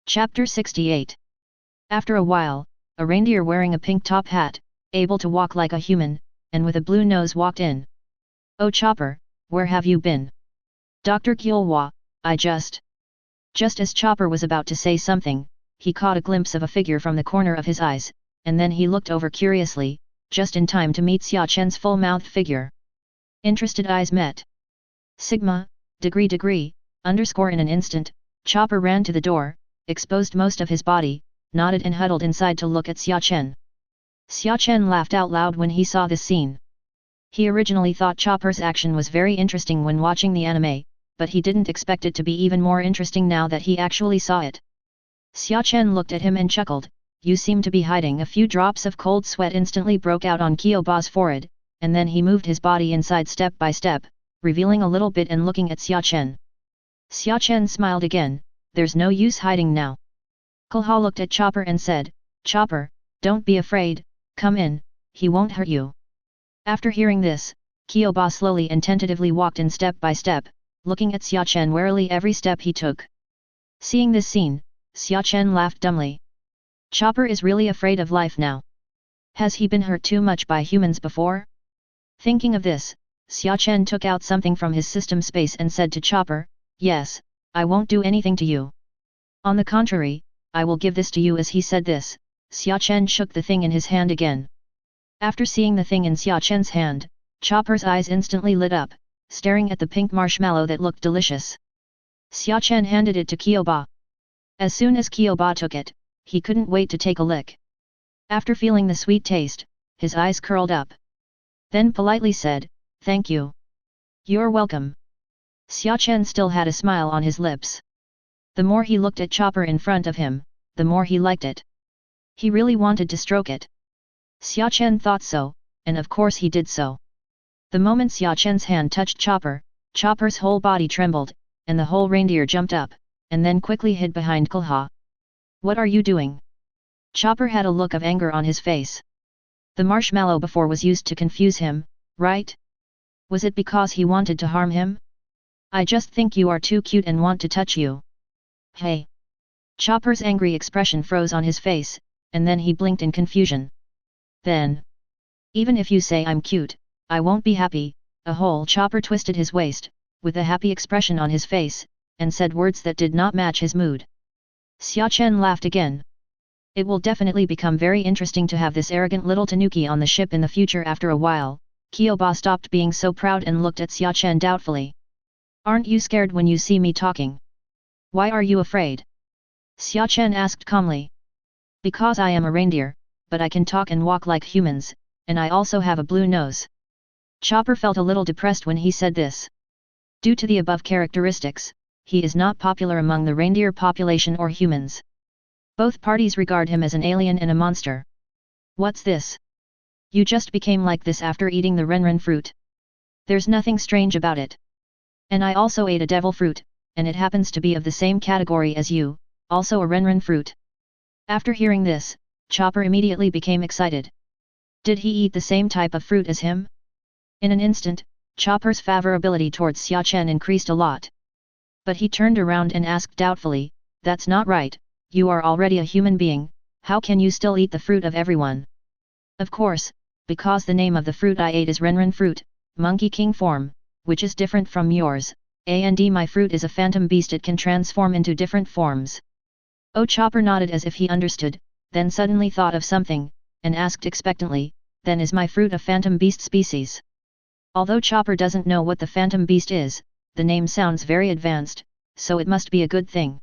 Speaker 1: Chapter 68. After a while, a reindeer wearing a pink top hat, able to walk like a human, and with a blue nose walked in. Oh Chopper, where have you been? Dr. Gyulhua, I just as Chopper was about to say something, he caught a glimpse of a figure from the corner of his eyes, and then he looked over curiously, just in time to meet Xia Chen's full-mouthed figure. Interested eyes met. Sigma, degree, underscore in an instant, Chopper ran to the door, exposed most of his body, nodded and huddled inside to look at Xia Chen. Xia Chen laughed out loud when he saw this scene. He originally thought Chopper's action was very interesting when watching the anime, but he didn't expect it to be even more interesting now that he actually saw it. Xia Chen looked at him and chuckled, you seem to be hiding. A few drops of cold sweat instantly broke out on Kyoba's forehead, and then he moved his body inside step by step, revealing a little bit and looking at Xia Chen. Xia Chen smiled again, there's no use hiding now. Kulha looked at Chopper and said, Chopper, don't be afraid, come in, he won't hurt you. After hearing this, Kyoba slowly and tentatively walked in step by step, looking at Xia Chen warily every step he took. Seeing this scene, Xia Chen laughed dumbly. Chopper is really afraid of life now. Has he been hurt too much by humans before? Thinking of this, Xia Chen took out something from his system space and said to Chopper, "Yes, I won't do anything to you. On the contrary, I will give this to you." As he said this, Xia Chen shook the thing in his hand again. After seeing the thing in Xia Chen's hand, Chopper's eyes instantly lit up, staring at the pink marshmallow that looked delicious. Xia Chen handed it to Kyoba. As soon as Kyoba took it, he couldn't wait to take a lick. After feeling the sweet taste, his eyes curled up. Then politely said, "Thank you." "You're welcome." Xia Chen still had a smile on his lips. The more he looked at Chopper in front of him, the more he liked it. He really wanted to stroke it. Xia Chen thought so, and of course he did so. The moment Xia Chen's hand touched Chopper, Chopper's whole body trembled, and the whole reindeer jumped up, and then quickly hid behind Kulha. "What are you doing?" Chopper had a look of anger on his face. The marshmallow before was used to confuse him, right? Was it because he wanted to harm him? "I just think you are too cute and want to touch you." "Hey!" Chopper's angry expression froze on his face, and then he blinked in confusion. Then, "Even if you say I'm cute, I won't be happy." A whole Chopper twisted his waist, with a happy expression on his face, and said words that did not match his mood. Xia Chen laughed again. It will definitely become very interesting to have this arrogant little tanuki on the ship in the future. After a while, Kyoba stopped being so proud and looked at Xia Chen doubtfully. "Aren't you scared when you see me talking? Why are you afraid?" Xia Chen asked calmly. "Because I am a reindeer, but I can talk and walk like humans, and I also have a blue nose." Chopper felt a little depressed when he said this. Due to the above characteristics, he is not popular among the reindeer population or humans. Both parties regard him as an alien and a monster. "What's this? You just became like this after eating the Renren fruit? There's nothing strange about it. And I also ate a devil fruit, and it happens to be of the same category as you, also a Renren fruit." After hearing this, Chopper immediately became excited. Did he eat the same type of fruit as him? In an instant, Chopper's favorability towards Xia Chen increased a lot. But he turned around and asked doubtfully, "That's not right, you are already a human being, how can you still eat the fruit of everyone?" "Of course, because the name of the fruit I ate is Renren Fruit, Monkey King form, which is different from yours, and my fruit is a phantom beast, it can transform into different forms." Oh, Chopper nodded as if he understood, then suddenly thought of something, and asked expectantly, "Then is my fruit a phantom beast species?" Although Chopper doesn't know what the phantom beast is, the name sounds very advanced, so it must be a good thing.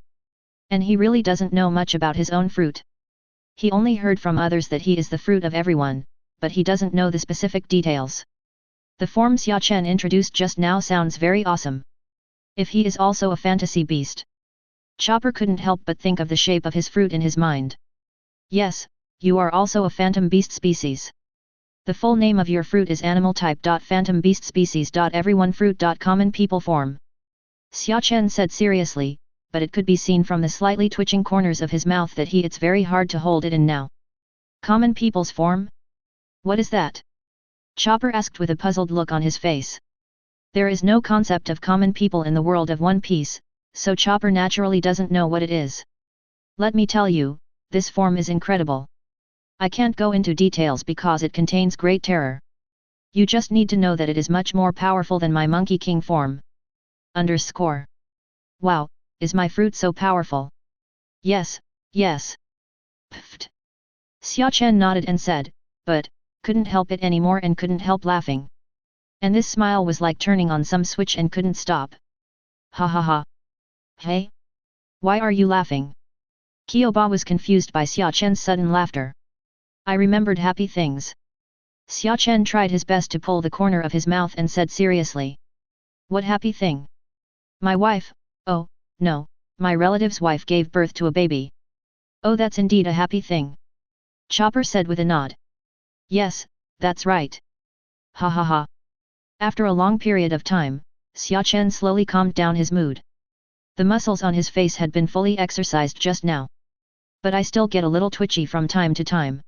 Speaker 1: And he really doesn't know much about his own fruit. He only heard from others that he is the fruit of everyone, but he doesn't know the specific details. The form Xia Chen introduced just now sounds very awesome. If he is also a fantasy beast. Chopper couldn't help but think of the shape of his fruit in his mind. "Yes, you are also a phantom beast species. The full name of your fruit is animal type. Phantom beast species. Everyone fruit. Common people form." Xia Chen said seriously, but it could be seen from the slightly twitching corners of his mouth that it's very hard to hold it in now. "Common people's form? What is that?" Chopper asked with a puzzled look on his face. There is no concept of common people in the world of One Piece, so Chopper naturally doesn't know what it is. "Let me tell you, this form is incredible. I can't go into details because it contains great terror. You just need to know that it is much more powerful than my Monkey King form. Underscore. Wow, is my fruit so powerful?" "Yes, yes." Pfft. Xia Chen nodded and said, but couldn't help it anymore and couldn't help laughing. And this smile was like turning on some switch and couldn't stop. "Ha ha ha. Hey? Why are you laughing?" Kyoba was confused by Xia Chen's sudden laughter. "I remembered happy things." Xia Chen tried his best to pull the corner of his mouth and said seriously. "What happy thing?" "My wife, oh, no, my relative's wife gave birth to a baby." "Oh, that's indeed a happy thing." Chopper said with a nod. "Yes, that's right." Ha ha ha. After a long period of time, Xia Chen slowly calmed down his mood. The muscles on his face had been fully exercised just now. "But I still get a little twitchy from time to time."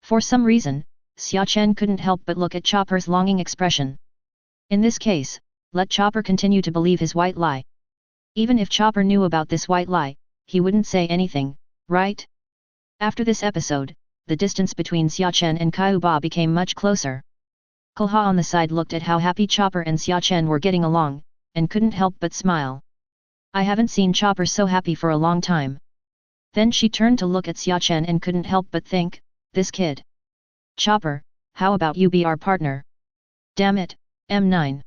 Speaker 1: For some reason, Xia Chen couldn't help but look at Chopper's longing expression. In this case, let Chopper continue to believe his white lie. Even if Chopper knew about this white lie, he wouldn't say anything, right? After this episode, the distance between Xia Chen and Kyoba became much closer. Kulha on the side looked at how happy Chopper and Xia Chen were getting along, and couldn't help but smile. I haven't seen Chopper so happy for a long time. Then she turned to look at Xia Chen and couldn't help but think, this kid. Chopper, how about you be our partner? Damn it, M9.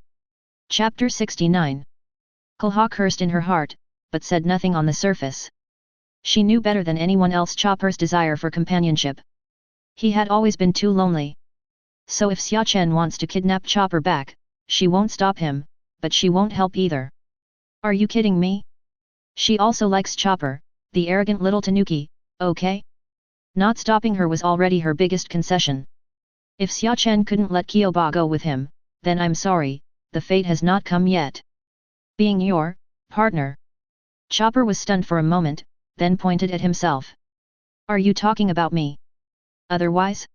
Speaker 1: Chapter 69. Kulha cursed in her heart, but said nothing on the surface. She knew better than anyone else Chopper's desire for companionship. He had always been too lonely. So if Xia Chen wants to kidnap Chopper back, she won't stop him, but she won't help either. Are you kidding me? She also likes Chopper, the arrogant little tanuki, okay? Not stopping her was already her biggest concession. If Xia Chen couldn't let Kyoba go with him, then I'm sorry, the fate has not come yet. Being your partner. Chopper was stunned for a moment, then pointed at himself. Are you talking about me? Otherwise?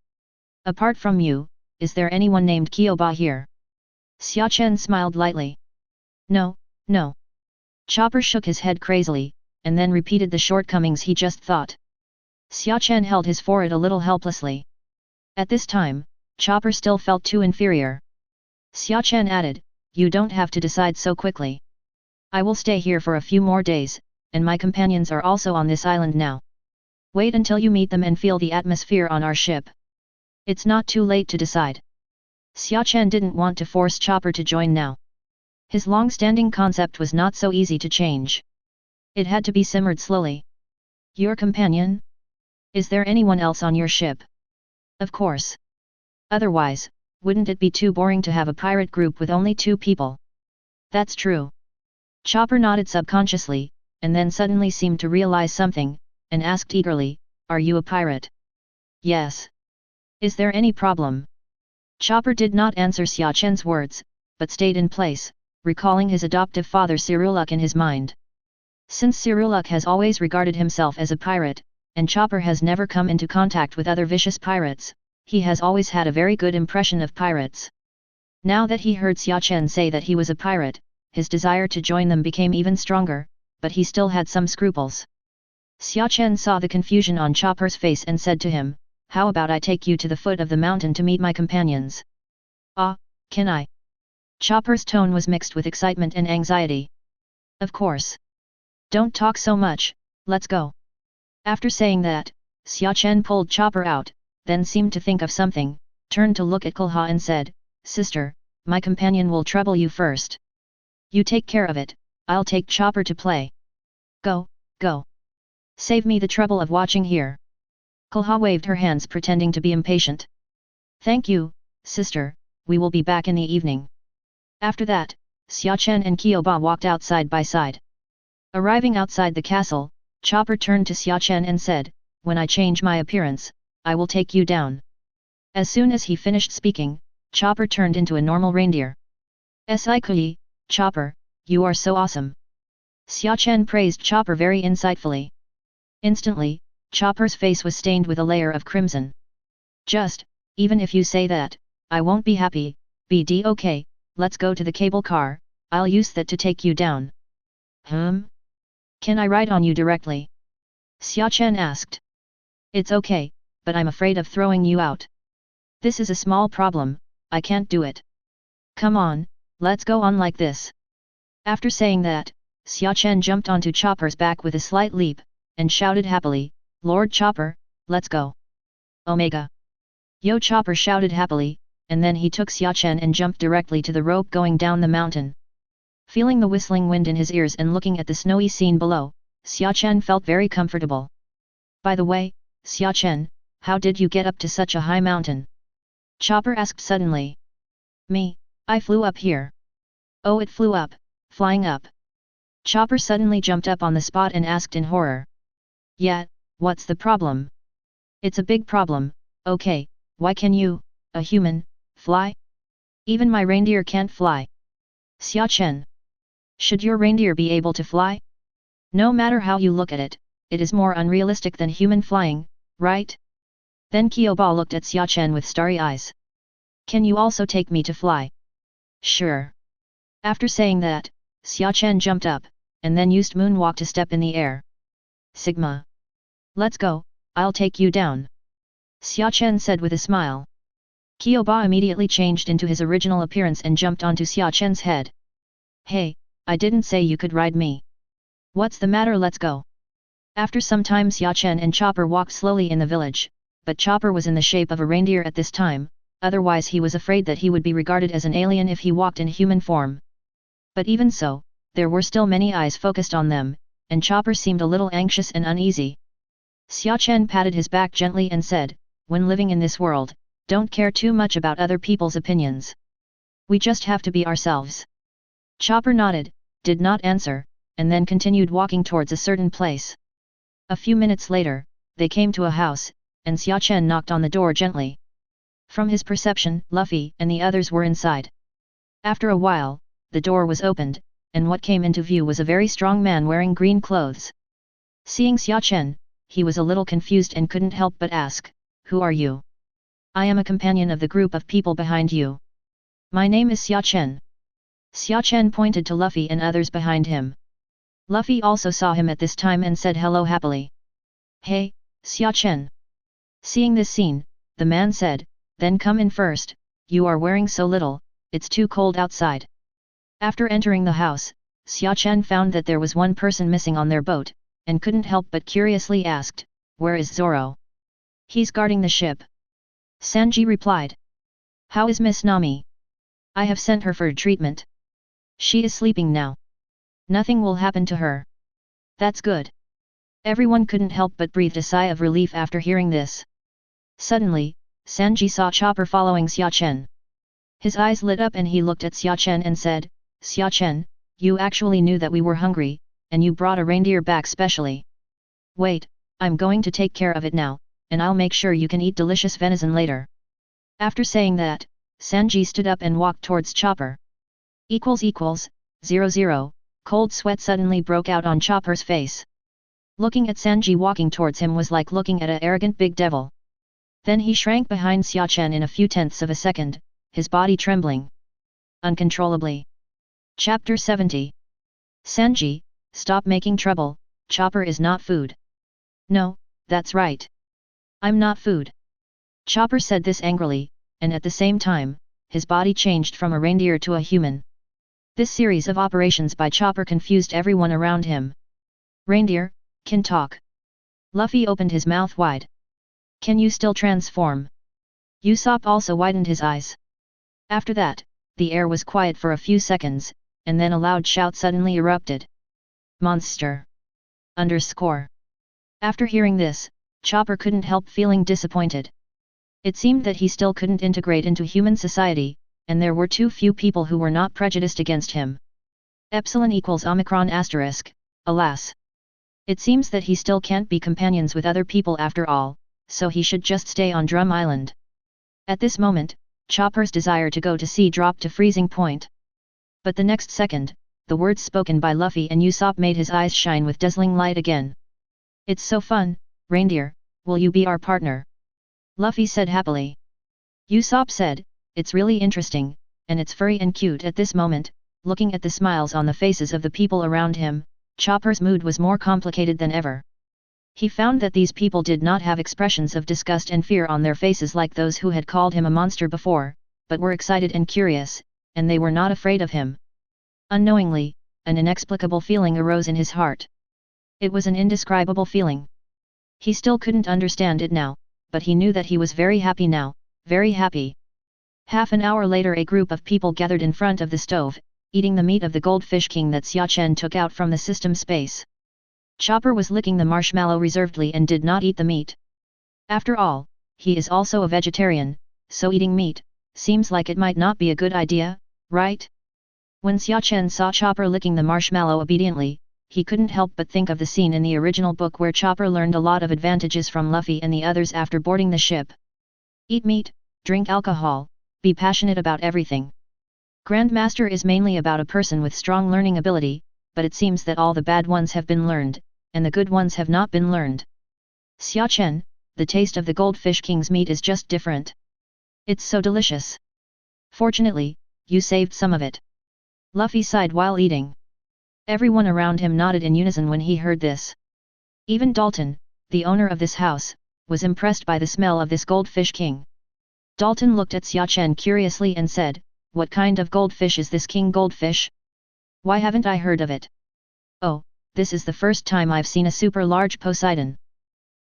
Speaker 1: Apart from you, is there anyone named Kyoba here? Xia Chen smiled lightly. No, no. Chopper shook his head crazily, and then repeated the shortcomings he just thought. Xia Chen held his forehead a little helplessly. At this time, Chopper still felt too inferior. Xia Chen added, you don't have to decide so quickly. I will stay here for a few more days, and my companions are also on this island now. Wait until you meet them and feel the atmosphere on our ship. It's not too late to decide. Xia Chen didn't want to force Chopper to join now. His long-standing concept was not so easy to change. It had to be simmered slowly. Your companion? Is there anyone else on your ship? Of course. Otherwise, wouldn't it be too boring to have a pirate group with only 2 people? That's true. Chopper nodded subconsciously, and then suddenly seemed to realize something, and asked eagerly, are you a pirate? Yes. Is there any problem? Chopper did not answer Xia Chen's words, but stayed in place, recalling his adoptive father Ciruluk in his mind. Since Ciruluk has always regarded himself as a pirate, and Chopper has never come into contact with other vicious pirates, he has always had a very good impression of pirates. Now that he heard Xia Chen say that he was a pirate, his desire to join them became even stronger, but he still had some scruples. Xia Chen saw the confusion on Chopper's face and said to him, how about I take you to the foot of the mountain to meet my companions? Ah, can I? Chopper's tone was mixed with excitement and anxiety. Of course. Don't talk so much, let's go. After saying that, Xia Chen pulled Chopper out, then seemed to think of something, turned to look at Kulha and said, sister, my companion will trouble you first. You take care of it, I'll take Chopper to play. Go, go. Save me the trouble of watching here. Kulha waved her hands pretending to be impatient. Thank you, sister, we will be back in the evening. After that, Xia Chen and Kyoba walked out side by side. Arriving outside the castle, Chopper turned to Xia Chen and said, when I change my appearance, I will take you down. As soon as he finished speaking, Chopper turned into a normal reindeer. Sikui, Chopper, you are so awesome. Xia Chen praised Chopper very insightfully. Instantly, Chopper's face was stained with a layer of crimson. Just, even if you say that, I won't be happy, BD okay, let's go to the cable car, I'll use that to take you down. Can I ride on you directly? Xia Chen asked. It's okay, but I'm afraid of throwing you out. This is a small problem, I can't do it. Come on, let's go on like this. After saying that, Xia Chen jumped onto Chopper's back with a slight leap, and shouted happily, Lord Chopper, let's go. Omega. Yo Chopper shouted happily, and then he took Xia Chen and jumped directly to the rope going down the mountain. Feeling the whistling wind in his ears and looking at the snowy scene below, Xia Chen felt very comfortable. By the way, Xia Chen, how did you get up to such a high mountain? Chopper asked suddenly. Me, I flew up here. Oh, it flew up, flying up. Chopper suddenly jumped up on the spot and asked in horror. Yeah, what's the problem? It's a big problem, okay, why can you, a human, fly? Even my reindeer can't fly. Xia Chen. Should your reindeer be able to fly? No matter how you look at it, it is more unrealistic than human flying, right? Then Kyoba looked at Xia Chen with starry eyes. Can you also take me to fly? Sure. After saying that, Xia Chen jumped up, and then used moonwalk to step in the air. Sigma. Let's go, I'll take you down. Xia Chen said with a smile. Kyoba immediately changed into his original appearance and jumped onto Xia Chen's head. Hey, I didn't say you could ride me. What's the matter, let's go. After some time Xia Chen and Chopper walked slowly in the village, but Chopper was in the shape of a reindeer at this time, otherwise he was afraid that he would be regarded as an alien if he walked in human form. But even so, there were still many eyes focused on them, and Chopper seemed a little anxious and uneasy. Xia Chen patted his back gently and said, when living in this world, don't care too much about other people's opinions. We just have to be ourselves. Chopper nodded, did not answer, and then continued walking towards a certain place. A few minutes later, they came to a house, and Xia Chen knocked on the door gently. From his perception, Luffy and the others were inside. After a while, the door was opened, and what came into view was a very strong man wearing green clothes. Seeing Xia Chen, he was a little confused and couldn't help but ask, "Who are you?" "I am a companion of the group of people behind you. My name is Xia Chen." Xia Chen pointed to Luffy and others behind him. Luffy also saw him at this time and said hello happily. "Hey, Xia Chen." Seeing this scene, the man said, "Then come in first, you are wearing so little, it's too cold outside." After entering the house, Xia Chen found that there was one person missing on their boat, and couldn't help but curiously asked, "Where is Zoro?" "He's guarding the ship." Sanji replied. "How is Miss Nami?" "I have sent her for treatment. She is sleeping now. Nothing will happen to her." "That's good." Everyone couldn't help but breathe a sigh of relief after hearing this. Suddenly, Sanji saw Chopper following Xia Chen. His eyes lit up and he looked at Xia Chen and said, "Xia Chen, you actually knew that we were hungry, and you brought a reindeer back specially. Wait, I'm going to take care of it now, and I'll make sure you can eat delicious venison later." After saying that, Sanji stood up and walked towards Chopper. == Cold sweat suddenly broke out on Chopper's face. Looking at Sanji walking towards him was like looking at an arrogant big devil. Then he shrank behind Xia Chen in a few tenths of a second, his body trembling uncontrollably. Chapter 70. Sanji, stop making trouble, Chopper is not food. "No, that's right. I'm not food." Chopper said this angrily, and at the same time, his body changed from a reindeer to a human. This series of operations by Chopper confused everyone around him. "Reindeer, can talk." Luffy opened his mouth wide. "Can you still transform?" Usopp also widened his eyes. After that, the air was quiet for a few seconds, and then a loud shout suddenly erupted. "Monster!" After hearing this, Chopper couldn't help feeling disappointed. It seemed that he still couldn't integrate into human society, and there were too few people who were not prejudiced against him. Omicron ***, alas. It seems that he still can't be companions with other people after all, so he should just stay on Drum Island. At this moment, Chopper's desire to go to sea dropped to freezing point. But the next second, the words spoken by Luffy and Usopp made his eyes shine with dazzling light again. "It's so fun, reindeer, will you be our partner?" Luffy said happily. Usopp said, "It's really interesting, and it's furry and cute." At this moment, looking at the smiles on the faces of the people around him, Chopper's mood was more complicated than ever. He found that these people did not have expressions of disgust and fear on their faces like those who had called him a monster before, but were excited and curious, and they were not afraid of him. Unknowingly, an inexplicable feeling arose in his heart. It was an indescribable feeling. He still couldn't understand it now, but he knew that he was very happy now, very happy. Half an hour later a group of people gathered in front of the stove, eating the meat of the goldfish king that Xia Chen took out from the system space. Chopper was licking the marshmallow reservedly and did not eat the meat. After all, he is also a vegetarian, so eating meat seems like it might not be a good idea, right? When Xia Chen saw Chopper licking the marshmallow obediently, he couldn't help but think of the scene in the original book where Chopper learned a lot of advantages from Luffy and the others after boarding the ship. Eat meat, drink alcohol, be passionate about everything. Grandmaster is mainly about a person with strong learning ability, but it seems that all the bad ones have been learned, and the good ones have not been learned. Xia Chen, the taste of the Goldfish King's meat is just different. It's so delicious. Fortunately, you saved some of it. Luffy sighed while eating. Everyone around him nodded in unison when he heard this. Even Dalton, the owner of this house, was impressed by the smell of this Goldfish King. Dalton looked at Xia Chen curiously and said, "What kind of goldfish is this king goldfish? Why haven't I heard of it? Oh, this is the first time I've seen a super large Poseidon."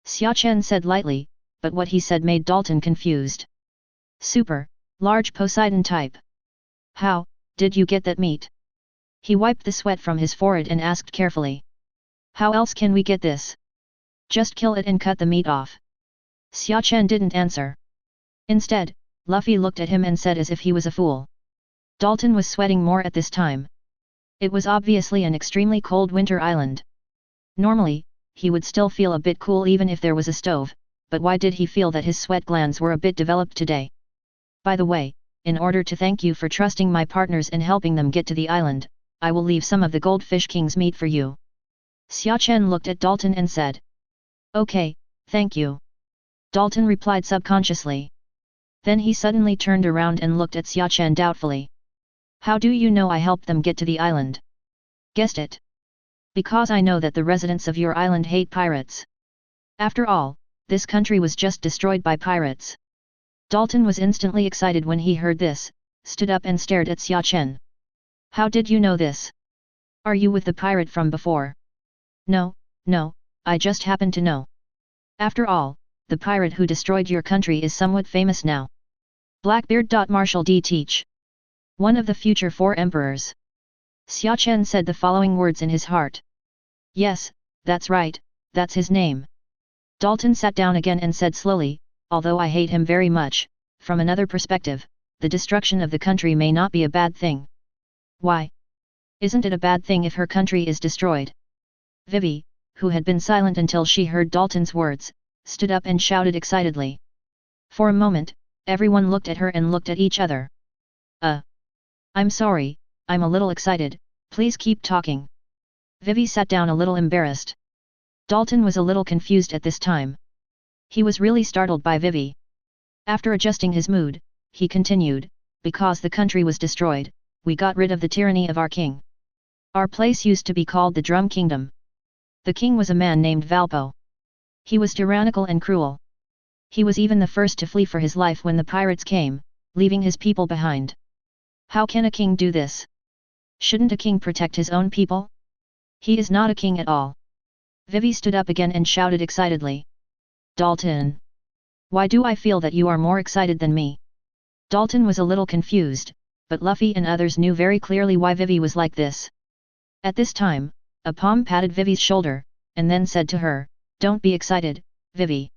Speaker 1: Xia Chen said lightly, but what he said made Dalton confused. Super, large Poseidon type. How did you get that meat? He wiped the sweat from his forehead and asked carefully. How else can we get this? Just kill it and cut the meat off. Xia Chen didn't answer. Instead, Luffy looked at him and said as if he was a fool. Dalton was sweating more at this time. It was obviously an extremely cold winter island. Normally, he would still feel a bit cool even if there was a stove, but why did he feel that his sweat glands were a bit developed today? By the way, in order to thank you for trusting my partners and helping them get to the island, I will leave some of the Goldfish King's meat for you. Xia Chen looked at Dalton and said. Okay, thank you. Dalton replied subconsciously. Then he suddenly turned around and looked at Xia Chen doubtfully. How do you know I helped them get to the island? Guessed it. Because I know that the residents of your island hate pirates. After all, this country was just destroyed by pirates. Dalton was instantly excited when he heard this, stood up and stared at Xia Chen. How did you know this? Are you with the pirate from before? No, I just happen to know. After all, the pirate who destroyed your country is somewhat famous now. Blackbeard. Marshal D. Teach. One of the future 4 emperors. Xia Chen said the following words in his heart. Yes, that's right, that's his name. Dalton sat down again and said slowly, although I hate him very much, from another perspective, the destruction of the country may not be a bad thing. Why? Isn't it a bad thing if her country is destroyed? Vivi, who had been silent until she heard Dalton's words, stood up and shouted excitedly. For a moment, everyone looked at her and looked at each other. I'm sorry, I'm a little excited, please keep talking. Vivi sat down a little embarrassed. Dalton was a little confused at this time. He was really startled by Vivi. After adjusting his mood, he continued, because the country was destroyed, we got rid of the tyranny of our king. Our place used to be called the Drum Kingdom. The king was a man named Valpo. He was tyrannical and cruel. He was even the first to flee for his life when the pirates came, leaving his people behind. How can a king do this? Shouldn't a king protect his own people? He is not a king at all. Vivi stood up again and shouted excitedly. Dalton! Why do I feel that you are more excited than me? Dalton was a little confused, but Luffy and others knew very clearly why Vivi was like this. At this time, a palm patted Vivi's shoulder, and then said to her, Don't be excited, Vivi.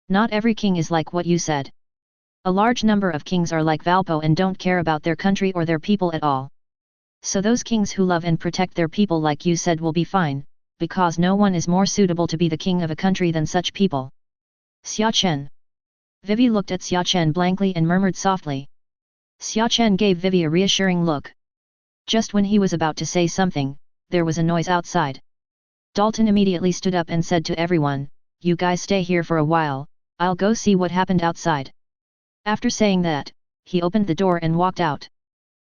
Speaker 1: Not every king is like what you said. A large number of kings are like Valpo and don't care about their country or their people at all. So those kings who love and protect their people like you said will be fine, because no one is more suitable to be the king of a country than such people. Xia Chen. Vivi looked at Xia Chen blankly and murmured softly. Xia Chen gave Vivi a reassuring look. Just when he was about to say something, there was a noise outside. Dalton immediately stood up and said to everyone, You guys stay here for a while, I'll go see what happened outside. After saying that, he opened the door and walked out.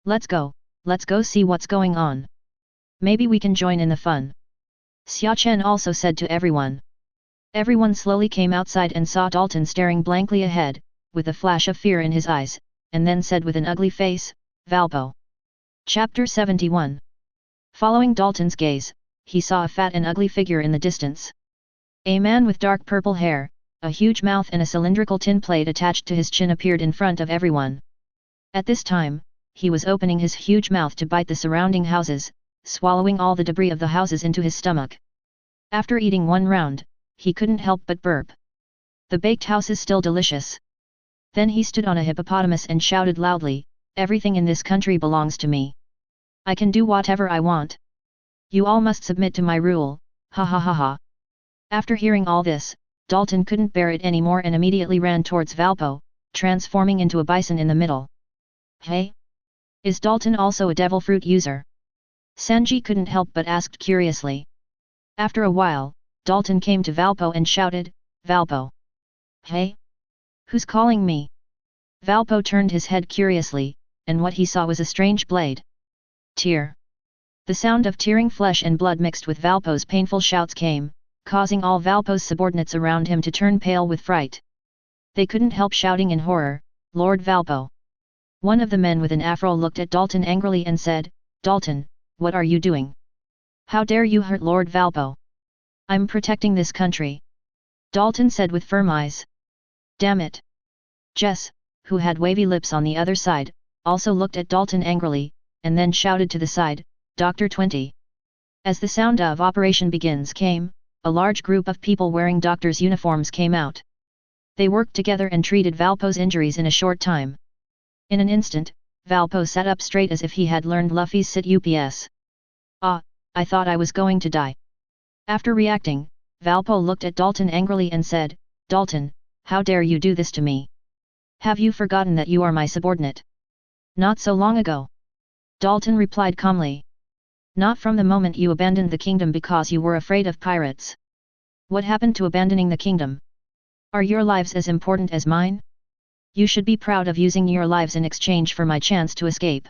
Speaker 1: Let's go see what's going on. Maybe we can join in the fun. Xia Chen also said to everyone. Everyone slowly came outside and saw Dalton staring blankly ahead, with a flash of fear in his eyes, and then said with an ugly face, Valpo. Chapter 71. Following Dalton's gaze, he saw a fat and ugly figure in the distance. A man with dark purple hair, a huge mouth and a cylindrical tin plate attached to his chin appeared in front of everyone. At this time, he was opening his huge mouth to bite the surrounding houses, swallowing all the debris of the houses into his stomach. After eating one round, he couldn't help but burp. The baked house is still delicious. Then he stood on a hippopotamus and shouted loudly, Everything in this country belongs to me. I can do whatever I want. You all must submit to my rule, ha ha ha ha. After hearing all this, Dalton couldn't bear it anymore and immediately ran towards Valpo, transforming into a bison in the middle. Hey? Is Dalton also a devil fruit user? Sanji couldn't help but asked curiously. After a while, Dalton came to Valpo and shouted, Valpo. Hey? Who's calling me? Valpo turned his head curiously, and what he saw was a strange blade. Tear. The sound of tearing flesh and blood mixed with Valpo's painful shouts came, causing all Valpo's subordinates around him to turn pale with fright. They couldn't help shouting in horror, Lord Valpo. One of the men with an afro looked at Dalton angrily and said, Dalton, what are you doing? How dare you hurt Lord Valpo? I'm protecting this country. Dalton said with firm eyes. Damn it. Jess, who had wavy lips on the other side, also looked at Dalton angrily, and then shouted to the side, Dr. 20. As the sound of Operation Begins came, a large group of people wearing doctors' uniforms came out. They worked together and treated Valpo's injuries in a short time. In an instant, Valpo sat up straight as if he had learned Luffy's sit-ups. Ah, I thought I was going to die. After reacting, Valpo looked at Dalton angrily and said, Dalton, how dare you do this to me? Have you forgotten that you are my subordinate? Not so long ago. Dalton replied calmly. Not from the moment you abandoned the kingdom because you were afraid of pirates. What happened to abandoning the kingdom? Are your lives as important as mine? You should be proud of using your lives in exchange for my chance to escape.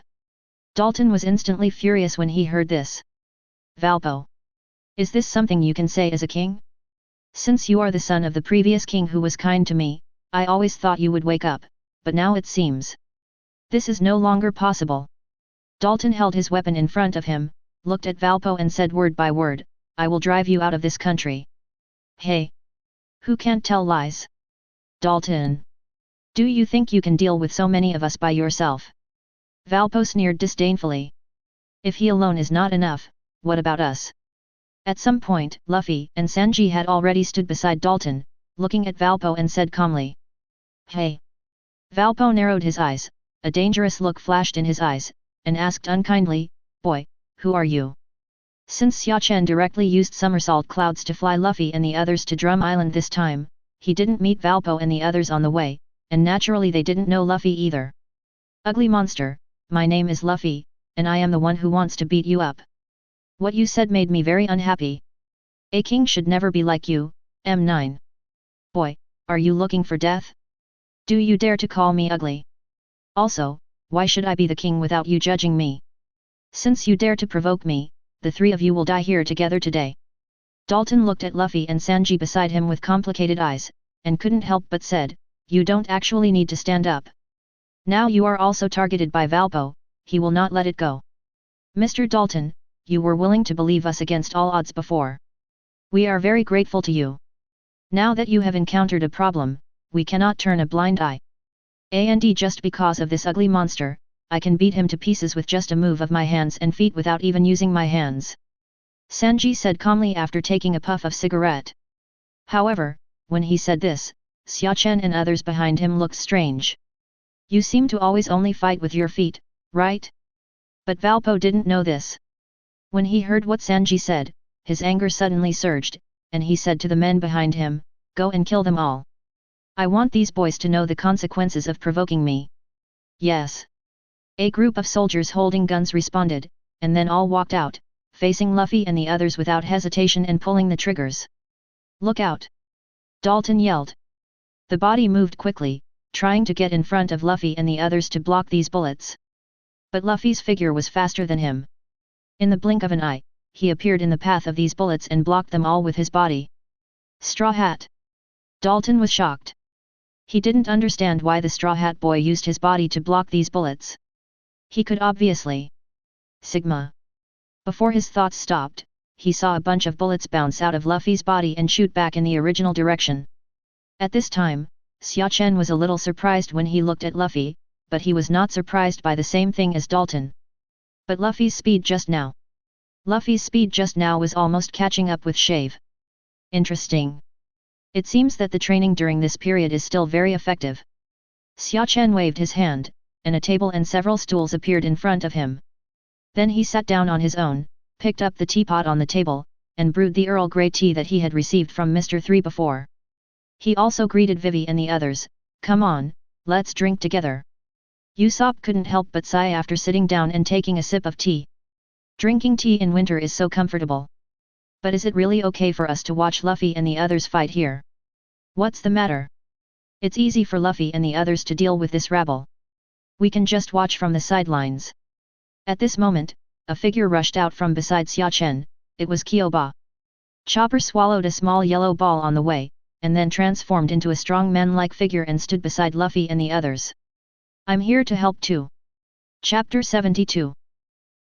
Speaker 1: Dalton was instantly furious when he heard this. Valpo. Is this something you can say as a king? Since you are the son of the previous king who was kind to me, I always thought you would wake up, but now it seems this is no longer possible. Dalton held his weapon in front of him, looked at Valpo and said word by word, I will drive you out of this country. Hey! Who can't tell lies? Dalton! Do you think you can deal with so many of us by yourself? Valpo sneered disdainfully. If he alone is not enough, what about us? At some point, Luffy and Sanji had already stood beside Dalton, looking at Valpo and said calmly. Hey! Valpo narrowed his eyes, a dangerous look flashed in his eyes, and asked unkindly, Boy, who are you? Since Xia Chen directly used somersault clouds to fly Luffy and the others to Drum Island this time, he didn't meet Valpo and the others on the way, and naturally they didn't know Luffy either. Ugly monster, my name is Luffy, and I am the one who wants to beat you up. What you said made me very unhappy. A king should never be like you, M9. Boy, are you looking for death? Do you dare to call me ugly? Also, why should I be the king without you judging me? Since you dare to provoke me, the three of you will die here together today. Dalton looked at Luffy and Sanji beside him with complicated eyes, and couldn't help but said, You don't actually need to stand up. Now you are also targeted by Valpo, he will not let it go. Mr. Dalton, you were willing to believe us against all odds before. We are very grateful to you. Now that you have encountered a problem, we cannot turn a blind eye. And just because of this ugly monster, I can beat him to pieces with just a move of my hands and feet without even using my hands. Sanji said calmly after taking a puff of cigarette. However, when he said this, Xia Chen and others behind him looked strange. You seem to always only fight with your feet, right? But Valpo didn't know this. When he heard what Sanji said, his anger suddenly surged, and he said to the men behind him, Go and kill them all. I want these boys to know the consequences of provoking me. Yes. A group of soldiers holding guns responded, and then all walked out, facing Luffy and the others without hesitation and pulling the triggers. Look out! Dalton yelled. The body moved quickly, trying to get in front of Luffy and the others to block these bullets. But Luffy's figure was faster than him. In the blink of an eye, he appeared in the path of these bullets and blocked them all with his body. Straw Hat! Dalton was shocked. He didn't understand why the Straw Hat boy used his body to block these bullets. He could obviously. Sigma. Before his thoughts stopped, he saw a bunch of bullets bounce out of Luffy's body and shoot back in the original direction. At this time, Xia Chen was a little surprised when he looked at Luffy, but he was not surprised by the same thing as Dalton. But Luffy's speed just now was almost catching up with Shave. Interesting. It seems that the training during this period is still very effective. Xia Chen waved his hand, and a table and several stools appeared in front of him. Then he sat down on his own, picked up the teapot on the table, and brewed the Earl Grey tea that he had received from Mr. 3 before. He also greeted Vivi and the others, Come on, let's drink together. Usopp couldn't help but sigh after sitting down and taking a sip of tea. Drinking tea in winter is so comfortable. But is it really okay for us to watch Luffy and the others fight here? What's the matter? It's easy for Luffy and the others to deal with this rabble. We can just watch from the sidelines. At this moment, a figure rushed out from beside Xia Chen. It was Kyoba. Chopper swallowed a small yellow ball on the way, and then transformed into a strong man-like figure and stood beside Luffy and the others. I'm here to help too. Chapter 72.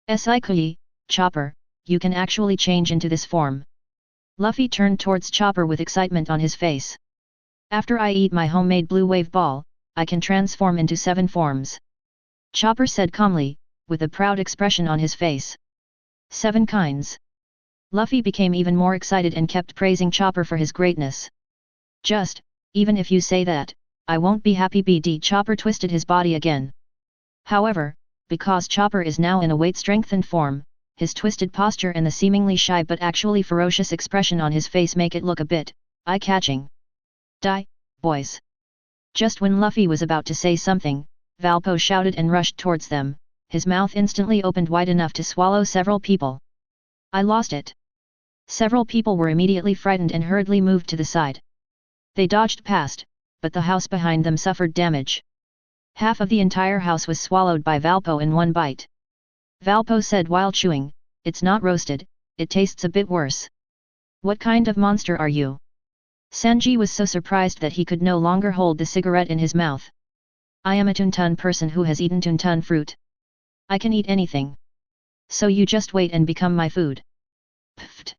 Speaker 1: Saikui, Chopper, you can actually change into this form. Luffy turned towards Chopper with excitement on his face. After I eat my homemade blue wave ball, I can transform into 7 forms. Chopper said calmly, with a proud expression on his face. 7 kinds. Luffy became even more excited and kept praising Chopper for his greatness. Just, even if you say that, I won't be happy. BD Chopper twisted his body again. However, because Chopper is now in a weight-strengthened form, his twisted posture and the seemingly shy but actually ferocious expression on his face make it look a bit eye-catching. Die, boys. Just when Luffy was about to say something, Valpo shouted and rushed towards them, his mouth instantly opened wide enough to swallow several people. I lost it. Several people were immediately frightened and hurriedly moved to the side. They dodged past, but the house behind them suffered damage. Half of the entire house was swallowed by Valpo in one bite. Valpo said while chewing, "It's not roasted, it tastes a bit worse." "What kind of monster are you?" Sanji was so surprised that he could no longer hold the cigarette in his mouth. "I am a Tuntun person who has eaten Tuntun fruit. I can eat anything. So you just wait and become my food." Pfft.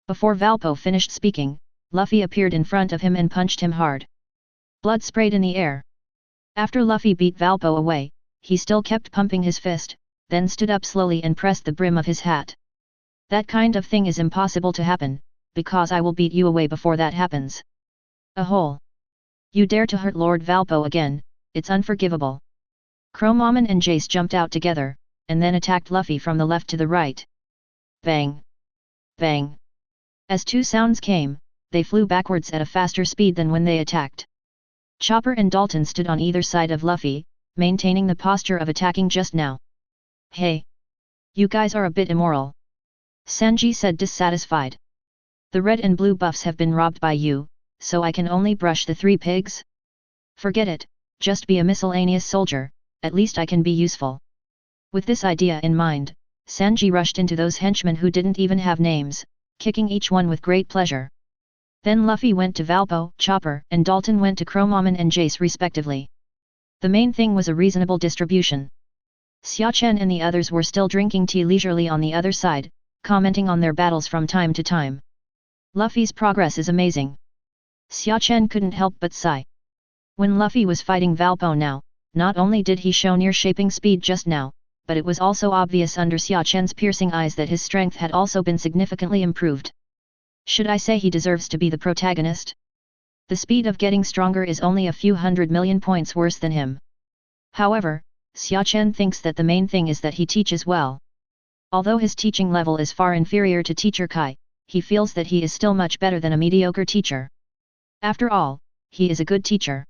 Speaker 1: Before Valpo finished speaking, Luffy appeared in front of him and punched him hard. Blood sprayed in the air. After Luffy beat Valpo away, he still kept pumping his fist, then stood up slowly and pressed the brim of his hat. "That kind of thing is impossible to happen, because I will beat you away before that happens. A hole. You dare to hurt Lord Valpo again, it's unforgivable." Chromomon and Jace jumped out together, and then attacked Luffy from the left to the right. Bang! Bang! As 2 sounds came, they flew backwards at a faster speed than when they attacked. Chopper and Dalton stood on either side of Luffy, maintaining the posture of attacking just now. "Hey! You guys are a bit immoral," Sanji said dissatisfied. "The red and blue buffs have been robbed by you, so I can only brush the 3 pigs? Forget it, just be a miscellaneous soldier, at least I can be useful." With this idea in mind, Sanji rushed into those henchmen who didn't even have names, kicking each one with great pleasure. Then Luffy went to Valpo, Chopper, and Dalton went to Chromomon and Jace respectively. The main thing was a reasonable distribution. Xia Chen and the others were still drinking tea leisurely on the other side, commenting on their battles from time to time. "Luffy's progress is amazing." Xia Chen couldn't help but sigh. When Luffy was fighting Valpo now, not only did he show near-shaping speed just now, but it was also obvious under Xia Chen's piercing eyes that his strength had also been significantly improved. Should I say he deserves to be the protagonist? The speed of getting stronger is only a few 100 million points worse than him. However, Xia Chen thinks that the main thing is that he teaches well. Although his teaching level is far inferior to Teacher Kai, he feels that he is still much better than a mediocre teacher. After all, he is a good teacher.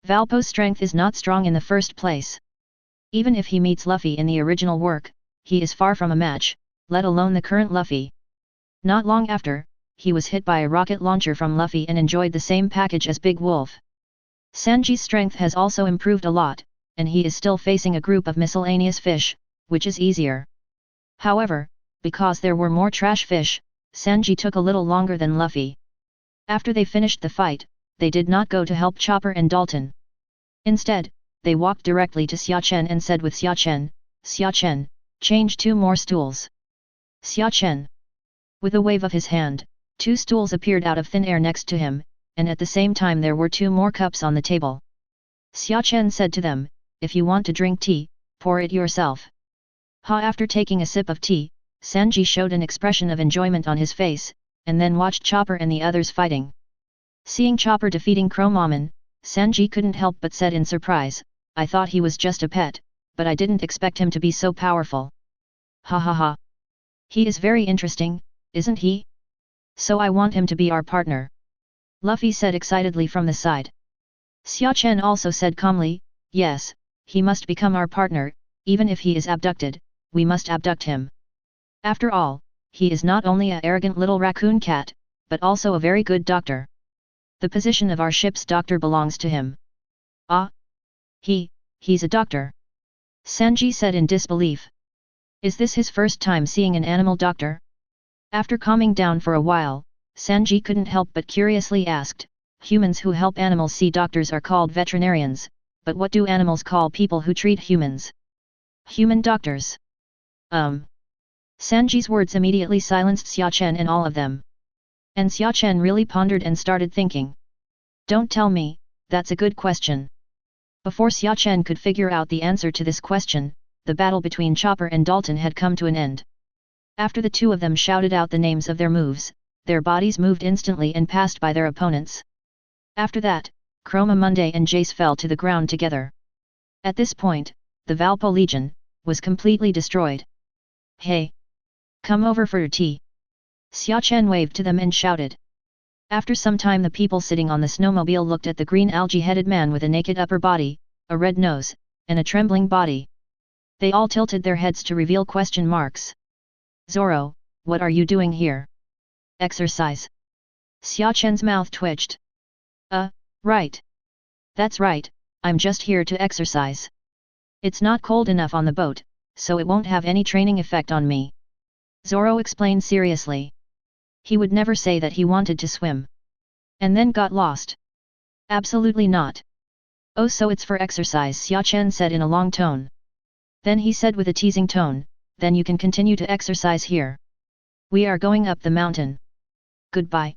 Speaker 1: Valpo's strength is not strong in the first place. Even if he meets Luffy in the original work, he is far from a match, let alone the current Luffy. Not long after, he was hit by a rocket launcher from Luffy and enjoyed the same package as Big Wolf. Sanji's strength has also improved a lot, and he is still facing a group of miscellaneous fish, which is easier. However, because there were more trash fish, Sanji took a little longer than Luffy. After they finished the fight, they did not go to help Chopper and Dalton. Instead, they walked directly to Xia Chen and said with Xia Chen, change 2 more stools. Xia Chen. With a wave of his hand, 2 stools appeared out of thin air next to him, and at the same time there were 2 more cups on the table. Xia Chen said to them, "If you want to drink tea, pour it yourself." After taking a sip of tea, Sanji showed an expression of enjoyment on his face, and then watched Chopper and the others fighting. Seeing Chopper defeating Chromomon, Sanji couldn't help but said in surprise, "I thought he was just a pet, but I didn't expect him to be so powerful. Ha ha ha. He is very interesting, isn't he? So I want him to be our partner," Luffy said excitedly from the side. Xia Chen also said calmly, "Yes, he must become our partner, even if he is abducted, we must abduct him. After all, he is not only an arrogant little raccoon cat, but also a very good doctor. The position of our ship's doctor belongs to him." "Ah? He's a doctor?" Sanji said in disbelief. Is this his first time seeing an animal doctor? After calming down for a while, Sanji couldn't help but curiously asked, "Humans who help animals see doctors are called veterinarians, but what do animals call people who treat humans? Human doctors. Sanji's words immediately silenced Xia Chen and all of them. And Xia Chen really pondered and started thinking. Don't tell me, that's a good question. Before Xia Chen could figure out the answer to this question, the battle between Chopper and Dalton had come to an end. After the two of them shouted out the names of their moves, their bodies moved instantly and passed by their opponents. After that, Chroma Monday and Jace fell to the ground together. At this point, the Valpo Legion was completely destroyed. Hey! Come over for tea! Xia Chen waved to them and shouted. After some time the people sitting on the snowmobile looked at the green algae-headed man with a naked upper body, a red nose, and a trembling body. They all tilted their heads to reveal question marks. Zoro, what are you doing here? Exercise. Xia Chen's mouth twitched. Right. That's right, I'm just here to exercise. It's not cold enough on the boat, so it won't have any training effect on me. Zoro explained seriously. He would never say that he wanted to swim. And then got lost. Absolutely not. Oh, so it's for exercise, Xia Chen said in a long tone. Then he said with a teasing tone, then you can continue to exercise here. We are going up the mountain. Goodbye.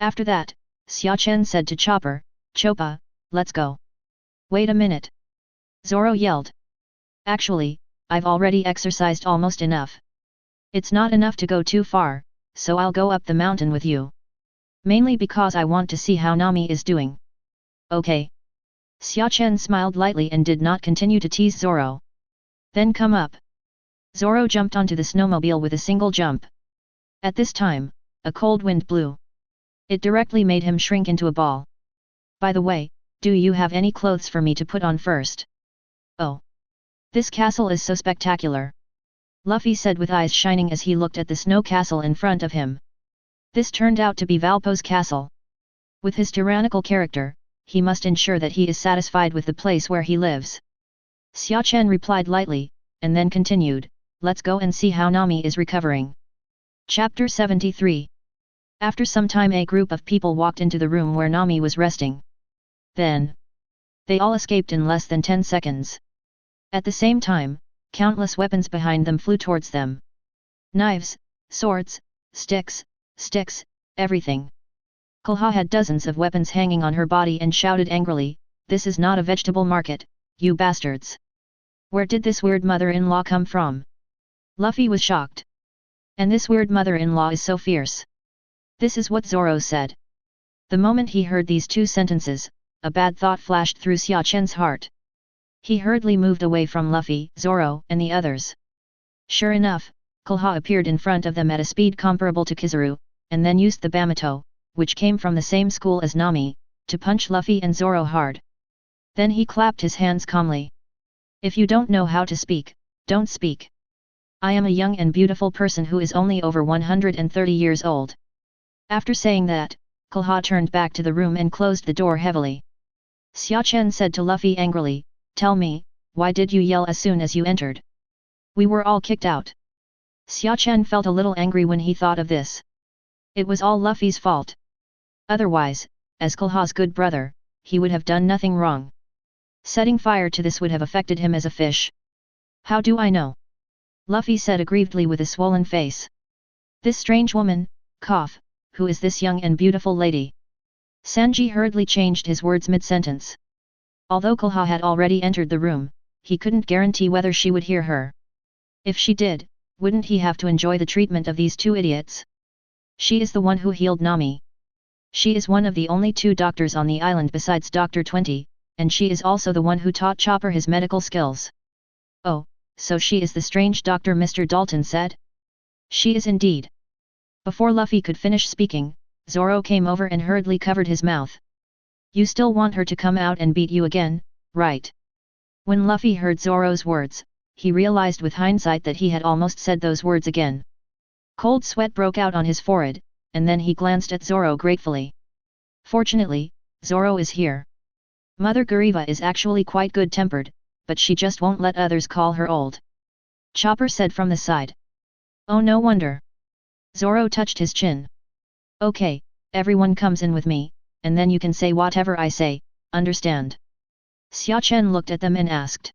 Speaker 1: After that, Xia Chen said to Chopper, Choppa, let's go. Wait a minute. Zoro yelled. Actually, I've already exercised almost enough. It's not enough to go too far, so I'll go up the mountain with you. Mainly because I want to see how Nami is doing. Okay. Xia Chen smiled lightly and did not continue to tease Zoro. Then come up. Zoro jumped onto the snowmobile with a single jump. At this time, a cold wind blew. It directly made him shrink into a ball. By the way, do you have any clothes for me to put on first? Oh. This castle is so spectacular. Luffy said with eyes shining as he looked at the snow castle in front of him. This turned out to be Valpo's castle. With his tyrannical character, he must ensure that he is satisfied with the place where he lives. Xia Chen replied lightly, and then continued, let's go and see how Nami is recovering. Chapter 73. After some time a group of people walked into the room where Nami was resting. Then, they all escaped in less than 10 seconds. At the same time, countless weapons behind them flew towards them. Knives, swords, sticks, everything. Kulha had dozens of weapons hanging on her body and shouted angrily, this is not a vegetable market, you bastards. Where did this weird mother-in-law come from? Luffy was shocked. And this weird mother-in-law is so fierce. This is what Zoro said. The moment he heard these two sentences, a bad thought flashed through Xia Chen's heart. He hurriedly moved away from Luffy, Zoro, and the others. Sure enough, Kulha appeared in front of them at a speed comparable to Kizaru, and then used the Bamato, which came from the same school as Nami, to punch Luffy and Zoro hard. Then he clapped his hands calmly. If you don't know how to speak, don't speak. I am a young and beautiful person who is only over 130 years old. After saying that, Kulha turned back to the room and closed the door heavily. Xia Chen said to Luffy angrily, tell me, why did you yell as soon as you entered? We were all kicked out. Xia Chen felt a little angry when he thought of this. It was all Luffy's fault. Otherwise, as Kulha's good brother, he would have done nothing wrong. Setting fire to this would have affected him as a fish. How do I know? Luffy said aggrievedly with a swollen face. This strange woman, cough, who is this young and beautiful lady? Sanji hurriedly changed his words mid-sentence. Although Kulha had already entered the room, he couldn't guarantee whether she would hear her. If she did, wouldn't he have to enjoy the treatment of these two idiots? She is the one who healed Nami. She is one of the only two doctors on the island besides Dr. 20, and she is also the one who taught Chopper his medical skills. Oh, so she is the strange doctor Mr. Dalton said? She is indeed. Before Luffy could finish speaking, Zoro came over and hurriedly covered his mouth. You still want her to come out and beat you again, right? When Luffy heard Zoro's words, he realized with hindsight that he had almost said those words again. Cold sweat broke out on his forehead, and then he glanced at Zoro gratefully. Fortunately, Zoro is here. Mother Gariva is actually quite good-tempered, but she just won't let others call her old. Chopper said from the side. Oh, no wonder. Zoro touched his chin. Okay, everyone comes in with me, and then you can say whatever I say, understand? Xia Chen looked at them and asked.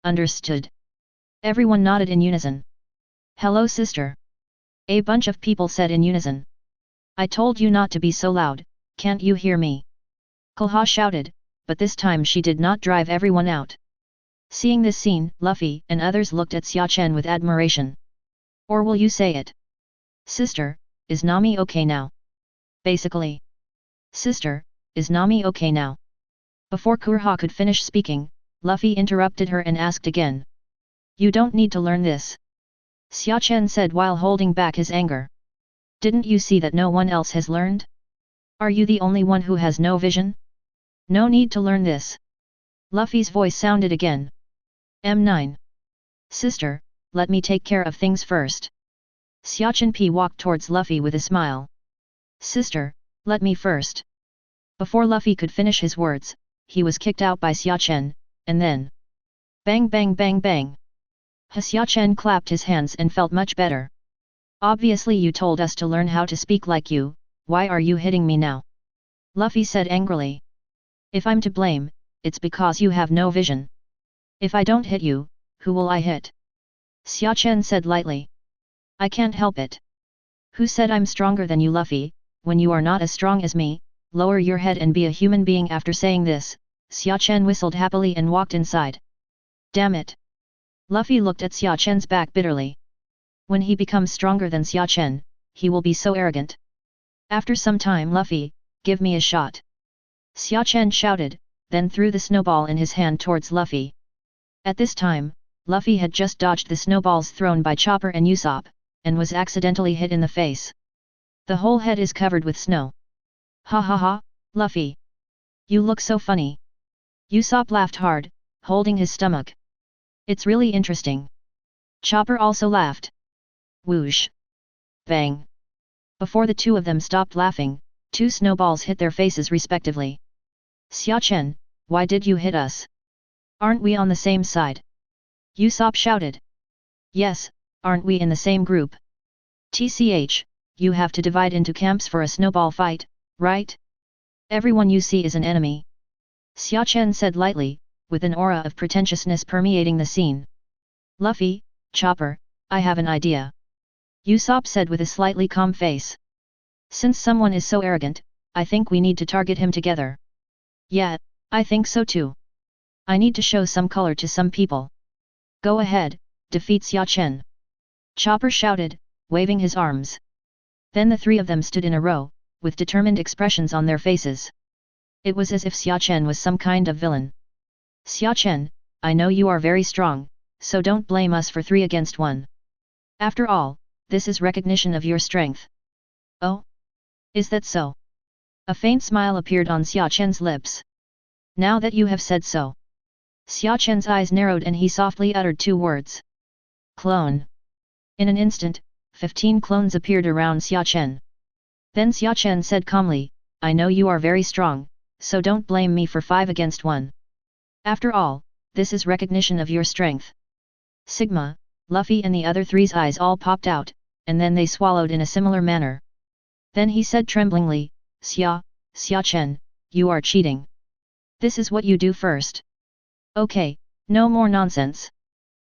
Speaker 1: Understood. Everyone nodded in unison. Hello sister. A bunch of people said in unison. I told you not to be so loud, can't you hear me? Kulha shouted, but this time she did not drive everyone out. Seeing this scene, Luffy and others looked at Xia Chen with admiration. Or will you say it? Sister, is Nami okay now? Basically. Sister, is Nami okay now? Before Kurha could finish speaking, Luffy interrupted her and asked again. You don't need to learn this. Xia Chen said while holding back his anger. Didn't you see that no one else has learned? Are you the only one who has no vision? No need to learn this. Luffy's voice sounded again. M9. Sister, let me take care of things first. Xia Chen walked towards Luffy with a smile. Sister, let me first. Before Luffy could finish his words, he was kicked out by Xia Chen, and then... Bang bang bang bang. Xia Chen clapped his hands and felt much better. Obviously you told us to learn how to speak like you, why are you hitting me now? Luffy said angrily. If I'm to blame, it's because you have no vision. If I don't hit you, who will I hit? Xia Chen said lightly. I can't help it. Who said I'm stronger than you, Luffy? When you are not as strong as me, lower your head and be a human being. After saying this, Xia Chen whistled happily and walked inside. Damn it! Luffy looked at Xia Chen's back bitterly. When he becomes stronger than Xia Chen, he will be so arrogant. After some time, Luffy, give me a shot. Xia Chen shouted, then threw the snowball in his hand towards Luffy. At this time, Luffy had just dodged the snowballs thrown by Chopper and Usopp, and was accidentally hit in the face. The whole head is covered with snow. Ha ha ha, Luffy! You look so funny. Usopp laughed hard, holding his stomach. It's really interesting. Chopper also laughed. Whoosh! Bang! Before the two of them stopped laughing, two snowballs hit their faces respectively. Xia Chen, why did you hit us? Aren't we on the same side? Usopp shouted. Yes, aren't we in the same group? TCH, you have to divide into camps for a snowball fight, right? Everyone you see is an enemy. Xia Chen said lightly, with an aura of pretentiousness permeating the scene. Luffy, Chopper, I have an idea. Usopp said with a slightly calm face. Since someone is so arrogant, I think we need to target him together. Yeah, I think so too. I need to show some color to some people. Go ahead, defeat Xia Chen. Chopper shouted, waving his arms. Then the three of them stood in a row, with determined expressions on their faces. It was as if Xia Chen was some kind of villain. Xia Chen, I know you are very strong, so don't blame us for 3 against 1. After all, this is recognition of your strength. Oh? Is that so? A faint smile appeared on Xia Chen's lips. Now that you have said so. Xia Chen's eyes narrowed and he softly uttered 2 words. Clone. In an instant, 15 clones appeared around Xia Chen. Then Xia Chen said calmly, I know you are very strong, so don't blame me for 5 against 1. After all, this is recognition of your strength. Sigma, Luffy and the other three's eyes all popped out, and then they swallowed in a similar manner. Then he said tremblingly, Xia Chen, you are cheating. This is what you do first. Okay, no more nonsense.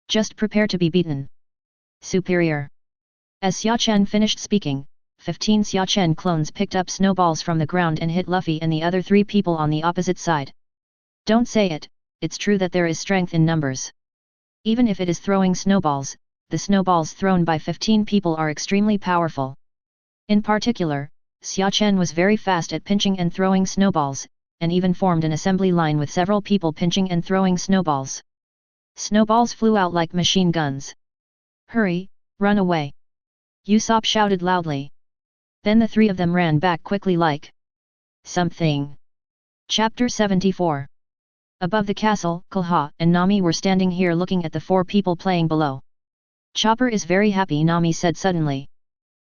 Speaker 1: Just prepare to be beaten. Superior. As Xia Chen finished speaking, 15 Xia Chen clones picked up snowballs from the ground and hit Luffy and the other 3 people on the opposite side. Don't say it, it's true that there is strength in numbers. Even if it is throwing snowballs, the snowballs thrown by 15 people are extremely powerful. In particular, Xia Chen was very fast at pinching and throwing snowballs, and even formed an assembly line with several people pinching and throwing snowballs. Snowballs flew out like machine guns. Hurry, run away! Usopp shouted loudly. Then the 3 of them ran back quickly like something. Chapter 74. Above the castle, Kulha and Nami were standing here looking at the 4 people playing below. Chopper is very happy, Nami said suddenly.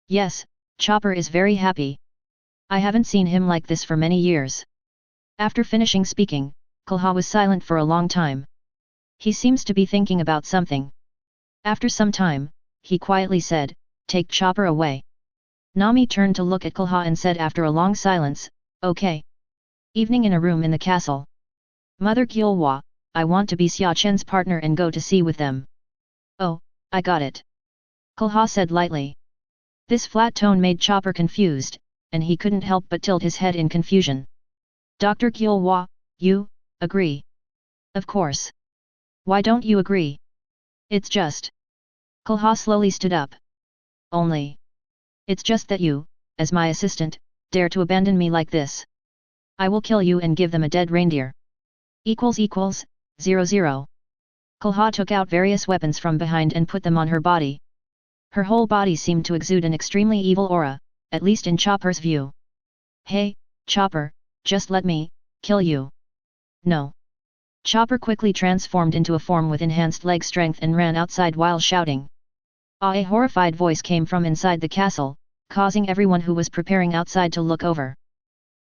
Speaker 1: Yes, Chopper is very happy. I haven't seen him like this for many years. After finishing speaking, Kulha was silent for a long time. He seems to be thinking about something. After some time, he quietly said, Take Chopper away. Nami turned to look at Kulha and said after a long silence, Okay. Evening in a room in the castle. Mother Gilhua, I want to be Xia Chen's partner and go to sea with them. Oh, I got it. Kulha said lightly. This flat tone made Chopper confused, and he couldn't help but tilt his head in confusion. Dr. Gilhua, you agree? Of course. Why don't you agree? It's just. Kulha slowly stood up. Only. It's just that you, as my assistant, dare to abandon me like this. I will kill you and give them a dead reindeer. == 00. Kulha took out various weapons from behind and put them on her body. Her whole body seemed to exude an extremely evil aura, at least in Chopper's view. Hey, Chopper, just let me kill you. No. Chopper quickly transformed into a form with enhanced leg strength and ran outside while shouting. A horrified voice came from inside the castle, causing everyone who was preparing outside to look over.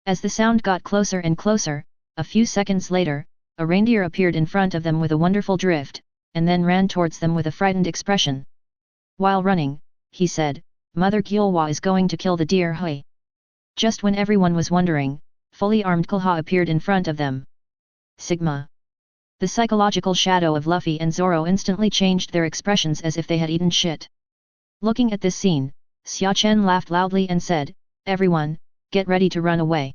Speaker 1: As the sound got closer and closer, a few seconds later, a reindeer appeared in front of them with a wonderful drift, and then ran towards them with a frightened expression. While running, he said, Mother Gilhua is going to kill the deer hui. Just when everyone was wondering, fully armed Kulha appeared in front of them. Sigma. The psychological shadow of Luffy and Zoro instantly changed their expressions as if they had eaten shit. Looking at this scene, Xia Chen laughed loudly and said, Everyone, get ready to run away.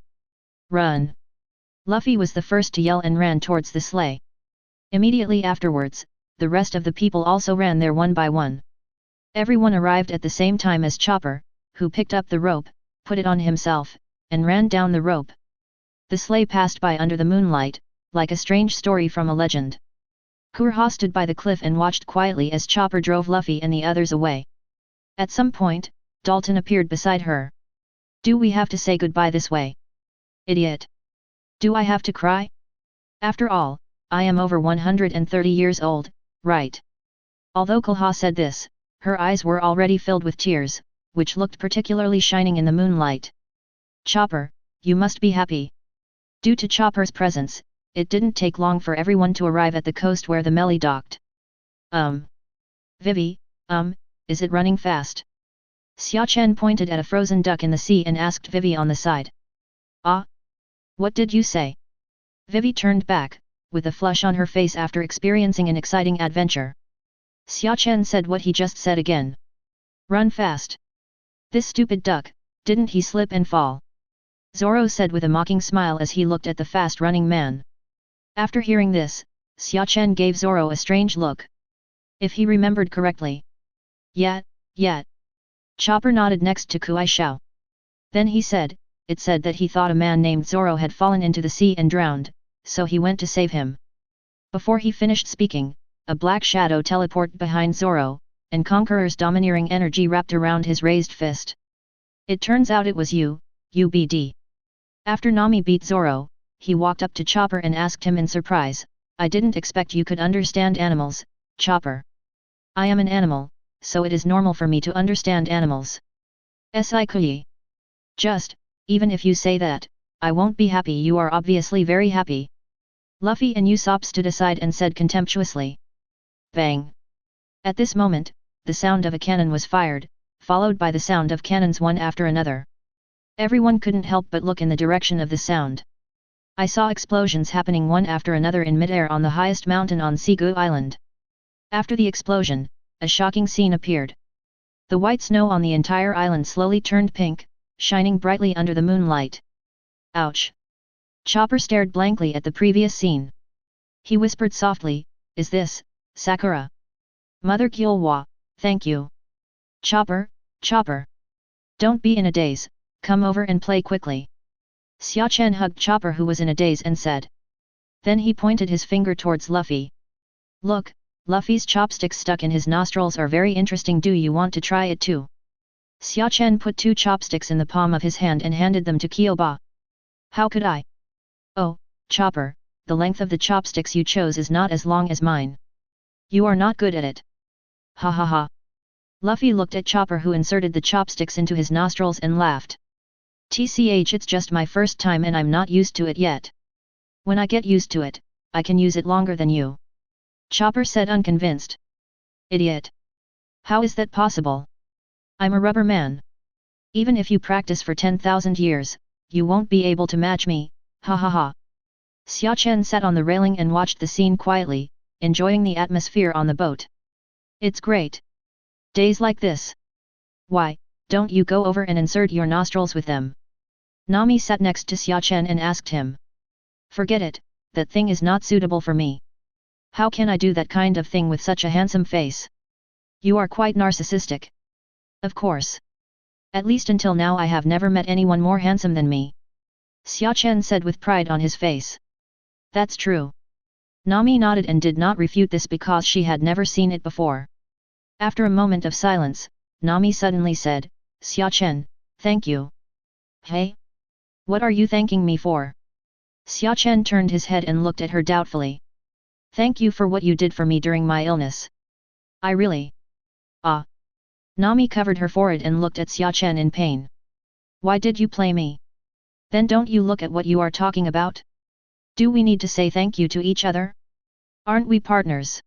Speaker 1: Run! Luffy was the first to yell and ran towards the sleigh. Immediately afterwards, the rest of the people also ran there one by one. Everyone arrived at the same time as Chopper, who picked up the rope, put it on himself, and ran down the rope. The sleigh passed by under the moonlight, like a strange story from a legend. Kurha stood by the cliff and watched quietly as Chopper drove Luffy and the others away. At some point, Dalton appeared beside her. Do we have to say goodbye this way? Idiot! Do I have to cry? After all, I am over 130 years old, right? Although Kulha said this, her eyes were already filled with tears, which looked particularly shining in the moonlight. Chopper, you must be happy. Due to Chopper's presence, it didn't take long for everyone to arrive at the coast where the Melly docked. Vivi, is it running fast? Xia Chen pointed at a frozen duck in the sea and asked Vivi on the side. Ah? What did you say? Vivi turned back, with a flush on her face after experiencing an exciting adventure. Xia Chen said what he just said again. Run fast. This stupid duck, didn't he slip and fall? Zoro said with a mocking smile as he looked at the fast-running man. After hearing this, Xia Chen gave Zoro a strange look. If he remembered correctly. Yet. Chopper nodded next to Kuai Shao. Then he said, it said that he thought a man named Zoro had fallen into the sea and drowned, so he went to save him. Before he finished speaking, a black shadow teleported behind Zoro, and Conqueror's domineering energy wrapped around his raised fist. It turns out it was you, UBD. After Nami beat Zoro, he walked up to Chopper and asked him in surprise, I didn't expect you could understand animals, Chopper. I am an animal, so it is normal for me to understand animals. Kui. Just, even if you say that, I won't be happy. You are obviously very happy. Luffy and Usopp stood aside and said contemptuously. Bang! At this moment, the sound of a cannon was fired, followed by the sound of cannons one after another. Everyone couldn't help but look in the direction of the sound. I saw explosions happening one after another in midair on the highest mountain on Sigu Island. After the explosion, a shocking scene appeared. The white snow on the entire island slowly turned pink, shining brightly under the moonlight. Ouch! Chopper stared blankly at the previous scene. He whispered softly, Is this, Sakura? Mother Gilhua, thank you. Chopper, don't be in a daze, come over and play quickly. Xia Chen hugged Chopper who was in a daze and said. Then he pointed his finger towards Luffy. Look, Luffy's chopsticks stuck in his nostrils are very interesting. Do you want to try it too? Xia Chen put 2 chopsticks in the palm of his hand and handed them to Kyoba. How could I? Oh, Chopper, the length of the chopsticks you chose is not as long as mine. You are not good at it. Ha ha ha. Luffy looked at Chopper who inserted the chopsticks into his nostrils and laughed. TCH, it's just my first time and I'm not used to it yet. When I get used to it, I can use it longer than you. Chopper said unconvinced. Idiot. How is that possible? I'm a rubber man. Even if you practice for 10,000 years, you won't be able to match me, ha ha ha. Xia Chen sat on the railing and watched the scene quietly, enjoying the atmosphere on the boat. It's great. Days like this. Why, don't you go over and insert your nostrils with them? Nami sat next to Xia Chen and asked him. Forget it, that thing is not suitable for me. How can I do that kind of thing with such a handsome face? You are quite narcissistic. Of course. At least until now I have never met anyone more handsome than me. Xia Chen said with pride on his face. That's true. Nami nodded and did not refute this because she had never seen it before. After a moment of silence, Nami suddenly said, Xia Chen, thank you. Hey? What are you thanking me for? Xia Chen turned his head and looked at her doubtfully. Thank you for what you did for me during my illness. I really... Ah. Nami covered her forehead and looked at Xia Chen in pain. Why did you play me? Then don't you look at what you are talking about? Do we need to say thank you to each other? Aren't we partners?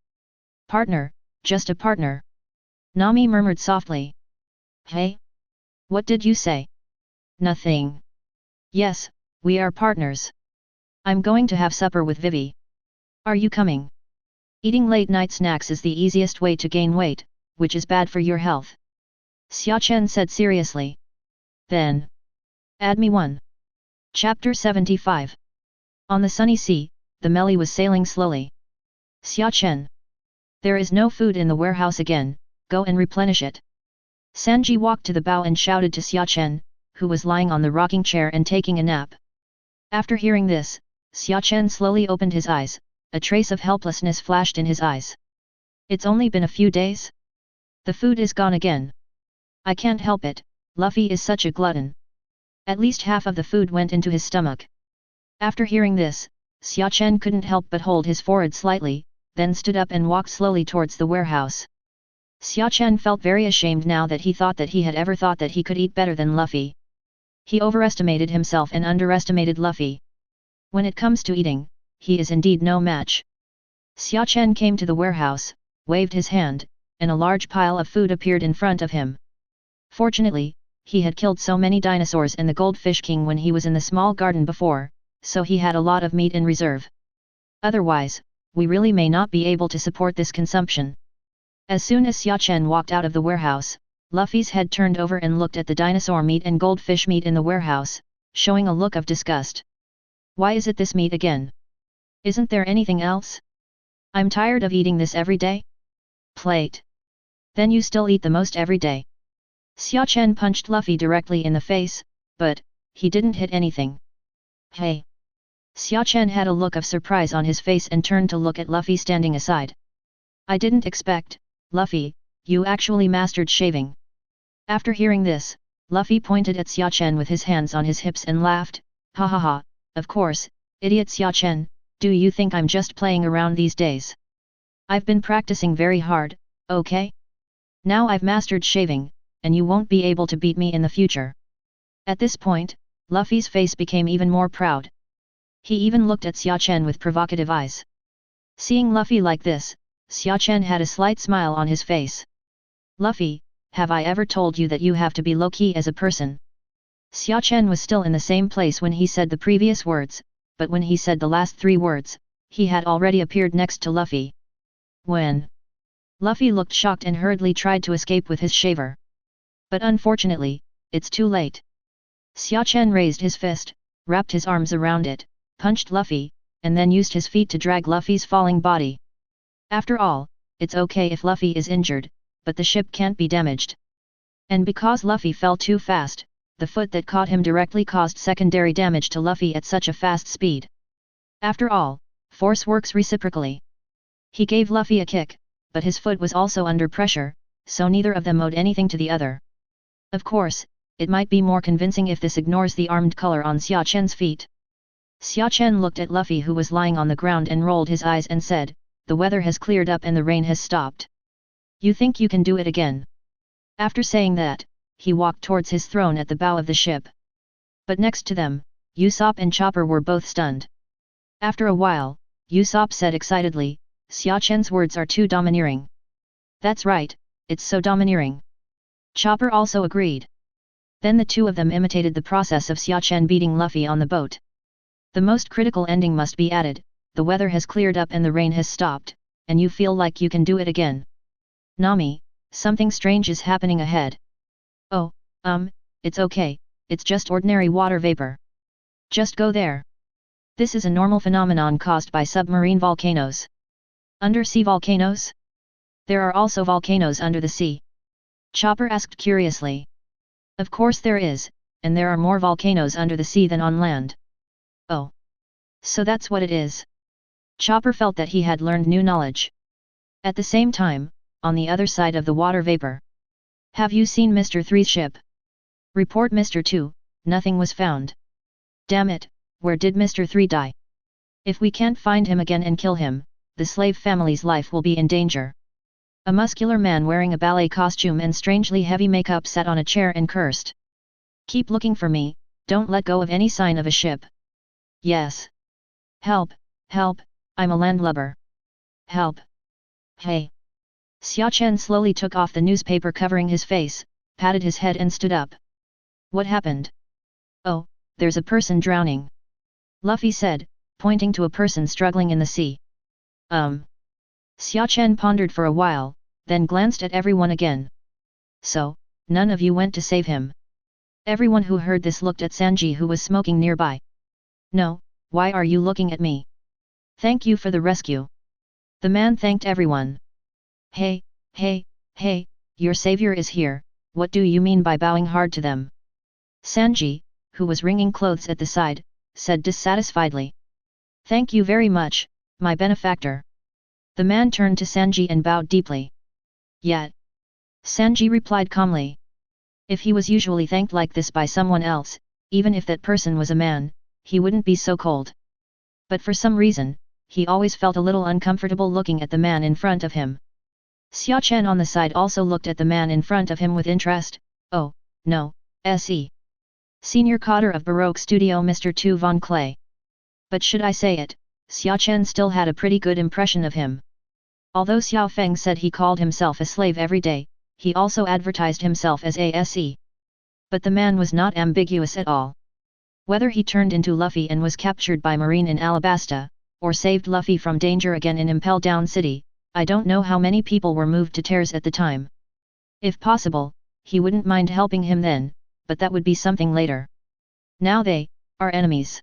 Speaker 1: Partner, just a partner. Nami murmured softly. Hey? What did you say? Nothing. Yes, we are partners. I'm going to have supper with Vivi. Are you coming? Eating late-night snacks is the easiest way to gain weight, which is bad for your health. Xia Chen said seriously. Then. Add me one. Chapter 75. On the sunny sea, the Melly was sailing slowly. Xia Chen. There is no food in the warehouse again, go and replenish it. Sanji walked to the bow and shouted to Xia Chen, who was lying on the rocking chair and taking a nap. After hearing this, Xia Chen slowly opened his eyes, a trace of helplessness flashed in his eyes. It's only been a few days? The food is gone again. I can't help it, Luffy is such a glutton. At least half of the food went into his stomach. After hearing this, Xia Chen couldn't help but hold his forehead slightly, then stood up and walked slowly towards the warehouse. Xia Chen felt very ashamed now that he thought that he had ever thought that he could eat better than Luffy. He overestimated himself and underestimated Luffy. When it comes to eating, he is indeed no match. Xia Chen came to the warehouse, waved his hand, and a large pile of food appeared in front of him. Fortunately, he had killed so many dinosaurs and the Goldfish King when he was in the small garden before, so he had a lot of meat in reserve. Otherwise, we really may not be able to support this consumption. As soon as Xia Chen walked out of the warehouse, Luffy's head turned over and looked at the dinosaur meat and goldfish meat in the warehouse, showing a look of disgust. Why is it this meat again? Isn't there anything else? I'm tired of eating this every day. Plate. Then you still eat the most every day. Xia Chen punched Luffy directly in the face, but he didn't hit anything. Hey! Xia Chen had a look of surprise on his face and turned to look at Luffy standing aside. I didn't expect, Luffy, you actually mastered shaving. After hearing this, Luffy pointed at Xia Chen with his hands on his hips and laughed, ha ha ha, of course, idiot Xia Chen, do you think I'm just playing around these days? I've been practicing very hard, okay? Now I've mastered shaving, and you won't be able to beat me in the future. At this point, Luffy's face became even more proud. He even looked at Xia Chen with provocative eyes. Seeing Luffy like this, Xia Chen had a slight smile on his face. Luffy, have I ever told you that you have to be low-key as a person? Xia Chen was still in the same place when he said the previous words, but when he said the last three words, he had already appeared next to Luffy. When? Luffy looked shocked and hurriedly tried to escape with his shaver. But unfortunately, it's too late. Xia Chen raised his fist, wrapped his arms around it, punched Luffy, and then used his feet to drag Luffy's falling body. After all, it's okay if Luffy is injured, but the ship can't be damaged. And because Luffy fell too fast, the foot that caught him directly caused secondary damage to Luffy at such a fast speed. After all, force works reciprocally. He gave Luffy a kick, but his foot was also under pressure, so neither of them owed anything to the other. Of course, it might be more convincing if this ignores the armed color on Xia Chen's feet. Xia Chen looked at Luffy who was lying on the ground and rolled his eyes and said, the weather has cleared up and the rain has stopped. You think you can do it again? After saying that, he walked towards his throne at the bow of the ship. But next to them, Usopp and Chopper were both stunned. After a while, Usopp said excitedly, Xia Chen's words are too domineering. That's right, it's so domineering. Chopper also agreed. Then the two of them imitated the process of Xia Chen beating Luffy on the boat. The most critical ending must be added, the weather has cleared up and the rain has stopped, and you feel like you can do it again. Nami, something strange is happening ahead. Oh, it's okay, it's just ordinary water vapor. Just go there. This is a normal phenomenon caused by submarine volcanoes. Undersea volcanoes? There are also volcanoes under the sea. Chopper asked curiously. Of course there is, and there are more volcanoes under the sea than on land. Oh. So that's what it is. Chopper felt that he had learned new knowledge. At the same time, on the other side of the water vapor. Have you seen Mr. 3's ship? Report Mr. 2, nothing was found. Damn it, where did Mr. 3 die? If we can't find him again and kill him, the slave family's life will be in danger. A muscular man wearing a ballet costume and strangely heavy makeup sat on a chair and cursed. Keep looking for me, don't let go of any sign of a ship. Yes. Help, help, I'm a landlubber. Help. Hey. Xia Chen slowly took off the newspaper covering his face, patted his head and stood up. What happened? Oh, there's a person drowning. Luffy said, pointing to a person struggling in the sea. Xia Chen pondered for a while, then glanced at everyone again. So, none of you went to save him. Everyone who heard this looked at Sanji who was smoking nearby. No, why are you looking at me? Thank you for the rescue. The man thanked everyone. Hey, your savior is here, what do you mean by bowing hard to them? Sanji, who was wringing clothes at the side, said dissatisfiedly. Thank you very much, my benefactor. The man turned to Sanji and bowed deeply. Yet. Sanji replied calmly. If he was usually thanked like this by someone else, even if that person was a man, he wouldn't be so cold. But for some reason, he always felt a little uncomfortable looking at the man in front of him. Xia Chen on the side also looked at the man in front of him with interest. Oh, no, S.E. Senior coder of Baroque Studio Mr. Tu Von Clay. But should I say it, Xia Chen still had a pretty good impression of him. Although Xiao Feng said he called himself a slave every day, he also advertised himself as ASE. But the man was not ambiguous at all. Whether he turned into Luffy and was captured by Marine in Alabasta, or saved Luffy from danger again in Impel Down City, I don't know how many people were moved to tears at the time. If possible, he wouldn't mind helping him then, but that would be something later. Now they are enemies.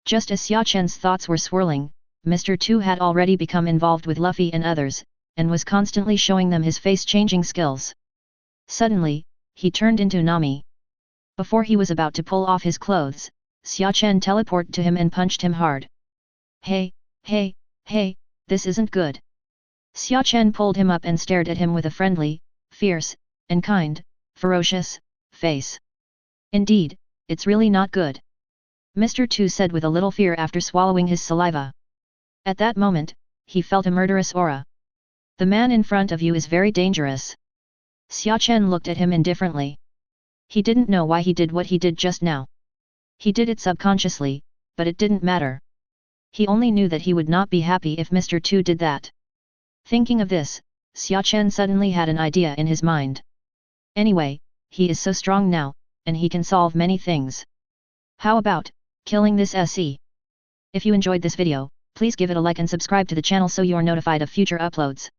Speaker 1: Just as Xia Chen's thoughts were swirling, Mr. Tu had already become involved with Luffy and others, and was constantly showing them his face-changing skills. Suddenly, he turned into Nami. Before he was about to pull off his clothes, Xia Chen teleported to him and punched him hard. Hey, this isn't good. Xia Chen pulled him up and stared at him with a friendly, fierce, and kind, ferocious, face. Indeed, it's really not good. Mr. Tu said with a little fear after swallowing his saliva. At that moment, he felt a murderous aura. The man in front of you is very dangerous. Xia Chen looked at him indifferently. He didn't know why he did what he did just now. He did it subconsciously, but it didn't matter. He only knew that he would not be happy if Mr. Tu did that. Thinking of this, Xia Chen suddenly had an idea in his mind. Anyway, he is so strong now, and he can solve many things. How about killing this SE? If you enjoyed this video, please give it a like and subscribe to the channel so you're notified of future uploads.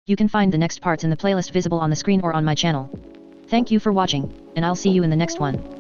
Speaker 1: You can find the next parts in the playlist visible on the screen or on my channel. Thank you for watching, and I'll see you in the next one.